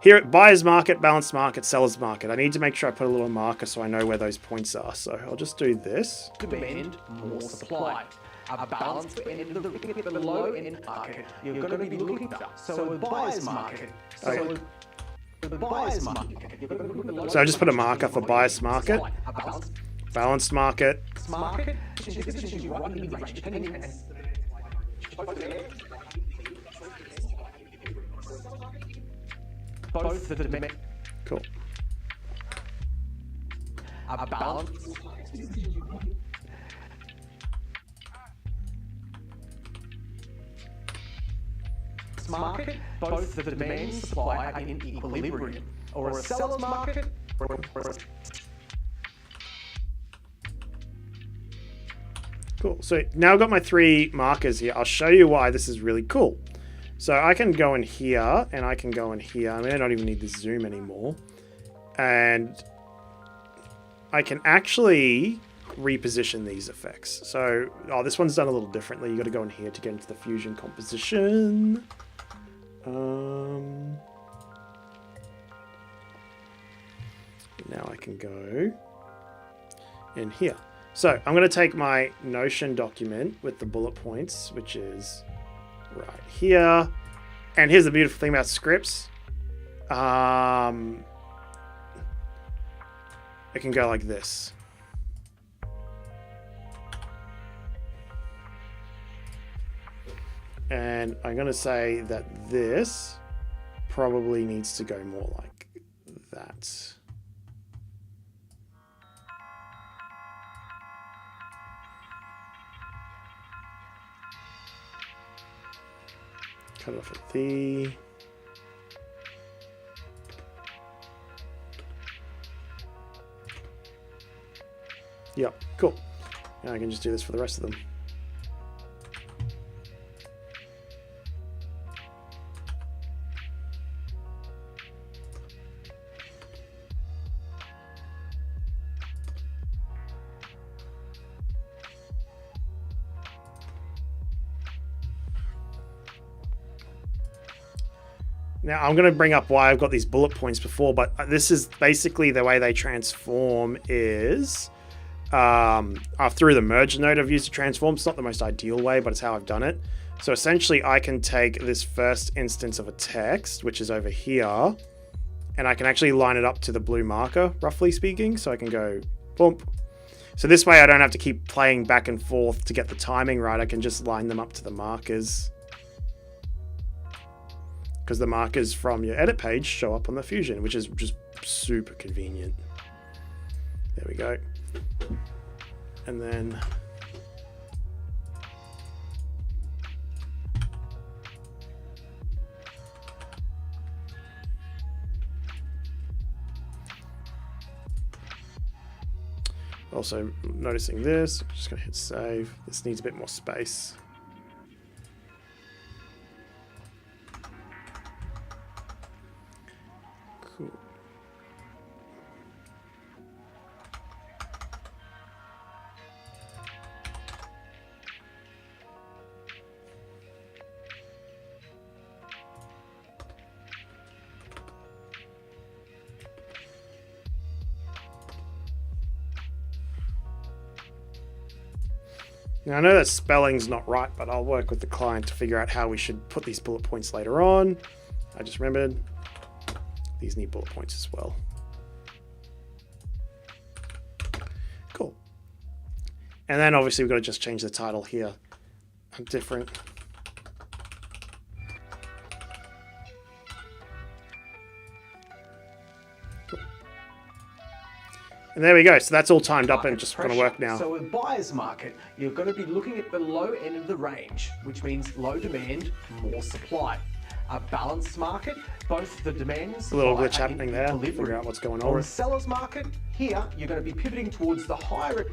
here at Buyer's Market, Balanced Market, Seller's Market, I need to make sure I put a little marker so I know where those points are. So I'll just do this. Demand, more supply. A balanced end of the low end market, you're going to be looking at. So a buyer's market. So the buyer's market. So I just put a marker for Buyer's Market. Balanced Market. Market. Both the demand. Cool. A balance. Market, both the demand and supply are in equilibrium, or a seller's market. Cool. So now I've got my 3 markers here. I'll show you why this is really cool. So I can go in here and I can go in here. I mean, I don't even need the zoom anymore. And I can actually reposition these effects. So, oh, this one's done a little differently. You got to go in here to get into the fusion composition. Now I can go in here. So I'm going to take my Notion document with the bullet points, which is right here. And here's the beautiful thing about scripts. It can go like this. And I'm going to say that this probably needs to go more like that. Cut it off at the... Yep, cool. Now I can just do this for the rest of them. Now, I'm going to bring up why I've got these bullet points before, but this is basically the way they transform is through the merge node I've used to transform. It's not the most ideal way, but it's how I've done it. So essentially, I can take this first instance of a text, which is over here, and I can actually line it up to the blue marker, roughly speaking. So I can go bump. So this way, I don't have to keep playing back and forth to get the timing right. I can just line them up to the markers, because the markers from your edit page show up on the Fusion, which is just super convenient. There we go. And then also noticing this, I'm just going to hit save. This needs a bit more space. Cool. Now, I know that spelling's not right, but I'll work with the client to figure out how we should put these bullet points later on. I just remembered these need bullet points as well. And then obviously we've got to just change the title here. Different. And there we go. So that's all timed up and just going to work now. So with buyer's market, you're going to be looking at the low end of the range, which means low demand, more supply. A balanced market, both the demand and supply A little glitch happening there. Figure out what's going on. Or a seller's market, here you're going to be pivoting towards the higher.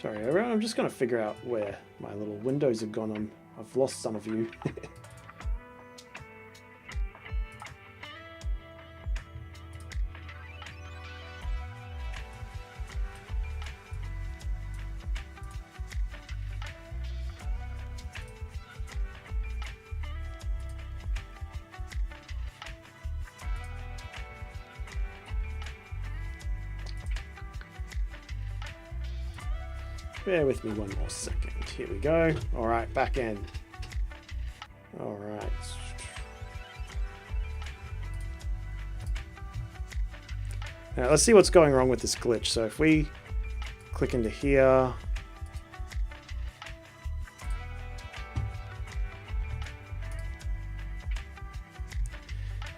Sorry, everyone. I'm just going to figure out where my little windows have gone. I've lost some of you. Bear with me one more second. Here we go. All right, back end. All right. Now let's see what's going wrong with this glitch. So if we click into here,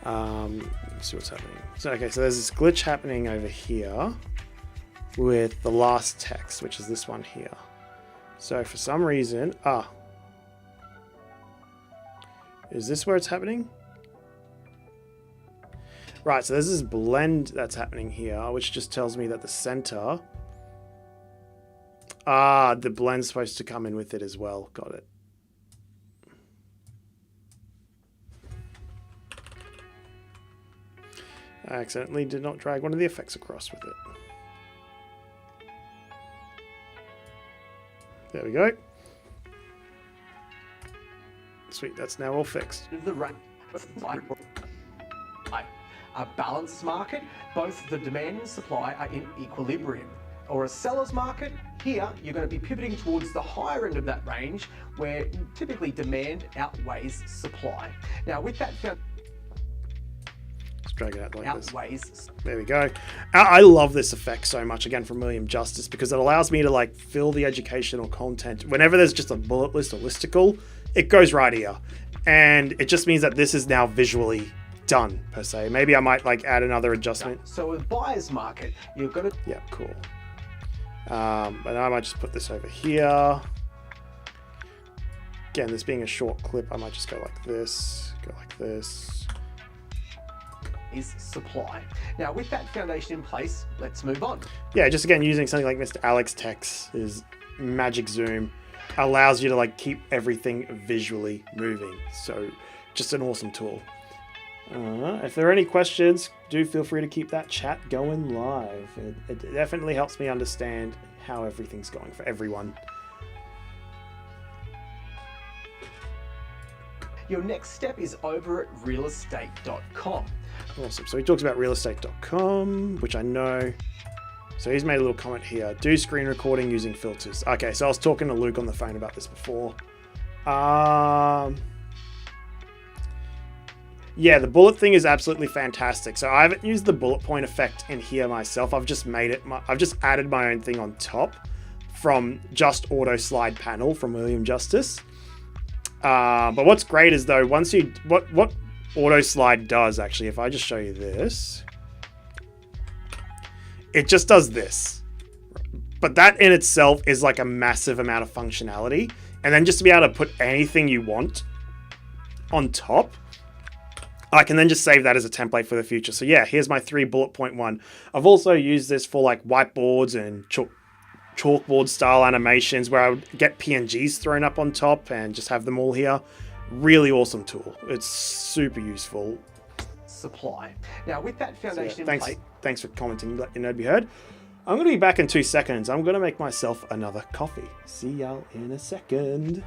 let's see what's happening. So okay, so there's this glitch happening over here with the last text, which is this one here. So for some reason, is this where it's happening? Right, so there's this blend that's happening here, which just tells me that the center, the blend's supposed to come in with it as well. Got it. I accidentally did not drag one of the effects across with it. There we go. Sweet, that's now all fixed. A balanced market, both the demand and supply are in equilibrium. Or a seller's market, here you're going to be pivoting towards the higher end of that range where typically demand outweighs supply. Now with that, let's drag it out like outweighs. This. There we go. I love this effect so much, again, from William Justice, because it allows me to like fill the educational content. Whenever there's just a bullet list or listicle, it goes right here. And it just means that this is now visually done, per se. Maybe I might like add another adjustment. So with buyer's market, you're going to... Yeah, cool. And I might just put this over here. Again, this being a short clip, I might just go like this, go like this. Is supply. Now with that foundation in place, let's move on. Yeah, just again using something like Mr. Alex Text, his magic zoom, allows you to like keep everything visually moving. So just an awesome tool. If there are any questions, do feel free to keep that chat going live. It definitely helps me understand how everything's going for everyone. Your next step is over at realestate.com. Awesome. So he talks about realestate.com, which I know. So he's made a little comment here. Do screen recording using filters. Okay, so I was talking to Luke on the phone about this before. Yeah, the bullet thing is absolutely fantastic. So I haven't used the bullet point effect in here myself. I've just made it. I've just added my own thing on top from just auto slide panel from William Justice. But what's great is though, once you what auto slide does actually, if I just show you this, it just does this. But that in itself is like a massive amount of functionality. And then just to be able to put anything you want on top, I can then just save that as a template for the future. So yeah, here's my 3 bullet point one. I've also used this for like whiteboards and chalkboard style animations where I would get PNGs thrown up on top and just have them all here. Really awesome tool. It's super useful. Supply. Now with that foundation in place. Thanks for commenting. Let your nerd be heard. I'm going to be back in 2 seconds. I'm going to make myself another coffee. See y'all in a second.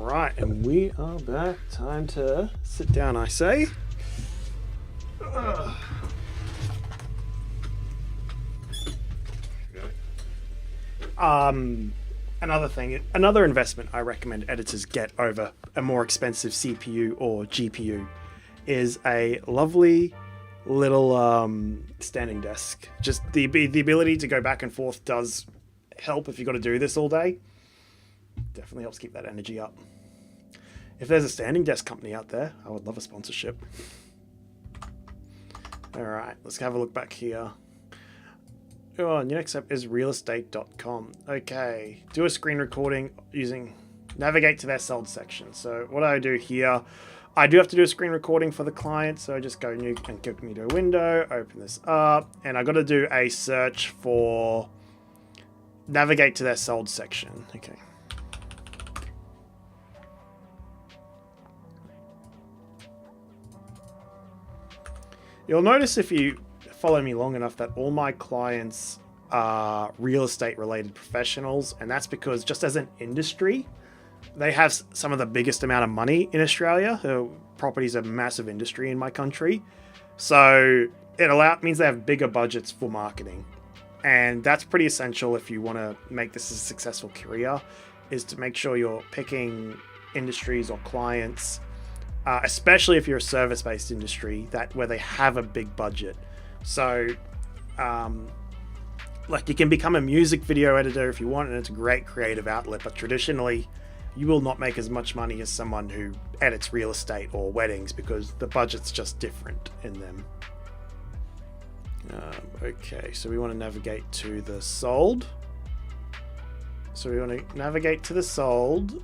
Alright, and we are back. Time to sit down, I say. Another investment I recommend editors get over a more expensive CPU or GPU is a lovely little standing desk. Just the ability to go back and forth does help if you've got to do this all day. Definitely helps keep that energy up. If there's a standing desk company out there, I would love a sponsorship. Alright, let's have a look back here. Oh, and your next step is realestate.com. Okay, do a screen recording using navigate to their sold section. So what I do here, I do have to do a screen recording for the client. So I just go new and click me to a window, open this up, and I got to do a search for navigate to their sold section. Okay. You'll notice if you follow me long enough that all my clients are real estate related professionals, and that's because just as an industry, they have some of the biggest amount of money in Australia. Property is a massive industry in my country, so it means they have bigger budgets for marketing, and that's pretty essential if you want to make this a successful career, is to make sure you're picking industries or clients, especially if you're a service-based industry, where they have a big budget. So, like, you can become a music video editor if you want, and it's a great creative outlet, but traditionally, you will not make as much money as someone who edits real estate or weddings, because the budget's just different in them. Okay, so we want to navigate to the sold. So we want to navigate to the sold.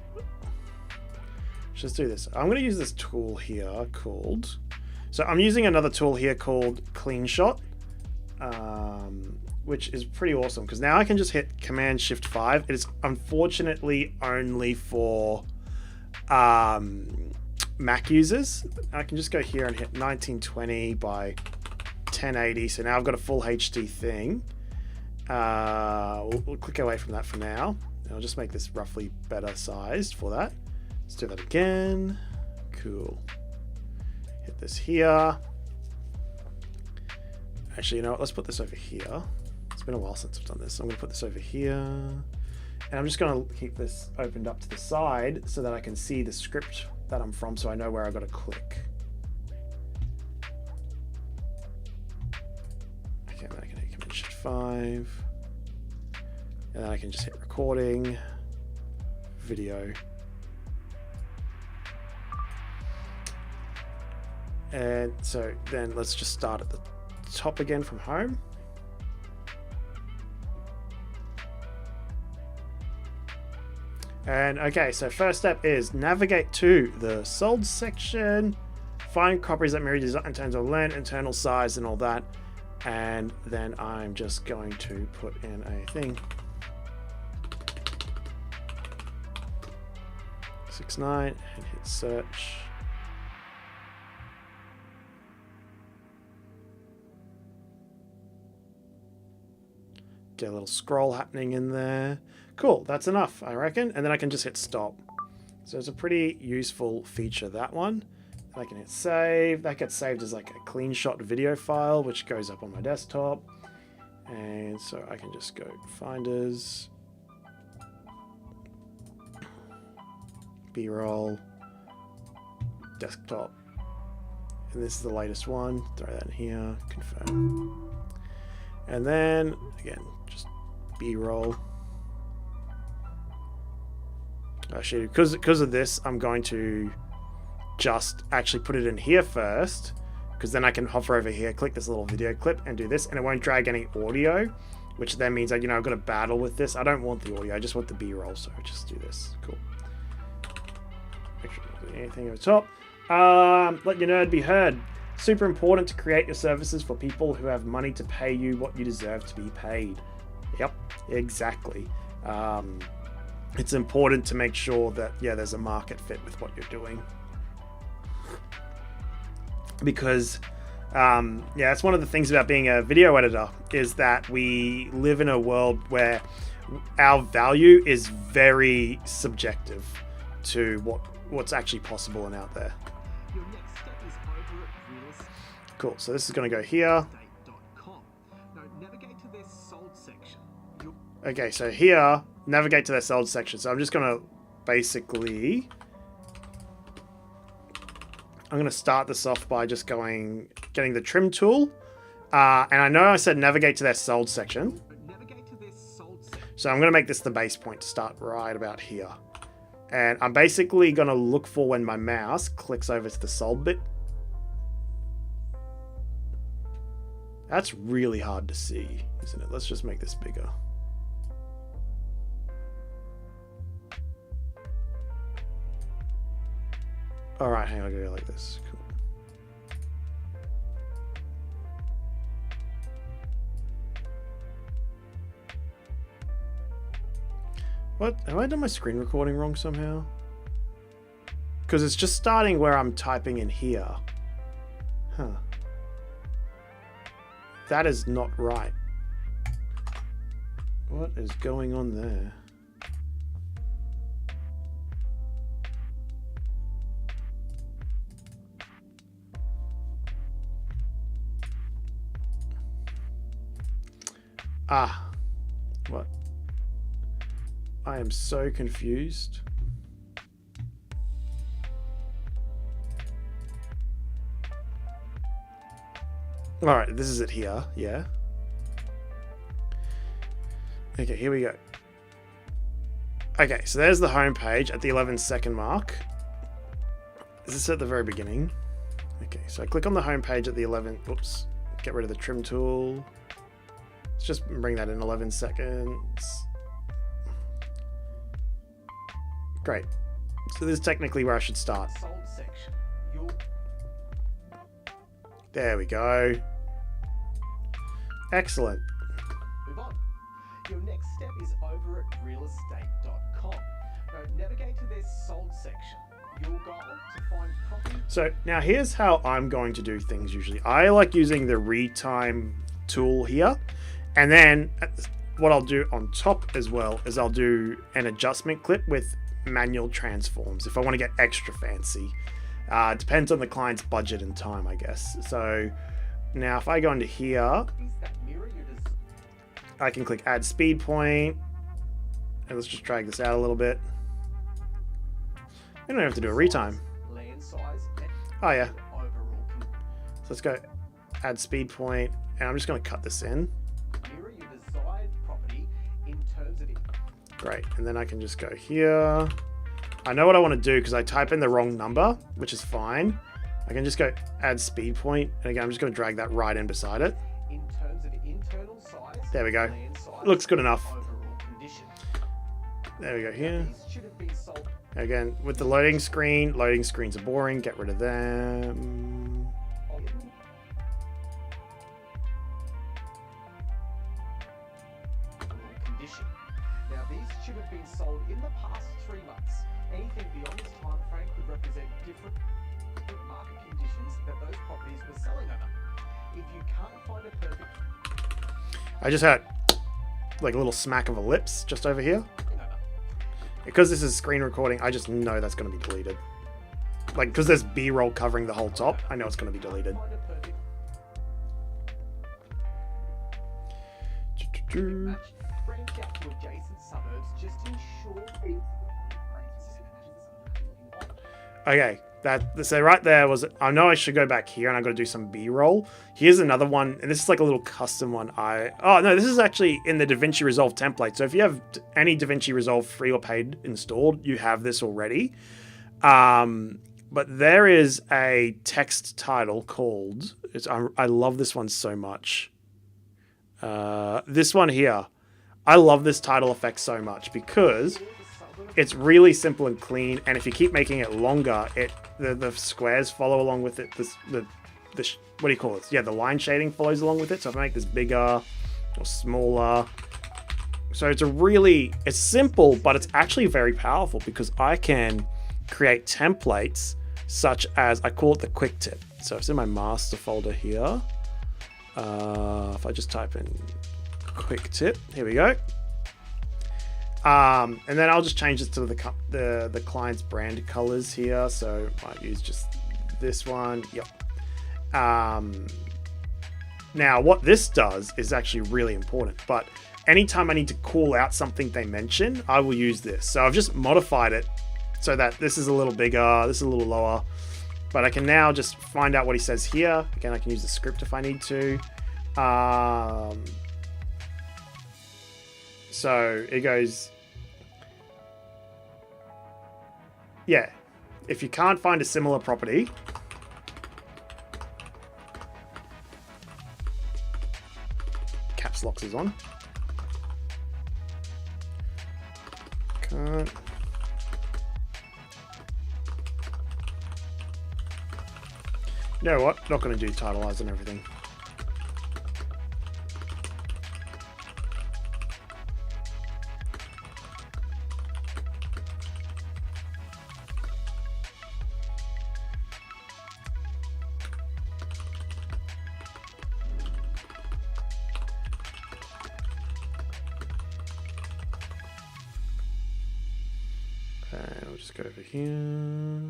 Let's do this. I'm going to use this tool here called... So I'm using another tool here called CleanShot, which is pretty awesome because now I can just hit Command-Shift-5. It is unfortunately only for Mac users. I can just go here and hit 1920 by 1080. So now I've got a full HD thing. We'll click away from that for now. I'll just make this roughly better sized for that. Let's do that again. Cool. Hit this here. Actually, you know what? Let's put this over here. It's been a while since I've done this. So I'm going to put this over here. And I'm just going to keep this opened up to the side so that I can see the script that I'm from, so I know where I've got to click. Okay, then I can hit Command-Shift-5. And then I can just hit recording, video. And so then let's just start at the top again from home. And okay, so first step is navigate to the sold section, find copies that mirror design in terms of length, internal size, and all that. And then I'm just going to put in a thing. 6.9 and hit search. Get a little scroll happening in there. Cool, that's enough, I reckon. And then I can just hit stop. So it's a pretty useful feature, that one. And I can hit save. That gets saved as like a CleanShot video file, which goes up on my desktop. And so I can just go Finders, B-roll, desktop. And this is the latest one. Throw that in here, confirm. And then, again, just B-roll. Actually, because of this, I'm going to just actually put it in here first, because then I can hover over here, click this little video clip, and do this, and it won't drag any audio, which then means that, you know, I've got to battle with this. I don't want the audio, I just want the B-roll, so just do this. Cool. Make sure you don't do anything over the top. Let your nerd be heard. Super important to create your services for people who have money to pay you what you deserve to be paid. Yep, exactly. It's important to make sure that, yeah, there's a market fit with what you're doing. Because, yeah, that's one of the things about being a video editor, is that we live in a world where our value is very subjective to what's actually possible and out there. Your next step is over at real estate. Cool, so this is going to go here. Now navigate to their sold section. Okay, so here, navigate to their sold section. So I'm just going to basically... I'm going to start this off by just getting the trim tool. And I know I said navigate to their sold section. So I'm going to make this the base point to start right about here. And I'm basically going to look for when my mouse clicks over to the sold bit. That's really hard to see, isn't it? Let's just make this bigger. All right, hang on, I'll go like this. Cool. What? Have I done my screen recording wrong somehow? Because it's just starting where I'm typing in here. Huh. That is not right. What is going on there? Ah, what? I am so confused. All right, this is it here, yeah. Okay, here we go. Okay, so there's the home page at the 11-second mark. Is this at the very beginning? Okay, so I click on the home page at the 11. Oops, get rid of the trim tool. Let's just bring that in 11 seconds. Great. So this is technically where I should start. Sold section. There we go. Excellent. Move on. Your next step is over at realestate.com. Now navigate to their sold section. Your goal to find property. So now here's how I'm going to do things usually. I like using the retime tool here. And then what I'll do on top as well is I'll do an adjustment clip with manual transforms if I want to get extra fancy. It depends on the client's budget and time, I guess. So now if I go into here, I can click add speed point. And let's just drag this out a little bit. I don't have to do a retime. Oh yeah. So let's go add speed point, and I'm just going to cut this in. Great, and then I can just go here. I know what I want to do because I type in the wrong number, which is fine. I can just go add speed point, and again, I'm just going to drag that right in beside it. In terms of internal size, there we go. Looks good enough. There we go here. Again, with the loading screens are boring. Get rid of them. Now these should have been sold in the past 3 months. Anything beyond this time frame could represent different market conditions that those properties were selling under. If you can't find a perfect... I just had like a little smack of a lips just over here. Because this is screen recording, I just know that's going to be deleted. Like, because there's B-roll covering the whole top, I know it's going to be deleted. Branch out to adjacent suburbs, just ensure... Okay, so right there was, I know I should go back here and I've got to do some B-roll. Here's another one, and this is like a little custom one. Oh no, this is actually in the Davinci Resolve template. So if you have any Davinci Resolve free or paid installed, you have this already. But there is a text title called, I love this one so much. This one here. I love this title effect so much because it's really simple and clean, and if you keep making it longer, the squares follow along with it. The what do you call it? Yeah, the line shading follows along with it. So if I make this bigger or smaller, so it's simple, but it's actually very powerful because I can create templates such as, I call it the quick tip. So it's in my master folder here. If I just type in quick tip, here we go. And then I'll just change this to the client's brand colors here. So I might use just this one. Yep. Now what this does is actually really important, but anytime I need to call out something they mention, I will use this. So I've just modified it so that this is a little bigger, this is a little lower, but I can now just find out what he says here. Again, I can use the script if I need to. So it goes, yeah, if you can't find a similar property, caps locks is on. Can't. You know what? Not going to do titleize and everything. Okay, I'll just go over here.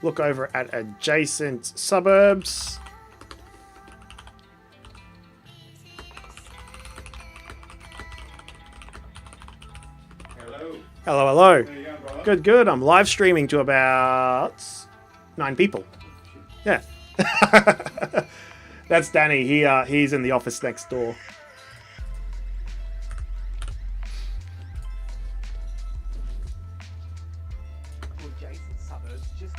Look over at adjacent suburbs. Hello. Hello, hello. How you going, brother? Good, good. I'm live streaming to about 9 people. Yeah. That's Danny. He's in the office next door. Adjacent suburbs, just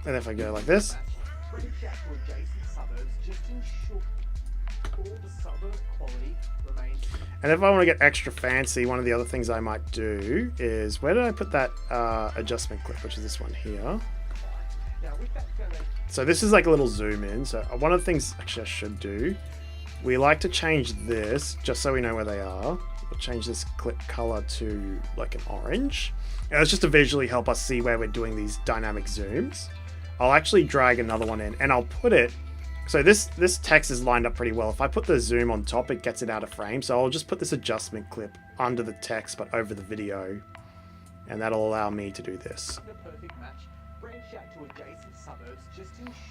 And if I go like this, reach out to adjacent suburbs, just ensure all the suburb quality remains. and if I want to get extra fancy, one of the other things I might do is, where did I put that adjustment clip, which is this one here. Now with that foundation, So this is like a little zoom in. So one of the things actually I should do, we like to change this just so we know where they are. We'll change this clip color to like an orange. And it's just to visually help us see where we're doing these dynamic zooms. I'll actually drag another one in and I'll put it, so this text is lined up pretty well. If I put the zoom on top, it gets it out of frame. So I'll just put this adjustment clip under the text but over the video, and that'll allow me to do this. the perfect match. Branch out to adjacent suburbs,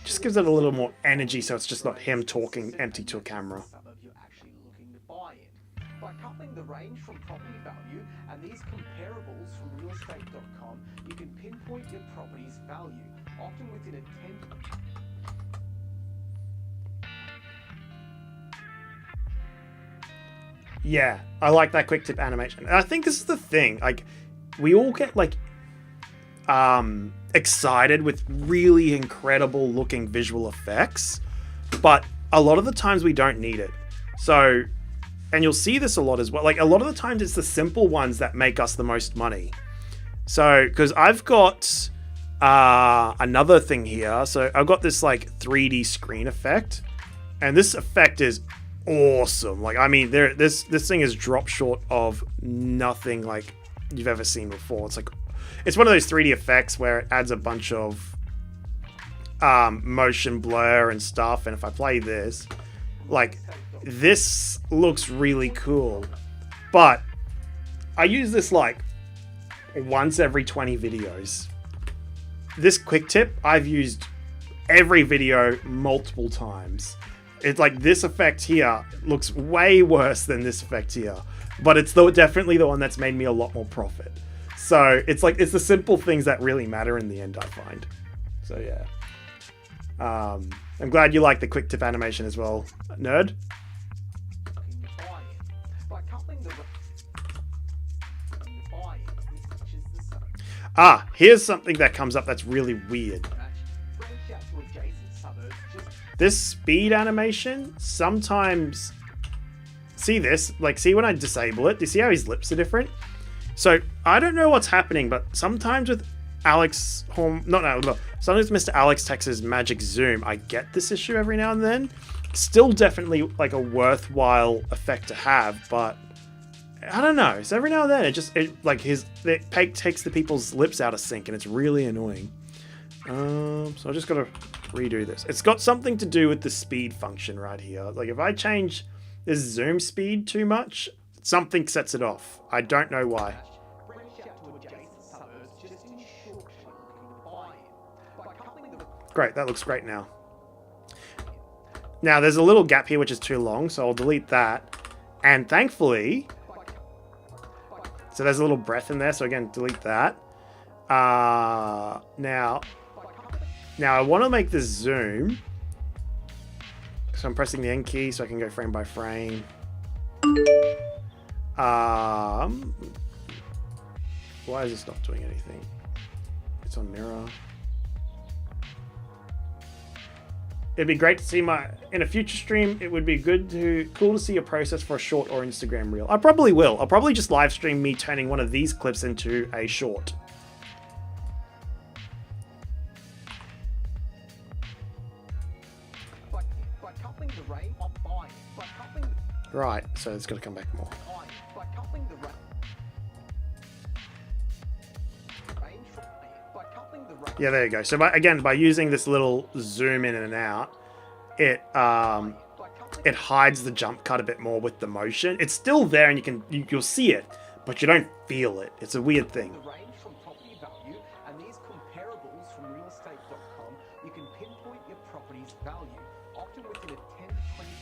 Just gives it a little more energy so it's just not him talking empty to a camera. Suburb you're actually looking to buy in. By coupling the range from property value and these comparables from realestate.com, you can pinpoint your property's value, often within a 10 Yeah, I like that quick tip animation. And I think this is the thing. Like, we all get like excited with really incredible looking visual effects, but a lot of the times we don't need it. So, and you'll see this a lot as well. Like, a lot of the times it's the simple ones that make us the most money. So, because I've got another thing here. So I've got this like 3D screen effect, and this effect is awesome. Like, I mean, this thing is drop short of nothing like you've ever seen before. It's one of those 3D effects where it adds a bunch of motion blur and stuff. And if I play this, like, this looks really cool. But I use this like once every 20 videos. This quick tip I've used every video multiple times. It's like this effect here looks way worse than this effect here, but it's definitely the one that's made me a lot more profit. So it's like, it's the simple things that really matter in the end, I find. So yeah. I'm glad you like the quick tip animation as well, nerd. By coupling the Here's something that comes up that's really weird. This speed animation, sometimes, see this, like, see when I disable it, do you see how his lips are different? So I don't know what's happening, but sometimes with sometimes Mr. Alex Tex's magic zoom, I get this issue every now and then. Still definitely like a worthwhile effect to have, but I don't know. So every now and then it takes the people's lips out of sync, and it's really annoying. So I just gotta redo this. It's got something to do with the speed function right here. Like, if I change this zoom speed too much, something sets it off. I don't know why. Reach out to adjacent suburbs just ensure people can buy in. By coupling the Great, that looks great now. Now, there's a little gap here which is too long, so I'll delete that. And thankfully, so there's a little breath in there, so again, delete that. Now I want to make this zoom. So I'm pressing the N key so I can go frame by frame. Why is this not doing anything? It's on mirror. It'd be great to see in a future stream. It would be cool to see your process for a short or Instagram reel. I probably will. I'll probably just live stream me turning one of these clips into a short. by coupling the range of buying, by coupling the Right, so it's got to come back more. buying, by coupling the range from by coupling the range. Yeah, there you go. So by using this little zoom in and out, it hides the jump cut a bit more with the motion. It's still there and you'll see it, but you don't feel it. It's a weird thing. The range from property value and these comparables from realestate.com, you can pinpoint your property's value, often within a $10,000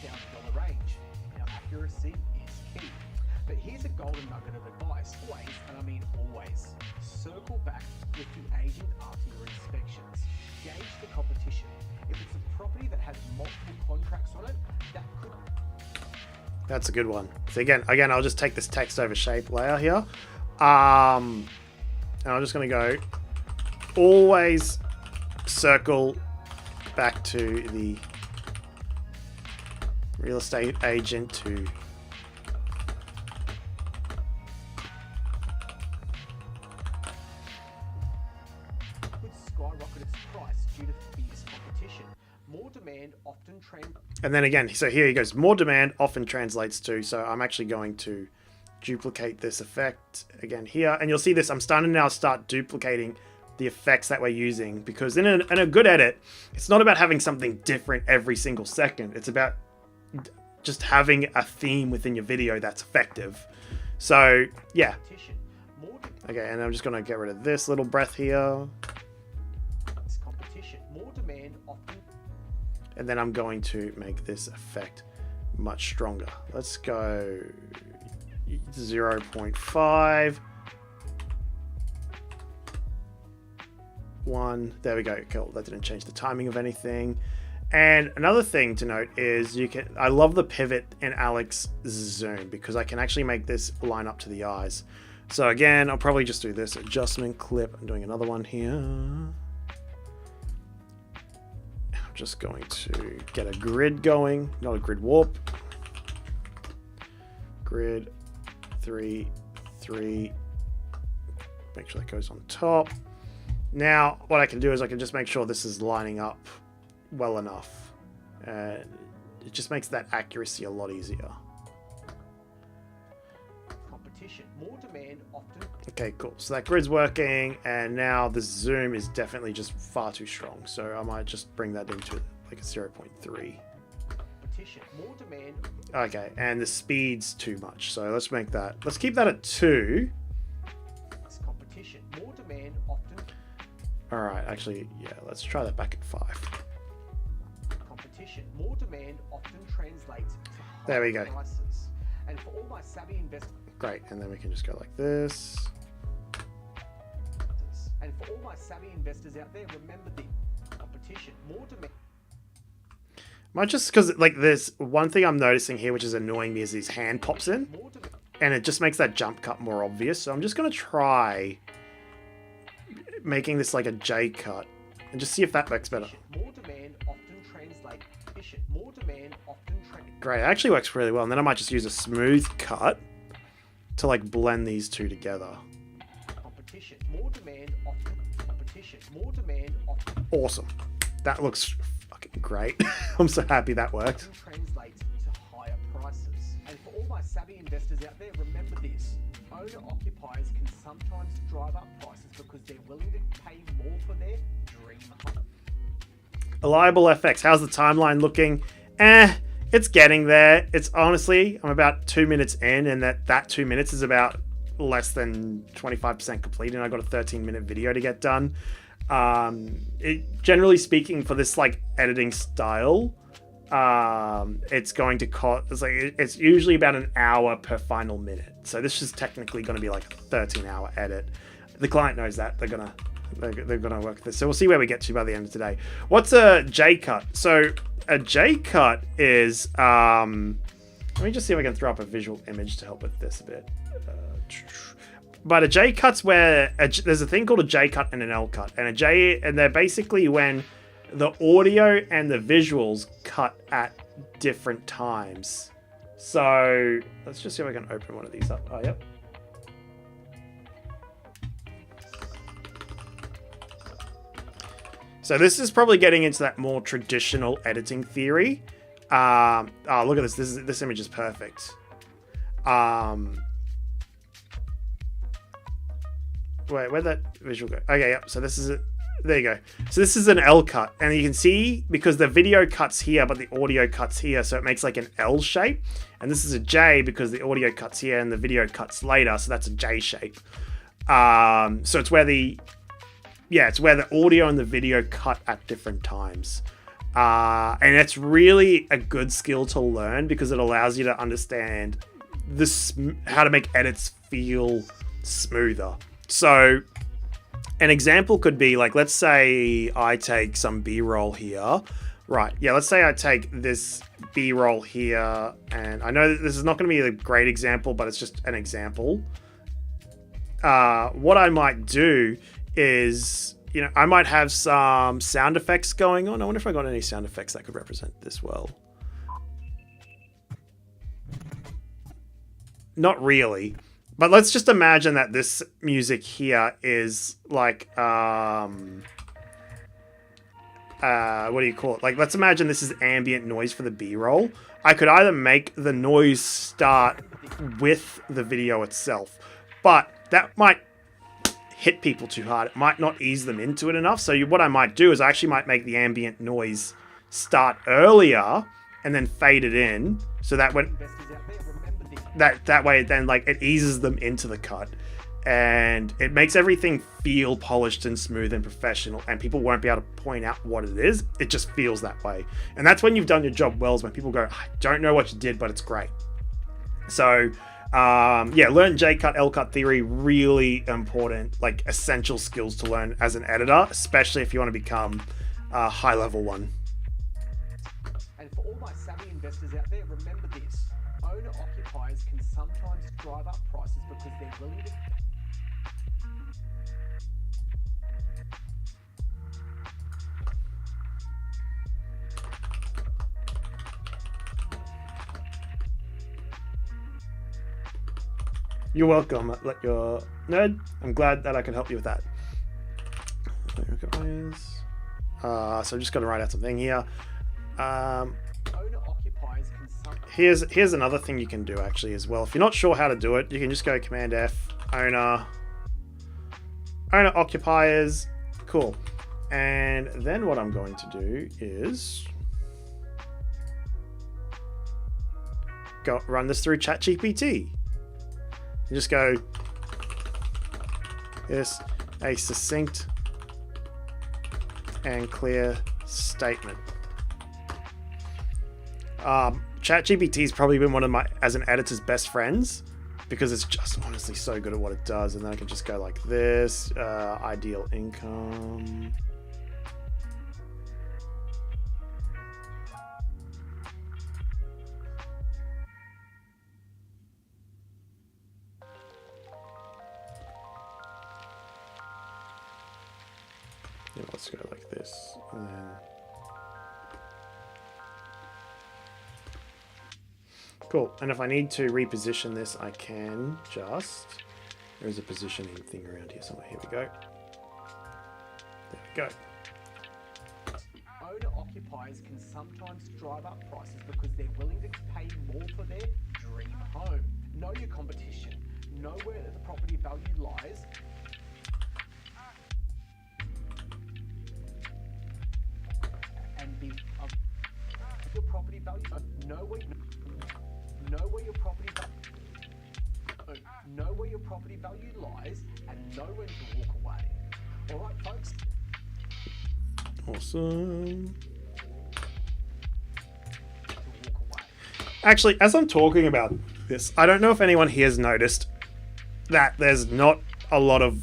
to $20,000 range. Now, accuracy is key. But here's a golden nugget of advice. Always, and I mean always, circle back with the agent after your inspections. Gauge the competition. If it's a property that has multiple contracts on it, that could... That's a good one. So again, I'll just take this text over shape layer here. And I'm just going to go always circle back to the real estate agent to could skyrocket its price due to fierce competition. More demand often and then again, so here he goes, more demand often translates to, so I'm actually going to duplicate this effect again here, and you'll see this, I'm starting to now start duplicating the effects that we're using, because in a good edit, it's not about having something different every single second, it's about just having a theme within your video that's effective. So yeah, okay, and I'm just going to get rid of this little breath here. And then I'm going to make this effect much stronger. Let's go 0.5. 1. There we go. Cool. That didn't change the timing of anything. And another thing to note is I love the pivot in Alex's zoom because I can actually make this line up to the eyes. So again, I'll probably just do this adjustment clip. I'm doing another one here. Just going to get a grid going, not a grid warp. Grid 3, 3. Make sure that goes on top. Now, what I can do is I can just make sure this is lining up well enough. It just makes that accuracy a lot easier. Competition, more demand often. Okay, cool. So that grid's working, and now the zoom is definitely just far too strong. So I might just bring that into like a 0.3. Competition, more demand. Okay, and the speed's too much. So let's make that. Let's keep that at 2. Competition, more demand often. All right, actually, yeah, let's try that back at 5. Competition, more demand often translates to There we go. prices. And for all my savvy investors. Great, and then we can just go like this. And for all my savvy investors out there, remember the competition, more demand. Might just because like there's one thing I'm noticing here which is annoying me is his hand pops in, and it just makes that jump cut more obvious. So I'm just gonna try making this like a J cut and just see if that works better. More demand often translates. More demand often translates. Great, it actually works really well. And then I might just use a smooth cut to like blend these two together. Competition, more demand often. Competition, more demand often. Awesome. That looks fucking great. I'm so happy that worked. Translates to higher prices. And for all my savvy investors out there, remember this. Owner-occupiers can sometimes drive up prices because they're willing to pay more for their dream home. Reliable FX. How's the timeline looking? It's getting there. It's honestly, I'm about 2 minutes in, and that 2 minutes is about less than 25% complete, and I got a 13-minute video to get done. Generally speaking, for this like editing style, it's going to cost. It's usually about an hour per final minute. So this is technically going to be like a 13-hour edit. The client knows that. They're gonna work this. So we'll see where we get to by the end of today. What's a J cut? So a J cut is let me just see if I can throw up a visual image to help with this a bit. But a J cut's where there's a thing called a J cut and an L cut, and they're basically when the audio and the visuals cut at different times. So let's just see if I can open one of these up. Oh, yep. So this is probably getting into that more traditional editing theory. Oh, look at this. This image is perfect. Wait, where'd that visual go? Okay, yep. So this is it. There you go. So this is an L cut, and you can see because the video cuts here, but the audio cuts here, so it makes like an L shape. And this is a J because the audio cuts here and the video cuts later, so that's a J shape. So it's where the audio and the video cut at different times. And it's really a good skill to learn because it allows you to understand how to make edits feel smoother. So an example could be like, let's say I take some B-roll here. Right, yeah, let's say I take this B-roll here, and I know that this is not going to be a great example, but it's just an example. What I might do is, I might have some sound effects going on. I wonder if I got any sound effects that could represent this well. Not really. But let's just imagine that this music here is like, what do you call it? Like, let's imagine this is ambient noise for the B-roll. I could either make the noise start with the video itself, but that might hit people too hard. It might not ease them into it enough. So what I might do is I actually might make the ambient noise start earlier and then fade it in, so that when that way then like it eases them into the cut, and it makes everything feel polished and smooth and professional, and people won't be able to point out what it is. It just feels that way, and that's when you've done your job well, is when people go, I don't know what you did, but it's great. So learn J-cut, L-cut theory, really important, like essential skills to learn as an editor, especially if you want to become a high-level one. And for all my savvy investors out there, remember this. Owner-occupiers can sometimes drive up prices because they're willing to... You're welcome. Let your nerd. I'm glad that I can help you with that. So I'm just going to write out something here. Here's another thing you can do actually as well. If you're not sure how to do it, you can just go Command F, owner occupiers. Cool. And then what I'm going to do is run this through ChatGPT. You just go, is a succinct and clear statement. ChatGPT has probably been one of my, as an editor's, best friends, because it's just honestly so good at what it does. And then I can just go like this, ideal income. Let's go like this, and then cool. And if I need to reposition this, I can just, there's a positioning thing around here somewhere. Here we go. There we go. Owner-occupiers can sometimes drive up prices because they're willing to pay more for their dream home. Know your competition. Know where the property value lies. And be your property value. Know where your property value lies, and know when to walk away. All right, folks. Awesome. Actually, as I'm talking about this, I don't know if anyone here has noticed that there's not a lot of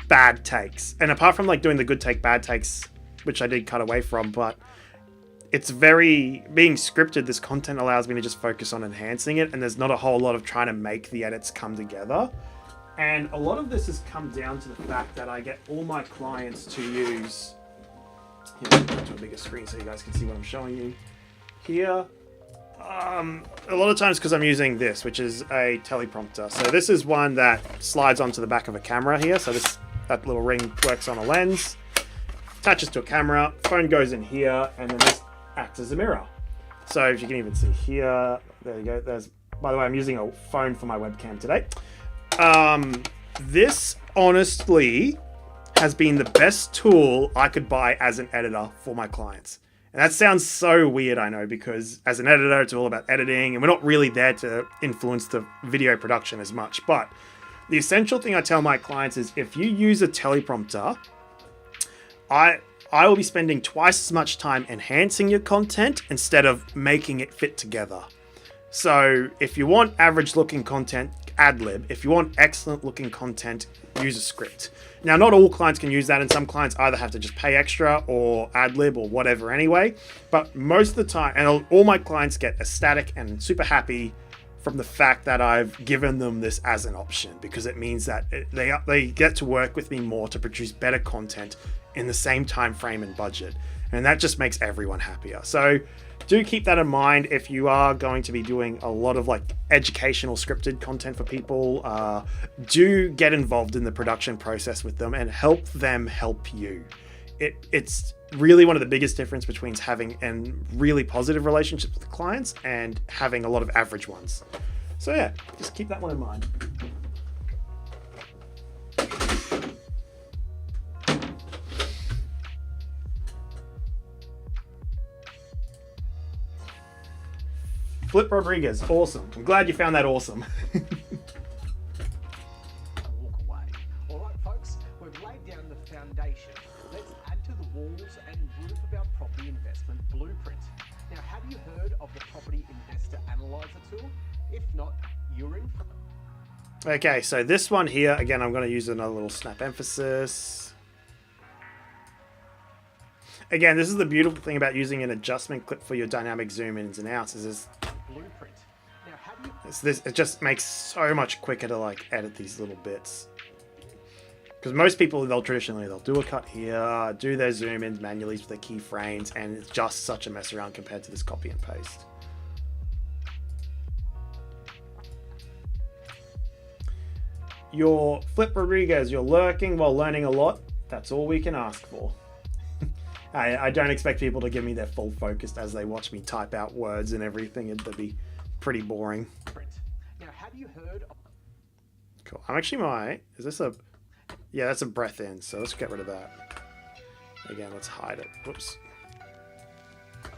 bad takes. And apart from like doing the good take, bad takes, which I did cut away from, but it's very, being scripted, this content allows me to just focus on enhancing it, and there's not a whole lot of trying to make the edits come together. And a lot of this has come down to the fact that I get all my clients to use, here, I'll go to a bigger screen so you guys can see what I'm showing you here. A lot of times because I'm using this, which is a teleprompter. So this is one that slides onto the back of a camera here. So that little ring works on a lens, attaches to a camera, phone goes in here, and then this acts as a mirror. So if you can even see here, there you go. By the way, I'm using a phone for my webcam today. This honestly has been the best tool I could buy as an editor for my clients. And that sounds so weird, I know, because as an editor, it's all about editing, and we're not really there to influence the video production as much. But the essential thing I tell my clients is if you use a teleprompter, I will be spending twice as much time enhancing your content instead of making it fit together. So if you want average looking content, ad-lib. If you want excellent looking content, use a script. Now, not all clients can use that, and some clients either have to just pay extra or ad-lib or whatever anyway. But most of the time, and all my clients get ecstatic and super happy from the fact that I've given them this as an option, because it means that they get to work with me more to produce better content in the same time frame and budget. And that just makes everyone happier. So do keep that in mind if you are going to be doing a lot of like educational scripted content for people. Do get involved in the production process with them and help them help you. It's really one of the biggest difference between having a really positive relationship with the clients and having a lot of average ones. So yeah, just keep that one in mind. Flip Rodriguez, awesome. I'm glad you found that awesome. Walk away. All right, folks, we've laid down the foundation. Let's add to the walls and roof of our property investment blueprint. Now, have you heard of the Property Investor Analyzer tool? If not, you're in for... Okay, so this one here, again, I'm going to use another little snap emphasis. Again, this is the beautiful thing about using an adjustment clip for your dynamic zoom ins and outs is blueprint. Now, have you... it just makes so much quicker to like edit these little bits. Because most people, they'll do a cut here, do their zoom ins manually with their keyframes, and it's just such a mess around compared to this copy and paste. Your Flip Rodriguez, you're lurking while learning a lot. That's all we can ask for. I don't expect people to give me their full focus as they watch me type out words and everything. It'd be pretty boring. Now, have you heard of... Cool. I'm actually is this a... Yeah, that's a breath in, so let's get rid of that. Again, let's hide it. Whoops. Now,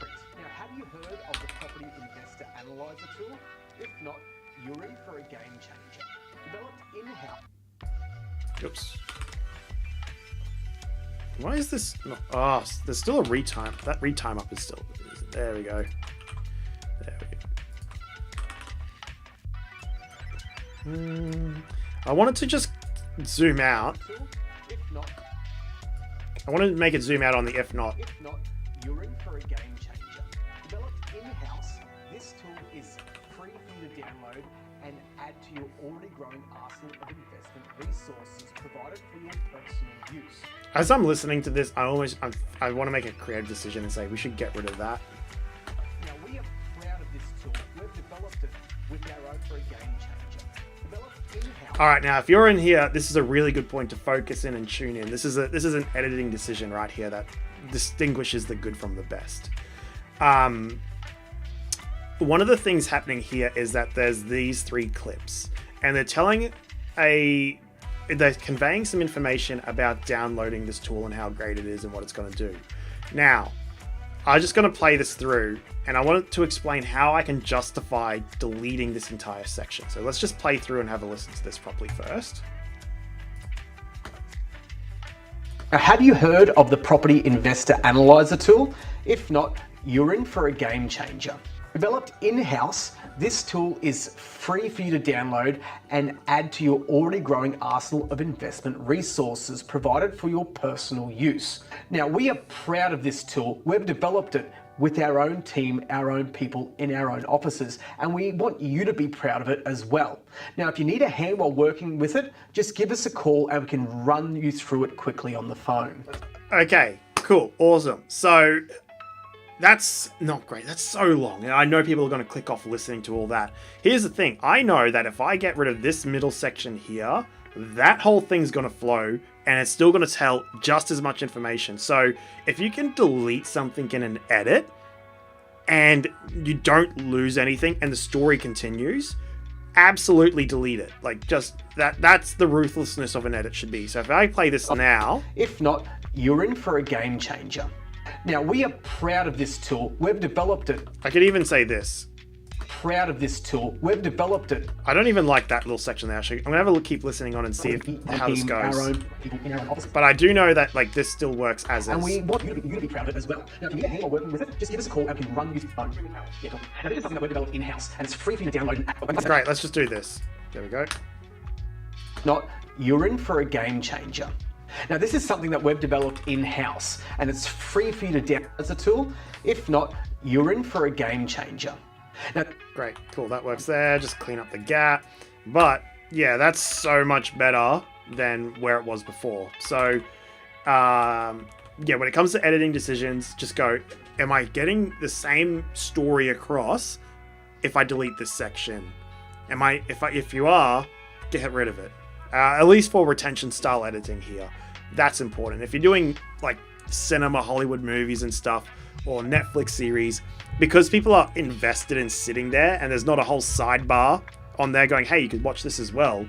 have you heard of the Property Investor Analyzer tool? If not, you're in for a game changer. Developed in-house. Oops. Why is this... Oh, there's still a retime. That retime up is still... There we go. There we go. I wanted to just zoom out. If not, I wanted to make it zoom out on the if not. If not, you're in for a game changer. Developed in-house, this tool is free for you to download and add to your already growing arsenal of investment resources provided for your personal use. As I'm listening to this, I want to make a creative decision and say we should get rid of that. Now, we are proud of this tool. We've developed it with our own for a game changer. Developed in-house. All right, now if you're in here, this is a really good point to focus in and tune in. This is an editing decision right here that distinguishes the good from the best. One of the things happening here is that there's these 3 clips, and they're conveying some information about downloading this tool and how great it is and what it's going to do. Now, I'm just going to play this through, and I wanted to explain how I can justify deleting this entire section. So let's just play through and have a listen to this properly first. Now, have you heard of the Property Investor Analyzer tool? If not, you're in for a game changer. Developed in-house, this tool is free for you to download and add to your already growing arsenal of investment resources provided for your personal use. Now, we are proud of this tool. We've developed it with our own team, our own people in our own offices, and we want you to be proud of it as well. Now, if you need a hand while working with it, just give us a call and we can run you through it quickly on the phone. Okay, cool, awesome. So that's not great. That's so long. And I know people are going to click off listening to all that. Here's the thing. I know that if I get rid of this middle section here, that whole thing's going to flow and it's still going to tell just as much information. So if you can delete something in an edit and you don't lose anything and the story continues, absolutely delete it. Like, just that's the ruthlessness of an edit should be. So if I play this now... If not, you're in for a game changer. Now, we are proud of this tool. We've developed it. I could even say this. Proud of this tool. We've developed it. I don't even like that little section there, actually. I'm going to have a look, keep listening on and see how this goes. But I do know that, like, this still works as is. And we want you to be proud of it as well. Now, if you need a hand while working with it, just give us a call and we can run you through the phone. Yeah, cool. Now, this is something that we've developed in-house, and it's free for you to download. Great, let's just do this. There we go. Not, you're in for a game changer. Now, this is something that we've developed in-house, and it's free for you to download as a tool. If not, you're in for a game changer. Now, great, cool, that works there. Just clean up the gap. But yeah, that's so much better than where it was before. So yeah, when it comes to editing decisions, just go, am I getting the same story across if I delete this section? If you are, get rid of it. At least for retention style editing here. That's important. If you're doing like cinema, Hollywood movies and stuff, or Netflix series, because people are invested in sitting there and there's not a whole sidebar on there going, hey, you could watch this as well.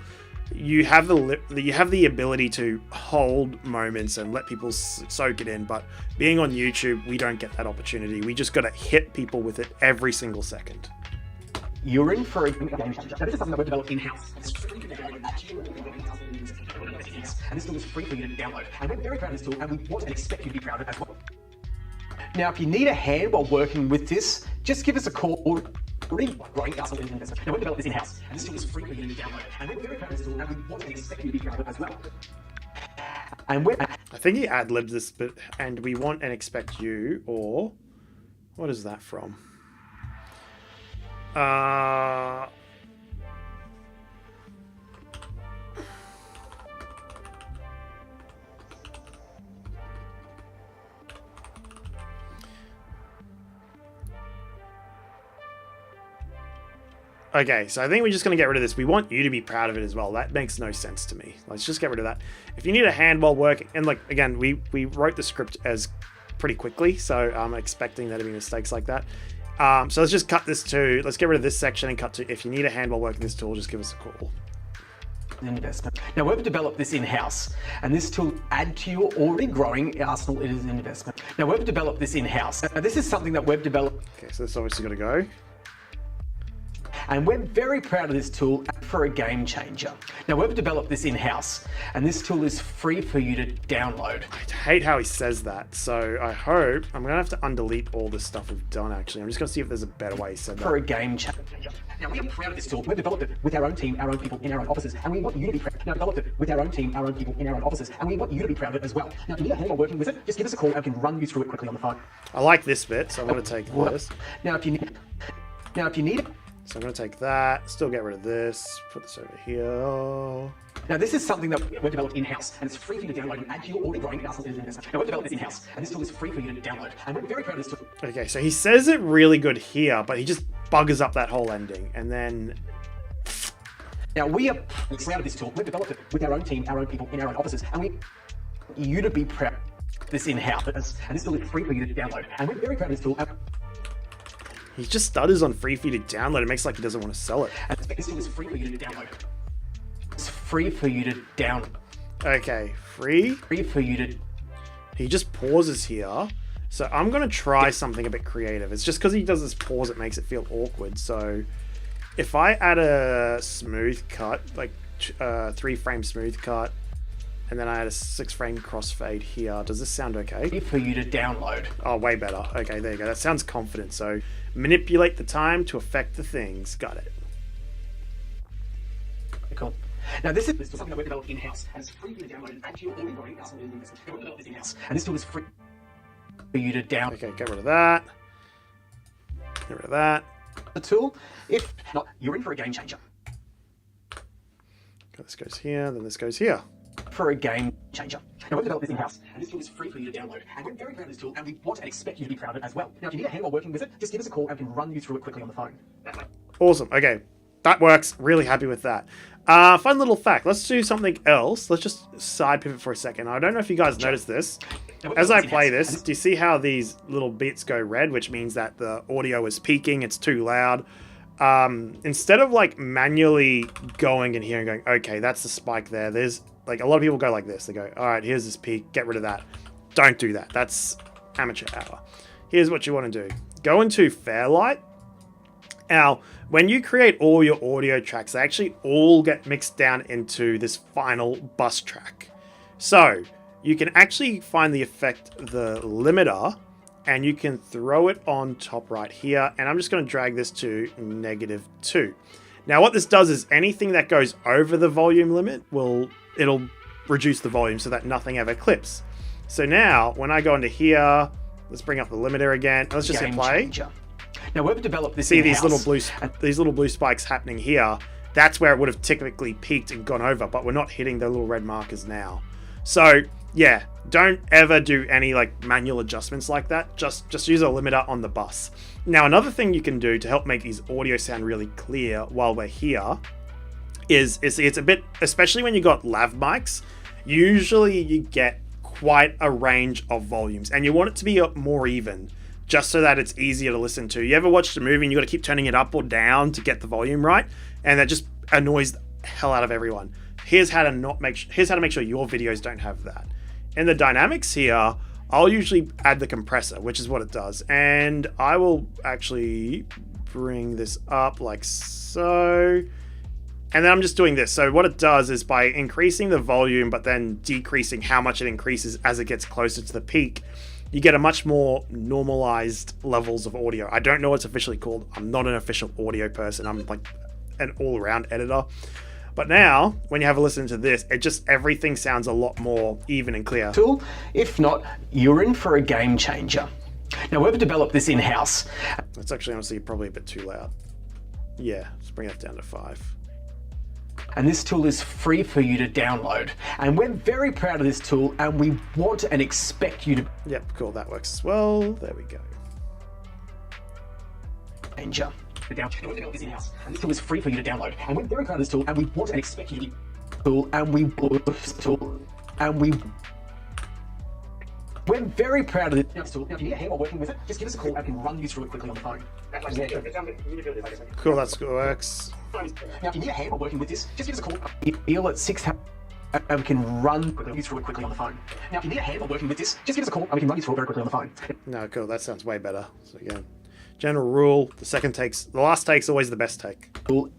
You have the ability to hold moments and let people soak it in. But being on YouTube, we don't get that opportunity. We just got to hit people with it every single second. You're in for a game changer. Now, this is something that we've developed in-house. And this tool is free for you to download. And we're very proud of this tool, and we want and expect you to be proud of it as well. Now, if you need a hand while working with this, just give us a call. Now, we've developed this in-house, and this tool is free for you to download. And we're very proud of this tool, and we want and expect you to be proud of it as well. And I think he ad-libbed this bit, and we want and expect you, or what is that from? Okay, so I think we're just going to get rid of this. We want you to be proud of it as well. That makes no sense to me. Let's just get rid of that. If you need a hand while working, and like, again, we wrote the script as pretty quickly, so I'm expecting there to be mistakes like that. So let's just cut this to, let's get rid of this section and cut to, if you need a hand while working this tool, just give us a call. Investment. Now, we've developed this in-house, and this tool add to your already growing arsenal. It is an investment. Now, we've developed this in-house. Now, this is something that we've developed. Okay, so this obviously got to go. And we're very proud of this tool for a game changer. Now, we've developed this in-house, and this tool is free for you to download. I hate how he says that, so I hope, I'm going to have to undelete all this stuff we've done, actually. I'm just going to see if there's a better way he said that. For a game changer. Now, we are proud of this tool. We've developed it with our own team, our own people in our own offices, and we want you to be proud. Now, developed it with our own team, our own people in our own offices, and we want you to be proud of it as well. Now, if you need a hand while working with it, just give us a call and we can run you through it quickly on the phone. I like this bit, so I'm going to take this. Now, if you need it. So I'm going to take that, still get rid of this, put this over here. Now, this is something that we've developed in-house, and it's free for you to download and add to your already growing arsenal of investment. Now, we've developed this in-house, and this tool is free for you to download, and we're very proud of this tool. Okay, so he says it really good here, but he just buggers up that whole ending, and then... Now, we are proud of this tool. We've developed it with our own team, our own people in our own offices, and we want you to be proud of this in-house, and this tool is free for you to download, and we're very proud of this tool. He just stutters on free for you to download. It makes like he doesn't want to sell it. And this tool is free for you to download. It's free for you to download. Okay, free? Free for you to... He just pauses here. So I'm going to try something a bit creative. It's just because he does this pause, it makes it feel awkward. So if I add a smooth cut, like 3-frame smooth cut, and then I add a 6-frame crossfade here, does this sound okay? For you to download. Oh, way better. Okay, there you go. That sounds confident. So manipulate the time to affect the things. Got it. Cool. Now this is something that we've developed in-house, and it's free for you to download and add to your audio recording. We've developed this in-house, and this tool is free for you to download. Okay, get rid of that. Get rid of that. The tool, if not, you're in for a game changer. Okay, this goes here, then this goes here. For a game changer. Now we've developed this in-house, and this tool is free for you to download. And we're very proud of this tool, and we want and expect you to be proud of it as well. Now if you need a hand while working with it, just give us a call and we can run you through it quickly on the phone. Awesome. Okay, that works. Really happy with that. Fun little fact. Let's do something else. Let's just side pivot for a second. I don't know if you guys noticed this. As I play this, do you see how these little bits go red, which means that the audio is peaking, it's too loud. Instead of like manually going in here and going, okay, that's the spike there. There's like a lot of people go like this. They go, all right, here's this peak, get rid of that. Don't do that. That's amateur hour. Here's what you want to do. Go into fairlight. Now, when you create all your audio tracks, they actually all get mixed down into this final bus track. So you can actually find the effect, the limiter, and you can throw it on top right here. And I'm just going to drag this to -2. Now, what this does is anything that goes over the volume limit, it'll reduce the volume so that nothing ever clips. So now, when I go into here, let's bring up the limiter again. Let's just hit play. Changer. Now we've developed this. See these little blue spikes happening here. That's where it would have typically peaked and gone over, but we're not hitting the little red markers now. So yeah, don't ever do any like manual adjustments like that. Just use a limiter on the bus. Now another thing you can do to help make these audio sound really clear while we're here is it's a bit, especially when you got lav mics, usually you get quite a range of volumes and you want it to be more even, just so that it's easier to listen to. You ever watched a movie and you got to keep turning it up or down to get the volume right, and that just annoys the hell out of everyone. Here's how to make sure your videos don't have that. In the dynamics here, I'll usually add the compressor, which is what it does, and I will actually bring this up like so. And then I'm just doing this. So what it does is by increasing the volume, but then decreasing how much it increases as it gets closer to the peak, you get a much more normalized levels of audio. I don't know what it's officially called. I'm not an official audio person. I'm like an all-around editor. But now, when you have a listen to this, everything sounds a lot more even and clear. Tool, if not, you're in for a game changer. Now we've developed this in-house. It's actually honestly probably a bit too loud. Yeah, let's bring that down to 5. And this tool is free for you to download. And we're very proud of this tool, and we want and expect you to... Yep, cool, that works as well. There we go. Changer. And we've developed this in-house, and this tool is free for you to download. And we're very proud of this tool, and we want and expect you to be... We're very proud of this tool. Now, if you need a hand while working with it, just give us a call and we can run you through it quickly on the phone. Cool, that works. Now, if you need a hand while working with this, just give us a call. Feel at 6 and we can run you through it quickly on the phone. Now, if you need a hand while working with this, just give us a call and we can run you through it very quickly on the phone. No, cool, that sounds way better. So again, general rule, the last take's always the best take. Cool.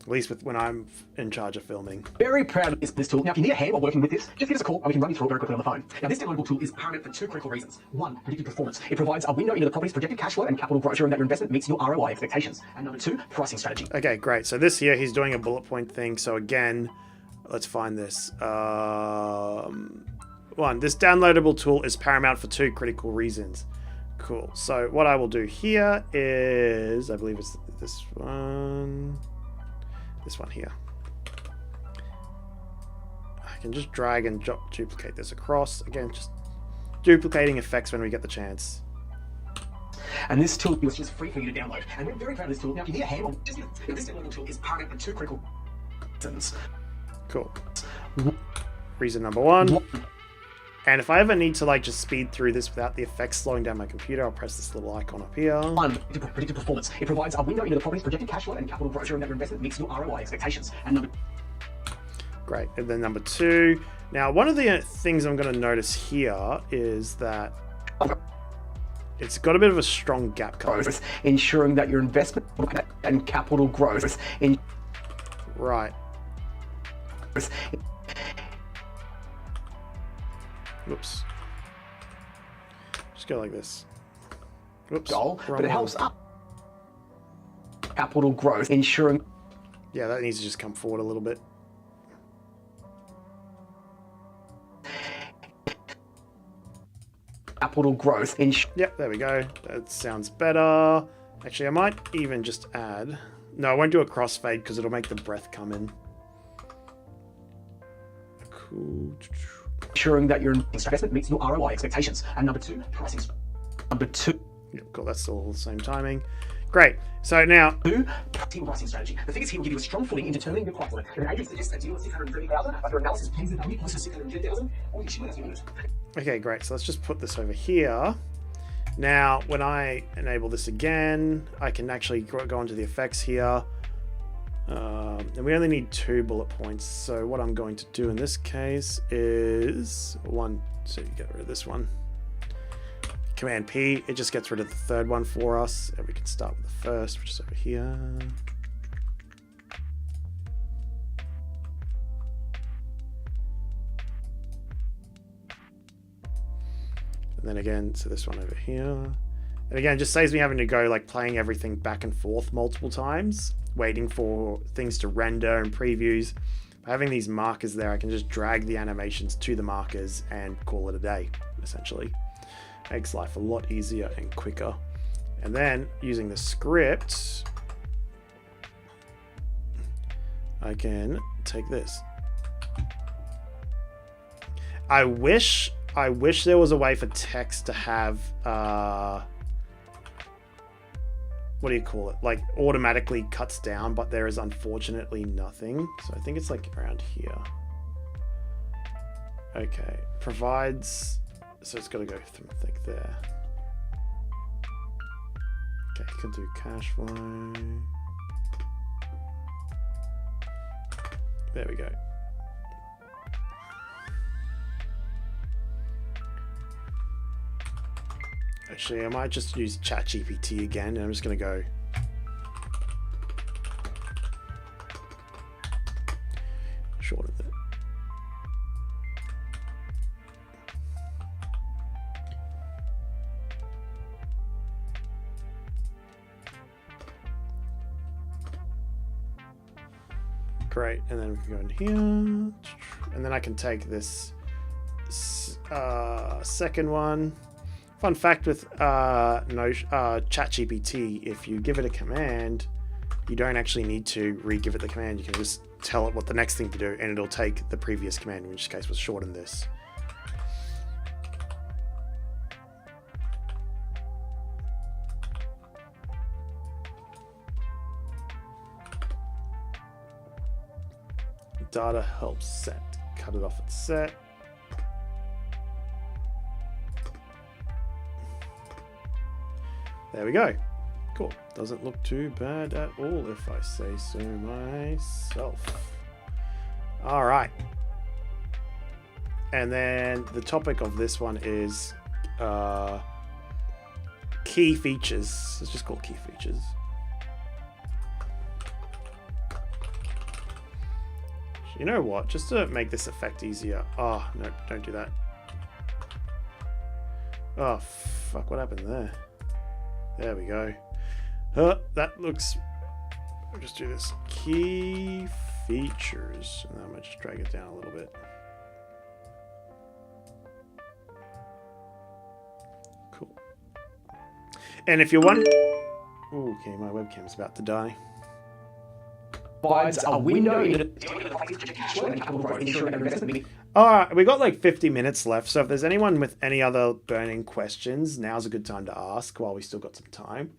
At least when I'm in charge of filming. Very proud of this tool. Now, if you need a hand while working with this, just give us a call and we can run you through it very quickly on the phone. Now, this downloadable tool is paramount for 2 critical reasons. 1, predictive performance. It provides a window into the property's projected cash flow and capital growth, ensuring that your investment meets your ROI expectations. And number 2, pricing strategy. Okay, great. So this here, he's doing a bullet point thing. So again, let's find this. 1, this downloadable tool is paramount for 2 critical reasons. Cool. So what I will do here is, I believe it's this one. This one here. I can just drag and duplicate this across. Again, just duplicating effects when we get the chance. And this tool is just free for you to download. And we're very proud of this tool. Now, if you need a hand, this downloadable tool is paramount for 2 critical reasons. Cool. Reason number 1. And if I ever need to like just speed through this without the effects slowing down my computer, I'll press this little icon up here. 1, predictive performance. It provides a window into the property's projected cash flow and capital growth, ensuring that your investment meets your ROI expectations. And number Great. And then number 2. Now, one of the things I'm going to notice here is that it's got a bit of a strong gap cover. Ensuring that your investment and capital growth in Right. Whoops. Just go like this. Whoops. goal, wrong but it one. helps up capital growth, ensuring Yeah, that needs to just come forward a little bit. capital growth. Yep, there we go. That sounds better. Actually, I might even just add... No, I won't do a crossfade because it'll make the breath come in. Cool. Ensuring that your investment meets your ROI expectations. And number 2, pricing. Number 2. Yep, cool. That's all the same timing. Great. So now... Pricing strategy. The figures here will give you a strong footing in determining your price point. If an agent suggests a deal at 630,000, but your analysis pays the value closer to 610,000, or you should that's your limit. Okay, great. So let's just put this over here. Now, when I enable this again, I can actually go into the effects here. And we only need 2 bullet points. So what I'm going to do in this case is so you get rid of this one. Command P, it just gets rid of the 3rd one for us. And we can start with the 1st, which is over here. And then again, so this one over here. And again, it just saves me having to go like playing everything back and forth multiple times, waiting for things to render and previews. By having these markers there, I can just drag the animations to the markers and call it a day, essentially. Makes life a lot easier and quicker. And then using the script, I can take this. I wish there was a way for text to have what do you call it? Like automatically cuts down, but there is unfortunately nothing. So I think it's like around here. Okay, provides, so it's got to go through like there. Okay, you can do cash flow. There we go. Actually, I might just use ChatGPT again, and I'm just going to go shorter than it. Great, and then we can go in here, and then I can take this second one. Fun fact with ChatGPT, if you give it a command, you don't actually need to re-give it the command. You can just tell it what the next thing to do, and it'll take the previous command, in which case was shorten this. Data helps set. Cut it off at set. There we go. Cool. Doesn't look too bad at all, if I say so myself. All right. And then the topic of this one is key features. Let's just call it key features. You know what? Just to make this effect easier. Oh, no, don't do that. Oh, fuck. What happened there? There we go. That looks... I'll just do this. Key features. And then I'm going to just drag it down a little bit. Cool. And if you're wondering... Okay, my webcam's about to die. Provides a window into Alright, we got like 50 minutes left, so if there's anyone with any other burning questions, now's a good time to ask while we still got some time.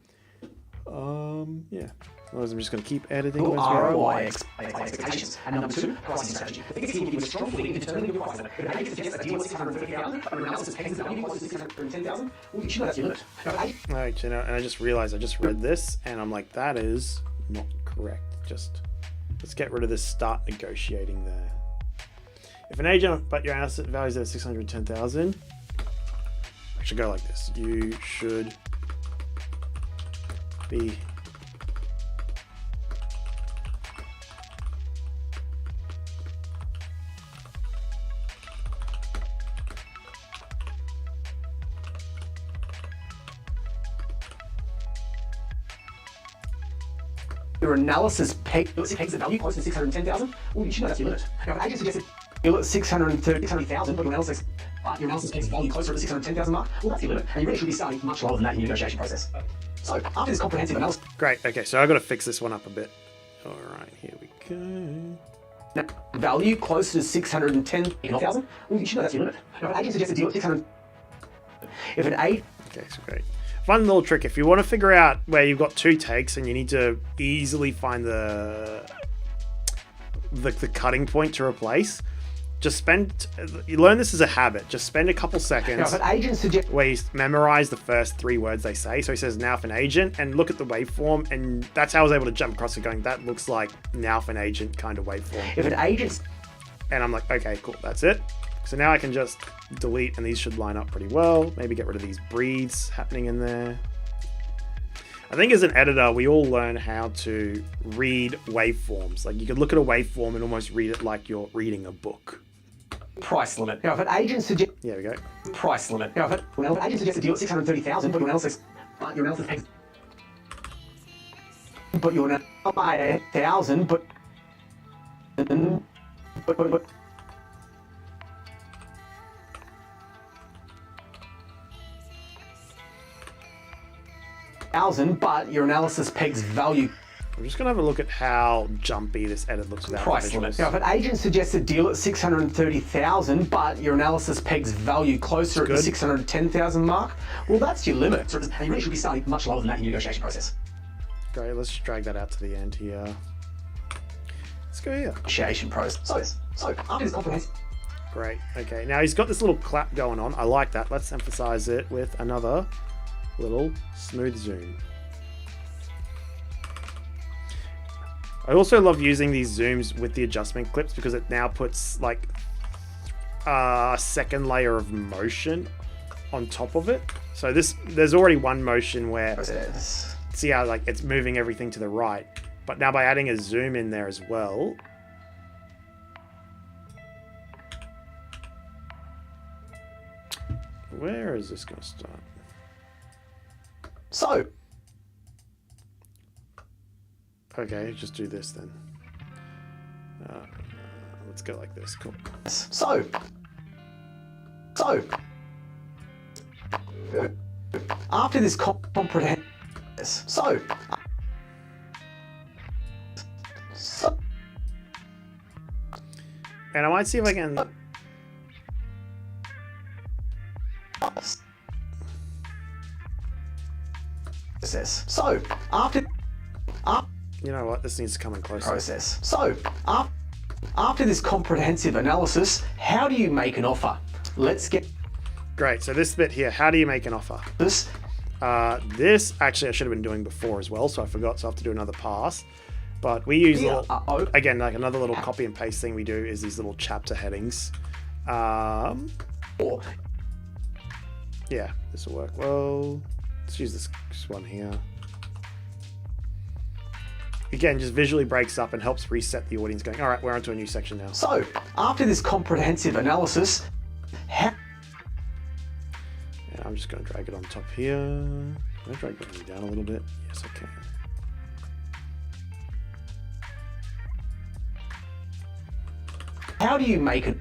Yeah. Otherwise, I'm just going to keep editing. ROI expectations. And number 2, pricing strategy. The figures here will give you a strong footing in determining your price point. If an agent suggests a deal at 630,000, but your analysis pays the value closer to 610,000, well, you should know that's your limit. Alright, you know, and I just realized I just read this, and I'm like, that is not correct. Just let's get rid of this start negotiating there. If an agent, but your asset value is at 610,000, I should go like this. You should be your analysis pegs the value close to 610,000, well, you should know that's your limit. Now, if an agent suggested you're at 630,000, but your analysis pegs the value closer to the 610,000 mark, well, that's your limit. And you really should be starting much lower than that in your negotiation process. So, after this comprehensive analysis... Great. Okay, so I've got to fix this one up a bit. All right, here we go. Now, value closer to 610,000, well, you should know that's your limit. Now, if an agent suggests a deal at 600... If an agent... Okay, so great. Fun little trick. If you want to figure out where you've got 2 takes and you need to easily find the cutting point to replace, just you learn this as a habit. Just spend a couple seconds now, if an agent suggests... where you memorize the first 3 words they say. So he says now for an agent, and look at the waveform, and that's how I was able to jump across it going, that looks like now for an agent kind of waveform. If an agent... And I'm like, okay, cool, that's it. So now I can just delete, and these should line up pretty well. Maybe get rid of these breathes happening in there. I think as an editor, we all learn how to read waveforms. Like you could look at a waveform and almost read it like you're reading a book. Price limit. Now, if an agent suggests... There we go. Price limit. Now, if an agent suggests a deal at 630,000, but your analysis pegs... But your analysis... 1,000, but... But your analysis pegs value. I'm just gonna have a look at how jumpy this edit looks without Price limit. Now, if an agent suggests a deal at 630,000, but your analysis pegs value closer at the 610,000 mark, well, that's your limit. And you really should be starting much lower than that in your negotiation process. Great, let's just drag that out to the end here. Let's go here. Negotiation process. So after this comprehensive... Great, okay. Now he's got this little clap going on. I like that. Let's emphasize it with another little smooth zoom. I also love using these zooms with the adjustment clips because it now puts like a second layer of motion on top of it. So there's already one motion where, see how like it's moving everything to the right, but now by adding a zoom in there as well, where is this going to start? So, okay, just do this then. Let's go like this. Cool. So, after this comprehensive, so, and I might see if I can. So, after you know what? This needs to come in closer. Process. So, after this comprehensive analysis, how do you make an offer? Let's get... Great, so this bit here, how do you make an offer? This actually I should have been doing before as well, so I forgot, so I have to do another pass. But we use, again, like another little copy and paste thing we do is these little chapter headings. Yeah, this will work well. Let's use this one here. Again, just visually breaks up and helps reset the audience going, all right, we're onto a new section now. So, after this comprehensive analysis, and I'm just going to drag it on top here. Can I drag it down a little bit? Yes, I can. How do you make it?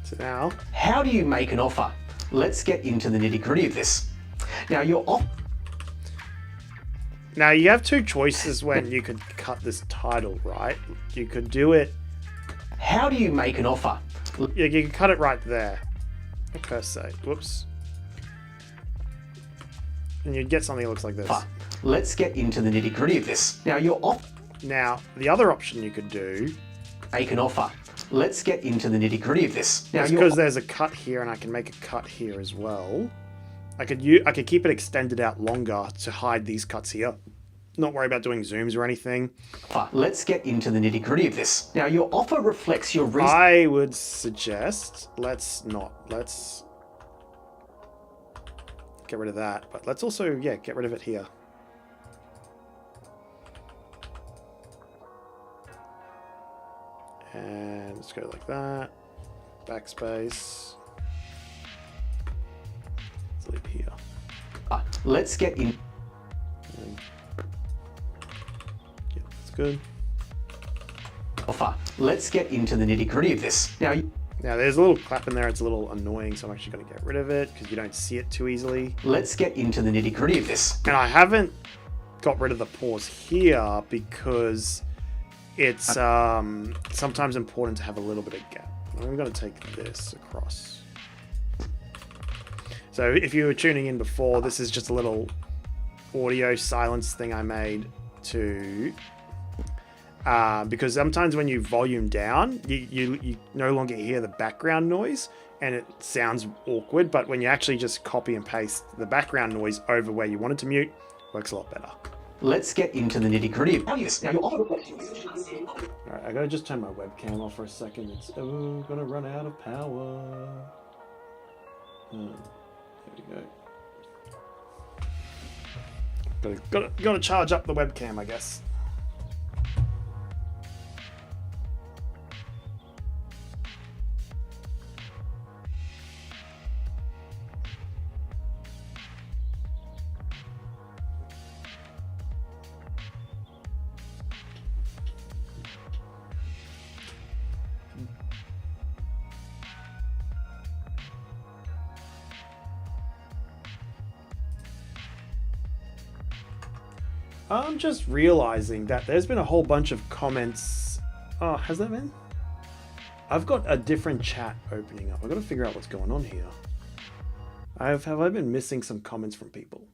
So now, how do you make an offer? Let's get into the nitty-gritty of this. Now you have 2 choices when you could cut this title, right? You could do it. How do you make an offer? Yeah, you can cut it right there. Per se. Whoops. And you'd get something that looks like this. Let's get into the nitty-gritty of this. Now you're off. Now, the other option you could do. Make an offer. let's get into the nitty-gritty of this. Now, It's because there's a cut here and I can make a cut here as well. I could keep it extended out longer to hide these cuts here. Not worry about doing zooms or anything. Let's get into the nitty-gritty of this. Now, your offer reflects your risk. I would suggest let's get rid of that, but let's also, yeah, get rid of it here. And let's go like that. Backspace. Let's leave here. Let's get in. Yeah, that's good. Offer. Let's get into the nitty-gritty of this. Now, there's a little clap in there. It's a little annoying, so I'm actually going to get rid of it because you don't see it too easily. let's get into the nitty-gritty of this. And I haven't got rid of the pause here because it's sometimes important to have a little bit of gap. I'm going to take this across. So if you were tuning in before, this is just a little audio silence thing I made to... because sometimes when you volume down, you no longer hear the background noise and it sounds awkward, but when you actually just copy and paste the background noise over where you want it to mute, it works a lot better. Let's get into the nitty-gritty of this. Now, your offer. Alright, I gotta just turn my webcam off for a second. It's gonna run out of power. There we go. Gotta charge up the webcam, I guess. I'm just realizing that there's been a whole bunch of comments. Oh, has there been? I've got a different chat opening up. I've got to figure out what's going on here. Have I been missing some comments from people?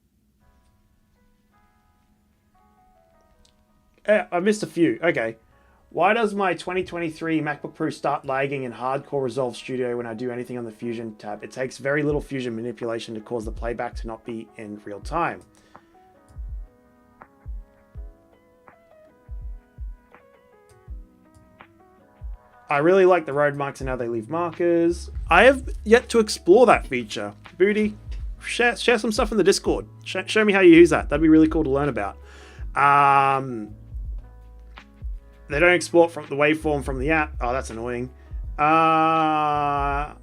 I missed a few. Okay. Why does my 2023 MacBook Pro start lagging in hardcore Resolve Studio when I do anything on the Fusion tab? It takes very little Fusion manipulation to cause the playback to not be in real time. I really like the road marks and how they leave markers. I have yet to explore that feature. Booty, share some stuff in the Discord. Show me how you use that. That'd be really cool to learn about. They don't export from the waveform from the app. Oh, that's annoying. Let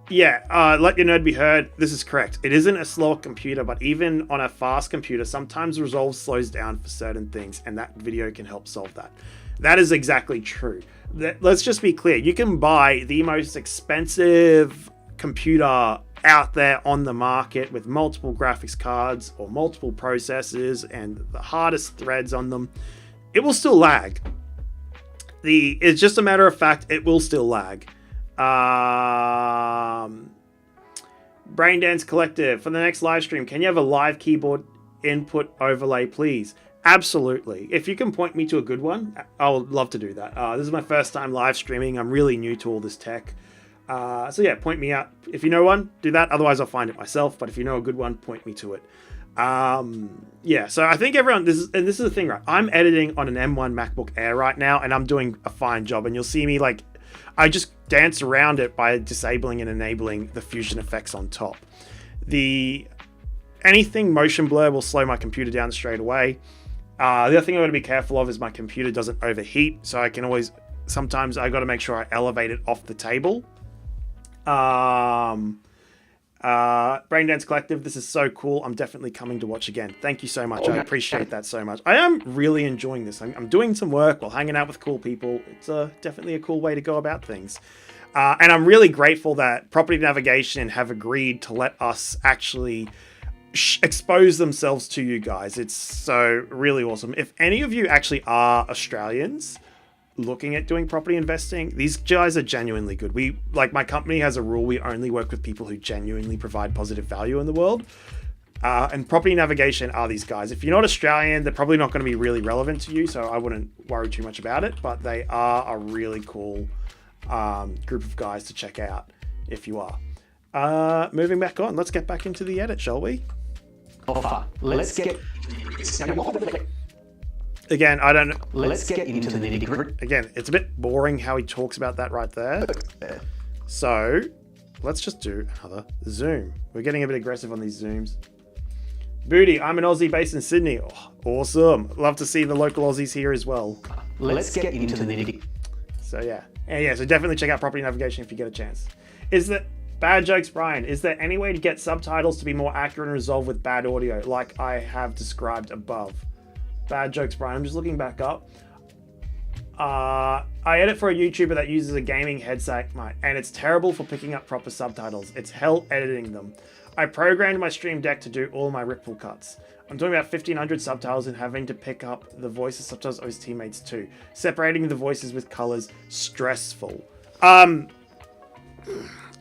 your nerd be heard. This is correct. It isn't a slower computer, but even on a fast computer, sometimes Resolve slows down for certain things, and that video can help solve that. That is exactly true. Let's just be clear. You can buy the most expensive computer out there on the market with multiple graphics cards or multiple processors and the hardest threads on them. It will still lag. It's just a matter of fact, it will still lag. Braindance Collective, for the next live stream, can you have a live keyboard input overlay, please? Absolutely. If you can point me to a good one, I would love to do that. This is my first time live streaming. I'm really new to all this tech. So yeah, point me out. If you know one, do that. Otherwise, I'll find it myself. But if you know a good one, point me to it. Yeah, so I think everyone, this is the thing, right? I'm editing on an M1 MacBook Air right now, and I'm doing a fine job. And you'll see me, like, I just dance around it by disabling and enabling the Fusion effects on top. Anything motion blur will slow my computer down straight away. The other thing I got to be careful of is my computer doesn't overheat, so I can always, sometimes I got to make sure I elevate it off the table. Braindance Collective, this is so cool. I'm definitely coming to watch again. Thank you so much. I appreciate that so much. I am really enjoying this. I'm doing some work while hanging out with cool people. It's definitely a cool way to go about things. And I'm really grateful that Property Navigation have agreed to let us actually expose themselves to you guys. It's so really awesome. If any of you actually are Australians looking at doing property investing, these guys are genuinely good. My company has a rule: we only work with people who genuinely provide positive value in the world. And property navigation are these guys. If you're not Australian, they're probably not going to be really relevant to you, so I wouldn't worry too much about it, but they are a really cool group of guys to check out if you are. Moving back on, let's get back into the edit, shall we? Let's get Again, I don't. Let's get into the nitty-gritty. Again, it's a bit boring how he talks about that right there. So let's just do another zoom. We're getting a bit aggressive on these zooms. Booty, I'm an Aussie based in Sydney. Oh, awesome. Love to see the local Aussies here as well. Let's get into the nitty-gritty. So yeah. So definitely check out property navigation if you get a chance. Bad jokes, Brian. Is there any way to get subtitles to be more accurate and resolve with bad audio, like I have described above? Bad jokes, Brian. I'm just looking back up. I edit for a YouTuber that uses a gaming headset, and it's terrible for picking up proper subtitles. It's hell editing them. I programmed my Stream Deck to do all my ripple cuts. I'm talking about 1500 subtitles and having to pick up the voices subtitles of his teammates too. Separating the voices with colors, stressful.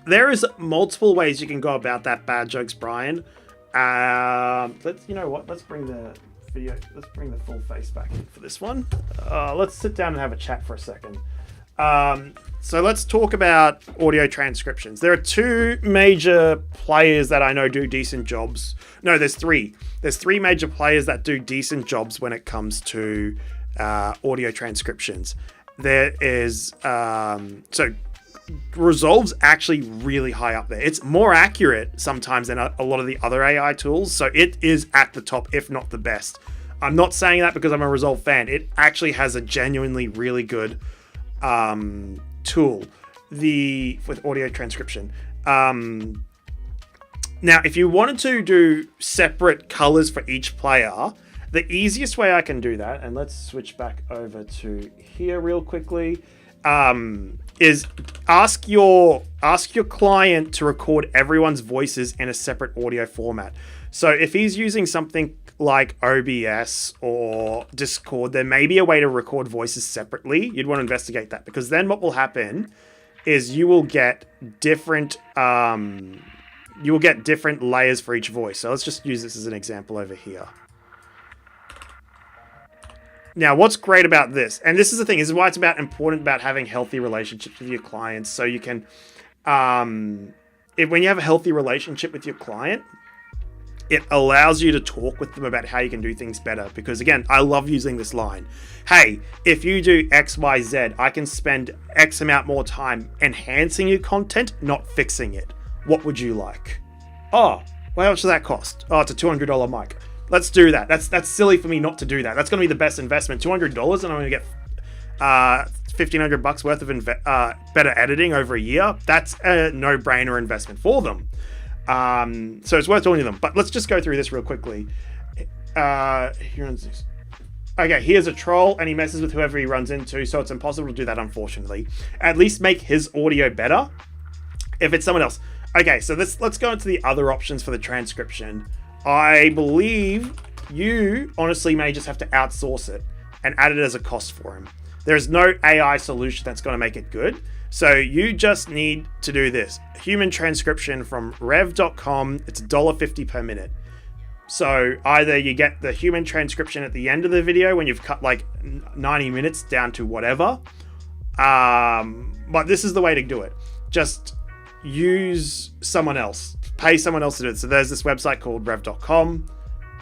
There is multiple ways you can go about that, bad jokes, Brian. You know what? Let's bring the video. Let's bring the full face back in for this one. Let's sit down and have a chat for a second. So let's talk about audio transcriptions. There are two major players that I know do decent jobs. No, there's three. There's three major players that do decent jobs when it comes to audio transcriptions. There is Resolve's actually really high up there. It's more accurate sometimes than a lot of the other AI tools, so it is at the top, if not the best. I'm not saying that because I'm a Resolve fan. It actually has a genuinely really good tool with audio transcription. Now, if you wanted to do separate colors for each player, the easiest way I can do that, and let's switch back over to here real quickly, is ask your client to record everyone's voices in a separate audio format. So if he's using something like OBS or Discord, there may be a way to record voices separately. You'd want to investigate that, because then what will happen is you will get different layers for each voice. So let's just use this as an example over here. Now, what's great about this, and this is the thing, this is why it's important about having healthy relationships with your clients, so you can, when you have a healthy relationship with your client, it allows you to talk with them about how you can do things better. Because again, I love using this line. Hey, if you do X, Y, Z, I can spend X amount more time enhancing your content, not fixing it. What would you like? Oh, well, how much does that cost? Oh, it's a $200 mic. Let's do that. That's silly for me not to do that. That's going to be the best investment. $200 and I'm going to get $1,500 worth of better editing over a year. That's a no-brainer investment for them. So it's worth talking to them. But let's just go through this real quickly. Okay, here's a troll and he messes with whoever he runs into, so it's impossible to do that, unfortunately. At least make his audio better if it's someone else. Okay, so let's go into the other options for the transcription. I believe you honestly may just have to outsource it and add it as a cost for him. There's no AI solution that's going to make it good. So you just need to do this. Human transcription from rev.com. It's $1.50 per minute. So either you get the human transcription at the end of the video when you've cut like 90 minutes down to whatever. But this is the way to do it. Just use someone else. Pay someone else to do it. So there's this website called rev.com.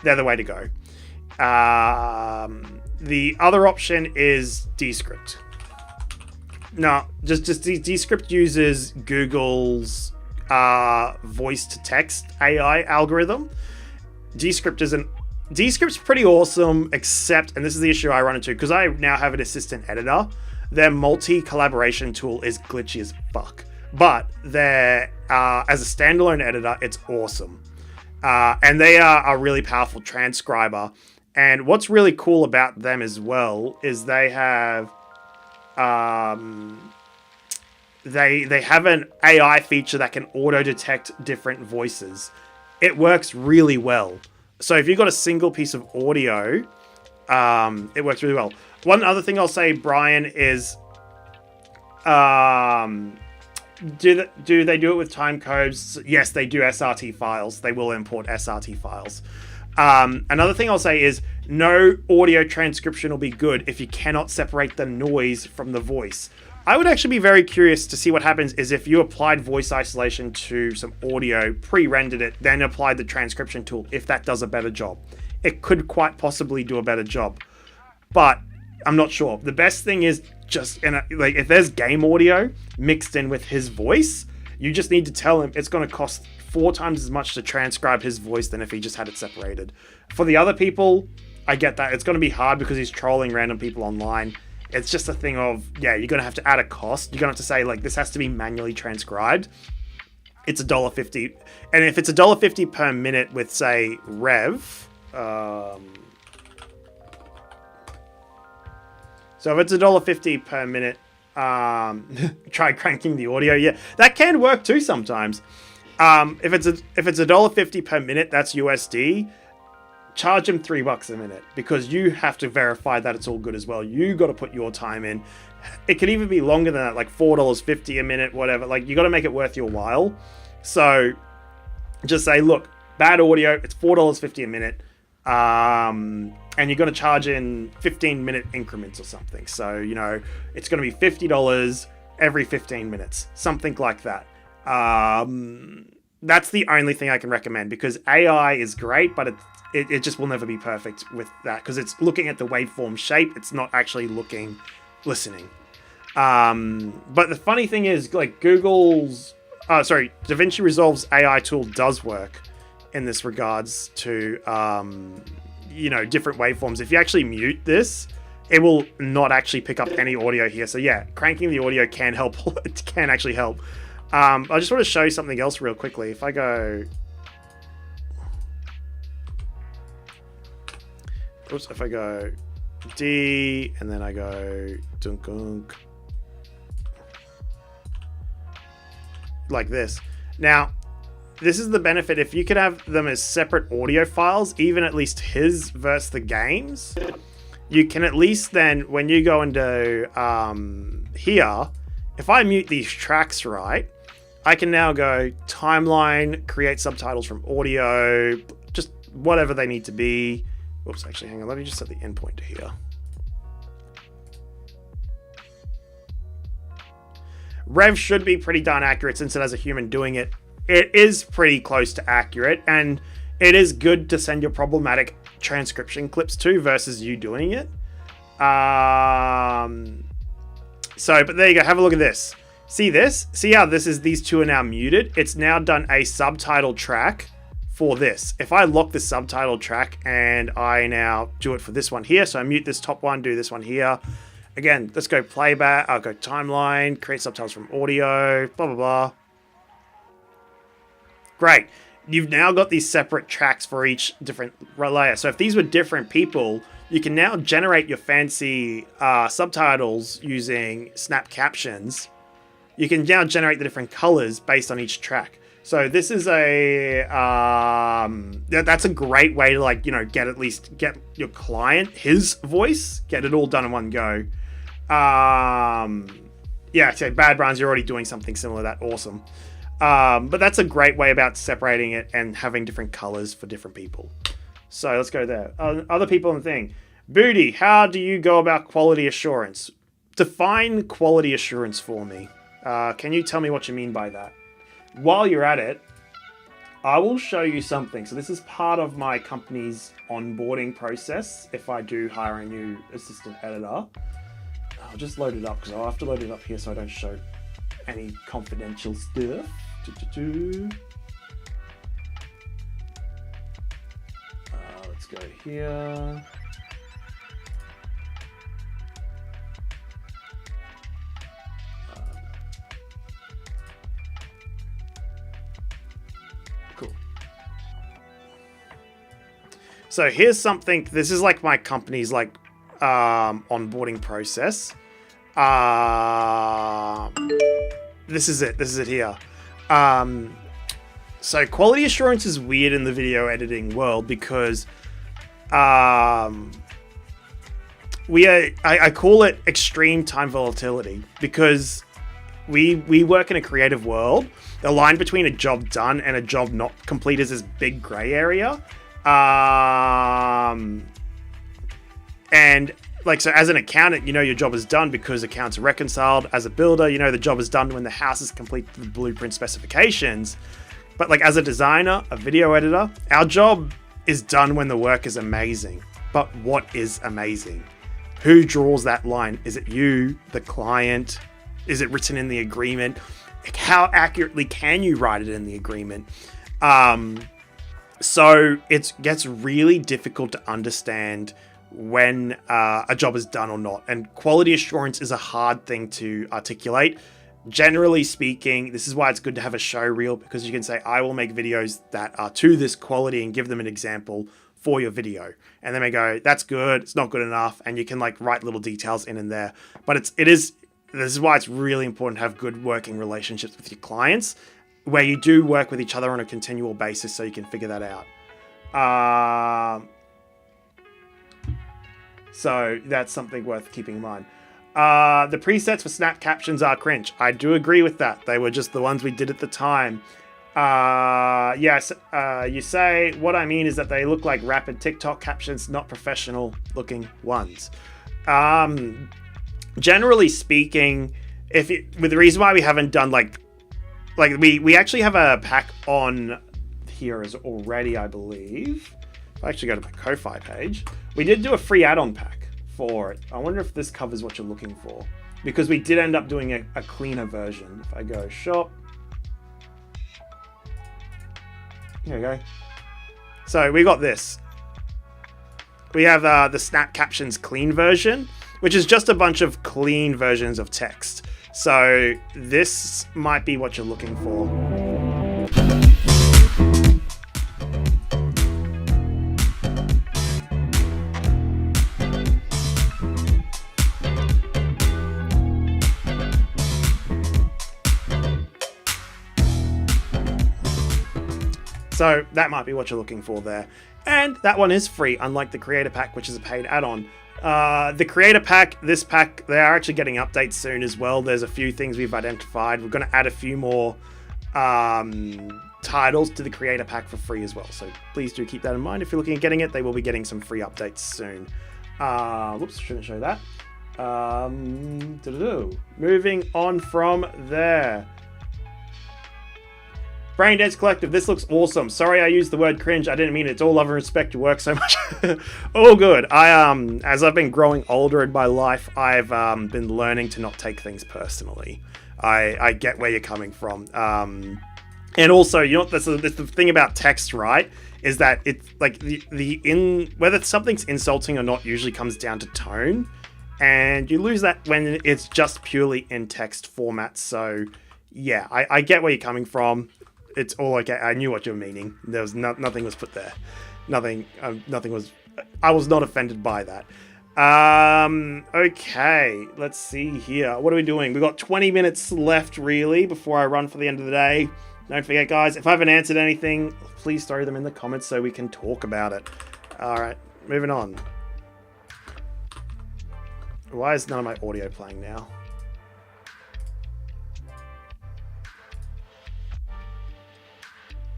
They're the way to go. The other option is Descript. No, just Descript uses Google's voice-to-text AI algorithm. Descript's pretty awesome, except, and this is the issue I run into, because I now have an assistant editor, their multi-collaboration tool is glitchy as fuck. But as a standalone editor, it's awesome. And they are a really powerful transcriber. And what's really cool about them as well is they have they have an AI feature that can auto-detect different voices. It works really well. So if you've got a single piece of audio, it works really well. One other thing I'll say, Brian, is do they do it with time codes? Yes, they do SRT files. They will import SRT files. Another thing I'll say is no audio transcription will be good if you cannot separate the noise from the voice. I would actually be very curious to see what happens is if you applied voice isolation to some audio, pre-rendered it, then applied the transcription tool, if that does a better job. It could quite possibly do a better job, but I'm not sure. The best thing is just, like, if there's game audio mixed in with his voice, you just need to tell him it's going to cost 4 times as much to transcribe his voice than if he just had it separated. For the other people, I get that. It's going to be hard because he's trolling random people online. It's just a thing of, yeah, you're going to have to add a cost. You're going to have to say, like, this has to be manually transcribed. It's $1.50. And if it's $1.50 per minute with, say, Rev... So if it's $1.50 per minute, try cranking the audio. Yeah, that can work too sometimes. If it's $1.50 per minute, that's USD. Charge him $3 a minute because you have to verify that it's all good as well. You got to put your time in. It could even be longer than that, like $4.50 a minute, whatever. Like, you got to make it worth your while. So just say, look, bad audio. It's $4.50 a minute. And you're going to charge in 15-minute increments or something. So, you know, it's going to be $50 every 15 minutes, something like that. That's the only thing I can recommend because AI is great, but it just will never be perfect with that because it's looking at the waveform shape. It's not actually listening. But the funny thing is, like, DaVinci Resolve's AI tool does work in this regards to, you know, different waveforms. If you actually mute this, it will not actually pick up any audio here. So yeah, cranking the audio can help. It can actually help. I just want to show you something else real quickly. If I go... Oops, if I go D, and then I go dunk, like this. Now, this is the benefit. If you could have them as separate audio files, even at least his versus the games, you can at least then, when you go into here, if I mute these tracks right, I can now go timeline, create subtitles from audio, just whatever they need to be. Whoops, actually, hang on. Let me just set the endpoint to here. Rev should be pretty darn accurate since it has a human doing it. It is pretty close to accurate, and it is good to send your problematic transcription clips to versus you doing it. But there you go. Have a look at this. See this? See how these two are now muted? It's now done a subtitle track for this. If I lock the subtitle track and I now do it for this one here, so I mute this top one, do this one here. Again, let's go playback. I'll go timeline, create subtitles from audio, blah, blah, blah. Great. You've now got these separate tracks for each different layer. So if these were different people, you can now generate your fancy subtitles using Snap Captions. You can now generate the different colors based on each track. So this is that's a great way to, like, you know, get your client, his voice, get it all done in one go. Yeah, so Bad Brands, you're already doing something similar to that. Awesome. But that's a great way about separating it and having different colors for different people. So let's go there. Other people in the thing. Booty, how do you go about quality assurance? Define quality assurance for me. Can you tell me what you mean by that? While you're at it, I will show you something. So this is part of my company's onboarding process. If I do hire a new assistant editor, I'll just load it up because I'll have to load it up here so I don't show any confidential stuff. Let's go here. Cool. So here's something. This is like my company's like onboarding process. This is it here. So quality assurance is weird in the video editing world because I call it extreme time volatility because we work in a creative world. The line between a job done and a job not complete is this big gray area. And like, so as an accountant, you know your job is done because accounts are reconciled. As a builder, you know the job is done when the house is complete to the blueprint specifications. But like as a designer, a video editor, our job is done when the work is amazing. But what is amazing? Who draws that line? Is it you, the client? Is it written in the agreement? How accurately can you write it in the agreement? So it gets really difficult to understand when a job is done or not. And quality assurance is a hard thing to articulate. Generally speaking, this is why it's good to have a show reel, because you can say, I will make videos that are to this quality and give them an example for your video. And then they go, that's good, it's not good enough. And you can like write little details in and there. But this is why it's really important to have good working relationships with your clients, where you do work with each other on a continual basis so you can figure that out. So that's something worth keeping in mind. The presets for Snap Captions are cringe. I do agree with that. They were just the ones we did at the time. Yes, you say, what I mean is that they look like rapid TikTok captions, not professional looking ones. Generally speaking, with the reason why we haven't done like we actually have a pack on here as already, I believe. If I actually go to my Ko-Fi page, we did do a free add-on pack for it. I wonder if this covers what you're looking for, because we did end up doing a cleaner version. If I go shop, here we go. So we got this. We have the Snap Captions clean version, which is just a bunch of clean versions of text. So this might be what you're looking for. So that might be what you're looking for there. And that one is free, unlike the Creator Pack, which is a paid add-on. The Creator Pack, this pack, they are actually getting updates soon as well. There's a few things we've identified. We're going to add a few more titles to the Creator Pack for free as well. So please do keep that in mind. If you're looking at getting it, they will be getting some free updates soon. Whoops, shouldn't show that. Moving on from there. Braindance Collective, this looks awesome. Sorry I used the word cringe. I didn't mean it. It's all love and respect your work so much. All good. As I've been growing older in my life, I've been learning to not take things personally. I get where you're coming from. And also, you know what, that's the thing about text, right? Is that it's like whether something's insulting or not usually comes down to tone. And you lose that when it's just purely in text format. So yeah, I get where you're coming from. It's all okay. I knew what you were meaning. There was nothing was put there. Nothing was. I was not offended by that. Okay, let's see here. What are we doing? We've got 20 minutes left, really, before I run for the end of the day. Don't forget, guys, if I haven't answered anything, please throw them in the comments so we can talk about it. All right, moving on. Why is none of my audio playing now?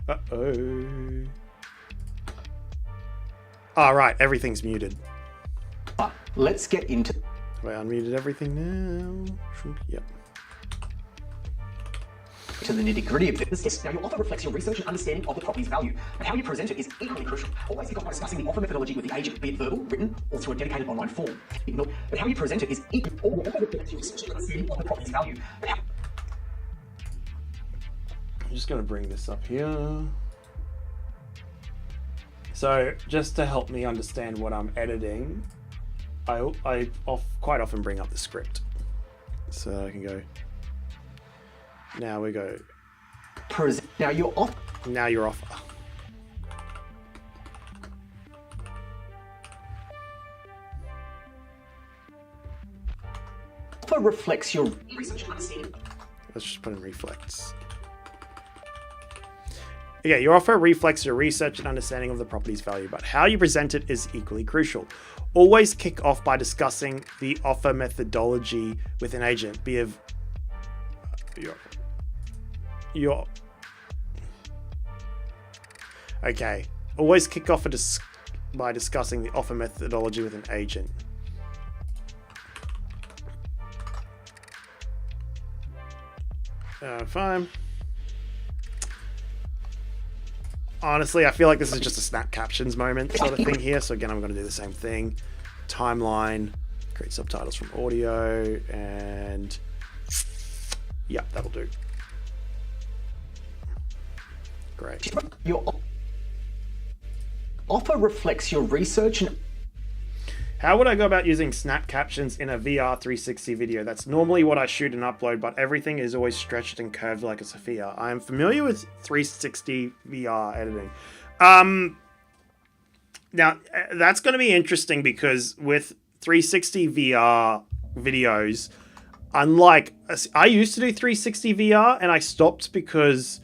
Uh-oh. All right, everything's muted. Let's get into... Have I unmuted everything now? Yep. To the nitty-gritty of this. Now, your offer reflects your research and understanding of the property's value, and how you present it is equally crucial. Always kick off by discussing the offer methodology with the agent, be it verbal, written, or through a dedicated online form. But how you present it is equally... Your offer reflects your research and understanding of the property's value. I'm just going to bring this up here. So, just to help me understand what I'm editing, I quite often bring up the script. So I can go... Now we go... Now you're off. Now your offer. Offer reflects your research and understanding. Let's just put in reflects. Yeah, your offer reflects your research and understanding of the property's value, but how you present it is equally crucial. Always kick off by discussing the offer methodology with an agent, be it Your okay. Always kick off by discussing the offer methodology with an agent. Fine. Honestly, I feel like this is just a snap captions moment sort of thing here. So again, I'm going to do the same thing. Timeline, create subtitles from audio, and yeah, that'll do. Great. Your offer reflects your research and How would I go about using snap captions in a VR 360 video? That's normally what I shoot and upload, but everything is always stretched and curved like a Sophia. I am familiar with 360 VR editing. Now, that's going to be interesting because with 360 VR videos, unlike... I used to do 360 VR and I stopped because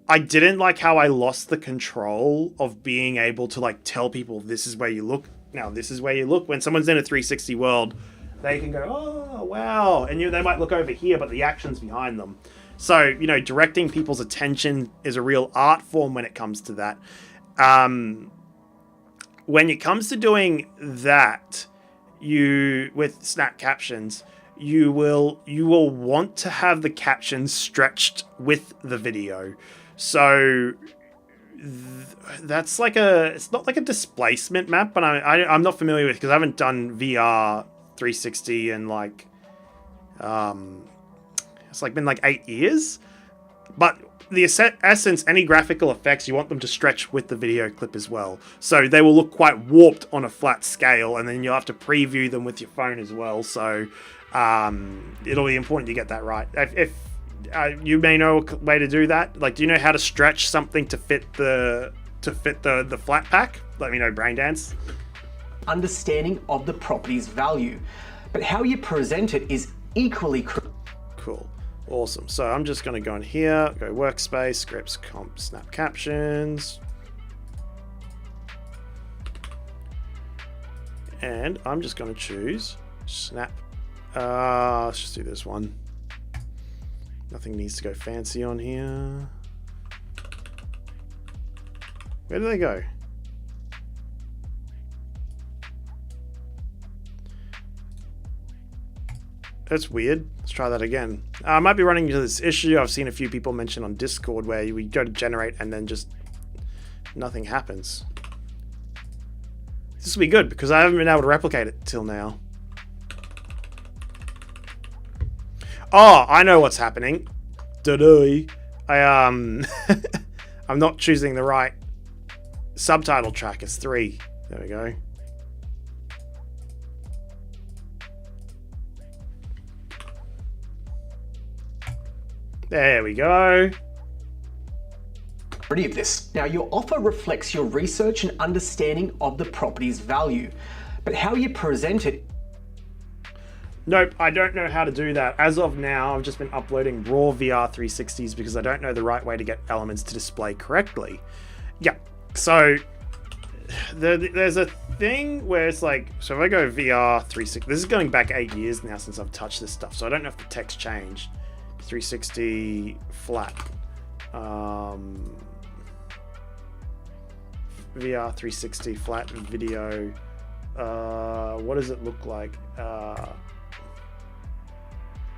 I didn't like how I lost the control of being able to like tell people this is where you look. Now, this is where you look. When someone's in a 360 world, they can go, oh, wow. And they might look over here, but the action's behind them. So, you know, directing people's attention is a real art form when it comes to that. When it comes to doing that, with snap captions, you will want to have the captions stretched with the video. So that's like it's not like a displacement map, but I'm not familiar with, because I haven't done VR 360 in like it's like been like 8 years. But the essence, any graphical effects, you want them to stretch with the video clip as well, so they will look quite warped on a flat scale, and then you'll have to preview them with your phone as well. So it'll be important you get that right. If you may know a way to do that. Like, do you know how to stretch something to fit the flat pack? Let me know, Braindance. understanding of the property's value, but how you present it is equally critical. Cool. Awesome. So I'm just going to go in here, go workspace, scripts, comp, snap captions. And I'm just going to choose snap. Let's just do this one. Nothing needs to go fancy on here. Where do they go? That's weird. Let's try that again. I might be running into this issue I've seen a few people mention on Discord, where we go to generate and then just nothing happens. This will be good because I haven't been able to replicate it till now. Oh, I know what's happening. I'm not choosing the right subtitle track. It's 3. There we go. There we go. Of this. Now, your offer reflects your research and understanding of the property's value, but how you present it. Nope, I don't know how to do that. As of now, I've just been uploading raw VR 360s because I don't know the right way to get elements to display correctly. Yeah, so there's a thing where it's like, so if I go VR 360, this is going back 8 years now since I've touched this stuff, so I don't know if the text changed. 360 flat. VR 360 flat video. What does it look like?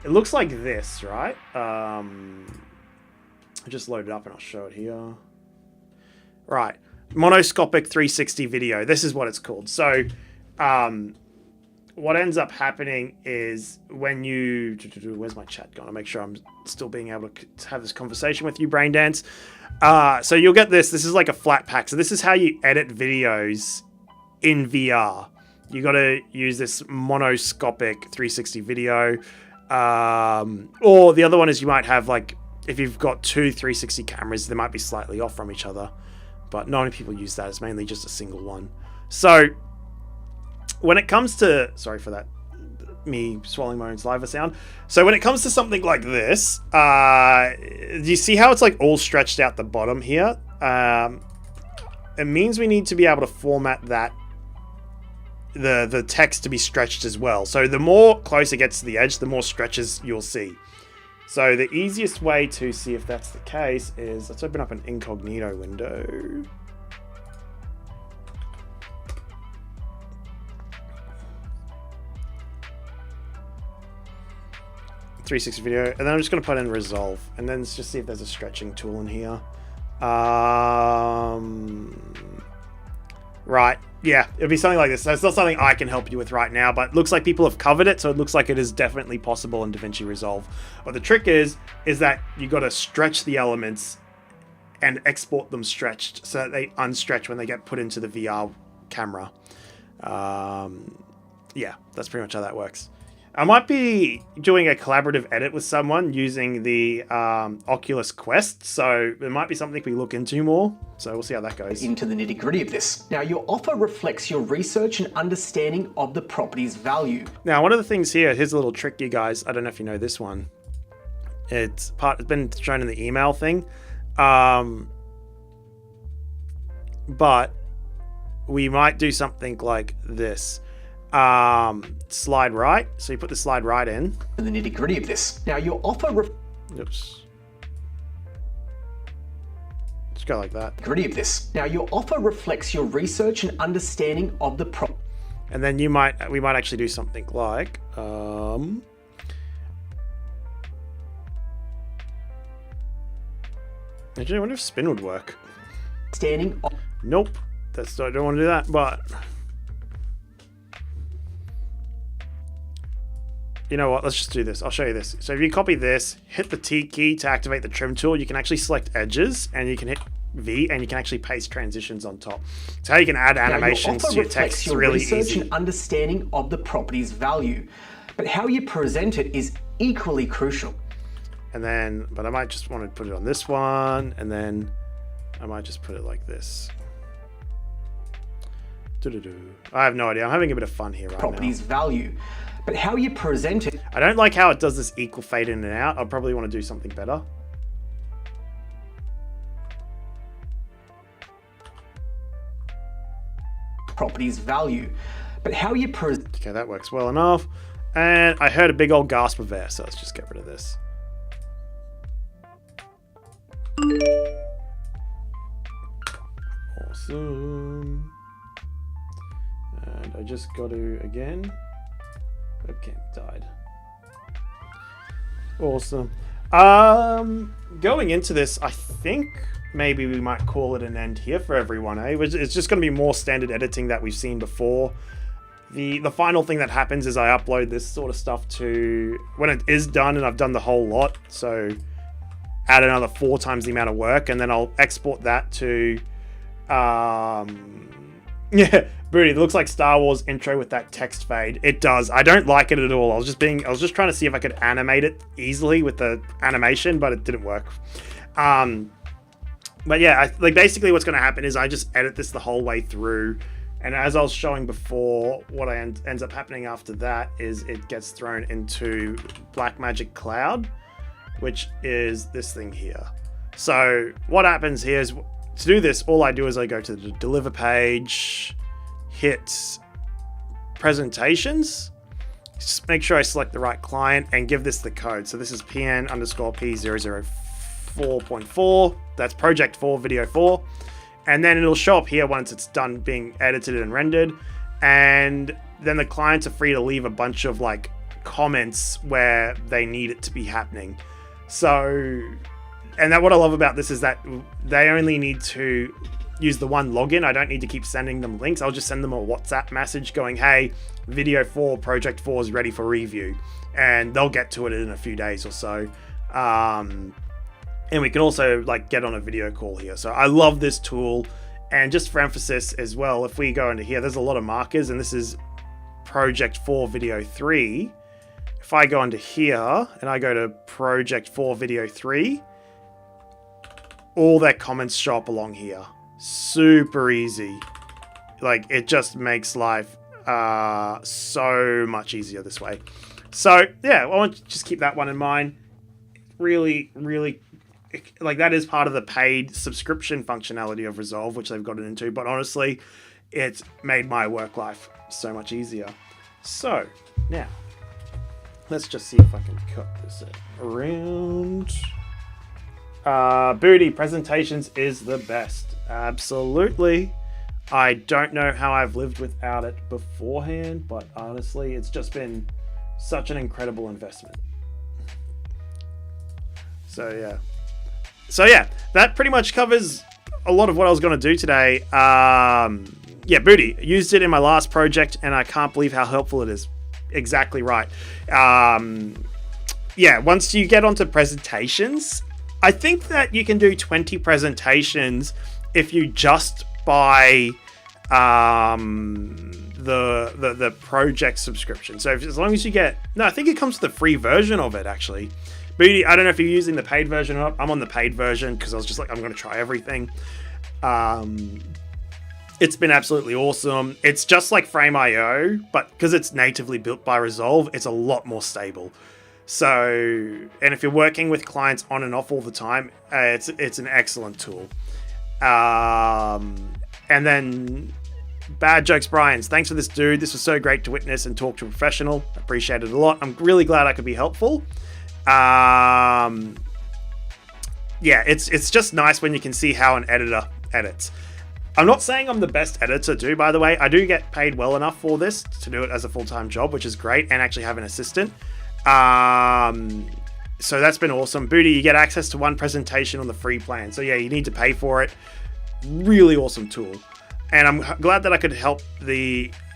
It looks like this, right? I just load it up and I'll show it here. Right. Monoscopic 360 video. This is what it's called. So, what ends up happening is when you... Where's my chat gone? I'll make sure I'm still being able to have this conversation with you, Braindance. So you'll get this. This is like a flat pack. So this is how you edit videos in VR. You got to use this monoscopic 360 video. Or the other one is you might have, like, if you've got 2 360 cameras, they might be slightly off from each other. But not many people use that. It's mainly just a single one. So when it comes to... Sorry for that. Me swallowing my own saliva sound. So when it comes to something like this, do you see how it's like all stretched out the bottom here? It means we need to be able to format that, the text to be stretched as well. So the more close it gets to the edge, the more stretches you'll see. So the easiest way to see if that's the case is, let's open up an incognito window. .360 video, and then I'm just going to put in resolve, and then let's just see if there's a stretching tool in here. Right, yeah, it'll be something like this. So it's not something I can help you with right now, but it looks like people have covered it, so it looks like it is definitely possible in DaVinci Resolve. But the trick is that you got to stretch the elements and export them stretched so that they unstretch when they get put into the VR camera. Yeah, that's pretty much how that works. I might be doing a collaborative edit with someone using the Oculus Quest, so it might be something we look into more. So we'll see how that goes. Into the nitty-gritty of this. Now, your offer reflects your research and understanding of the property's value. Now, one of the things here's a little trick, you guys. I don't know if you know this one. It's been shown in the email thing. But we might do something like this. Slide right. So you put the slide right in. The nitty-gritty of this. Now, your offer Oops. Just go like that. Gritty of this. Now, your offer reflects your research and understanding of the and then we might actually do something like actually, I wonder if spin would work. Nope. I don't want to do that, but you know what? Let's just do this. I'll show you this. So if you copy this, hit the T key to activate the trim tool, you can actually select edges, and you can hit V, and you can actually paste transitions on top. So how you can add animations to your text is really easy. Research and understanding of the property's value, but how you present it is equally crucial. And then, but I might just want to put it on this one, and then I might just put it like this. I have no idea. I'm having a bit of fun here right now. Property's value. But how you present it... I don't like how it does this equal fade in and out. I'll probably want to do something better. Property's value. But how you present... Okay, that works well enough. And I heard a big old gasp of air, so let's just get rid of this. Awesome. And I just got to, again... Webcam died. Awesome. Going into this, I think maybe we might call it an end here for everyone, eh? It's just going to be more standard editing that we've seen before. The final thing that happens is I upload this sort of stuff to... When it is done and I've done the whole lot, so add another 4 times the amount of work, and then I'll export that to... Yeah, Booty, it looks like Star Wars intro with that text fade. It does. I don't like it at all. I was just trying to see if I could animate it easily with the animation, but it didn't work. But yeah, basically what's going to happen is I just edit this the whole way through. And as I was showing before, what ends up happening after that is it gets thrown into Blackmagic Cloud, which is this thing here. So what happens here is, to do this, all I do is I go to the deliver page, hit presentations, just make sure I select the right client and give this the code. So this is PN_P004.4. That's project 4, video 4. And then it'll show up here once it's done being edited and rendered. And then the clients are free to leave a bunch of like comments where they need it to be happening. So, and what I love about this is that they only need to use the one login. I don't need to keep sending them links. I'll just send them a WhatsApp message going, hey, video 4, project 4 is ready for review. And they'll get to it in a few days or so. And we can also like get on a video call here. So I love this tool. And just for emphasis as well, if we go into here, there's a lot of markers, and this is project 4 video 3. If I go into here and I go to project 4 video 3, all their comments show up along here. Super easy. Like, it just makes life so much easier this way. So yeah, I want to just keep that one in mind. Really, like, that is part of the paid subscription functionality of Resolve, which they've gotten into. But honestly, it's made my work life so much easier. So now, Let's just see if I can cut this around. Booty, presentations is the best. Absolutely. I don't know how I've lived without it beforehand, but honestly, it's just been such an incredible investment. So yeah, that pretty much covers a lot of what I was going to do today. Yeah, Booty, used it in my last project, and I can't believe how helpful it is. Exactly right. Yeah, once you get onto presentations, I think that you can do 20 presentations if you just buy the project subscription. So as long as you get, no, I think it comes with the free version of it actually. Booty, I don't know if you're using the paid version or not. I'm on the paid version because I was just like, I'm going to try everything. It's been absolutely awesome. It's just like Frame.io, but because it's natively built by Resolve, it's a lot more stable. So, and if you're working with clients on and off all the time, it's an excellent tool. And then Bad Jokes Brian's, thanks for this, dude. This was so great to witness and talk to a professional. Appreciate it a lot. I'm really glad I could be helpful. Yeah, it's just nice when you can see how an editor edits. I'm not saying I'm the best editor too, by the way. I do get paid well enough for this to do it as a full-time job, which is great, and actually have an assistant. So that's been awesome. Booty, you get access to one presentation on the free plan. So yeah, you need to pay for it. Really awesome tool. And I'm glad that I could help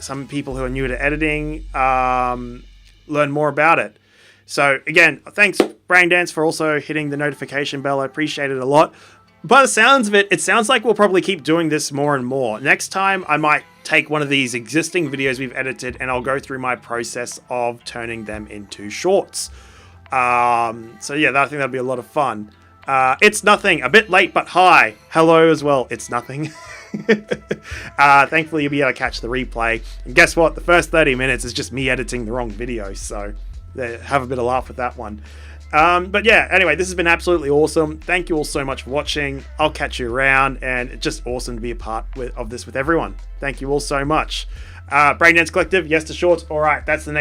some people who are new to editing learn more about it. So again, thanks Braindance for also hitting the notification bell. I appreciate it a lot. By the sounds of it, it sounds like we'll probably keep doing this more and more. Next time, I might take one of these existing videos we've edited and I'll go through my process of turning them into shorts. So yeah, I think that'll be a lot of fun. It's nothing. A bit late, but hi. Hello as well. It's nothing. Thankfully, you'll be able to catch the replay. And guess what? The first 30 minutes is just me editing the wrong video. So have a bit of laugh with that one. But yeah, anyway, this has been absolutely awesome. Thank you all so much for watching. I'll catch you around, and it's just awesome to be a part of this with everyone. Thank you all so much. Braindance Collective, yes to shorts. All right, that's the next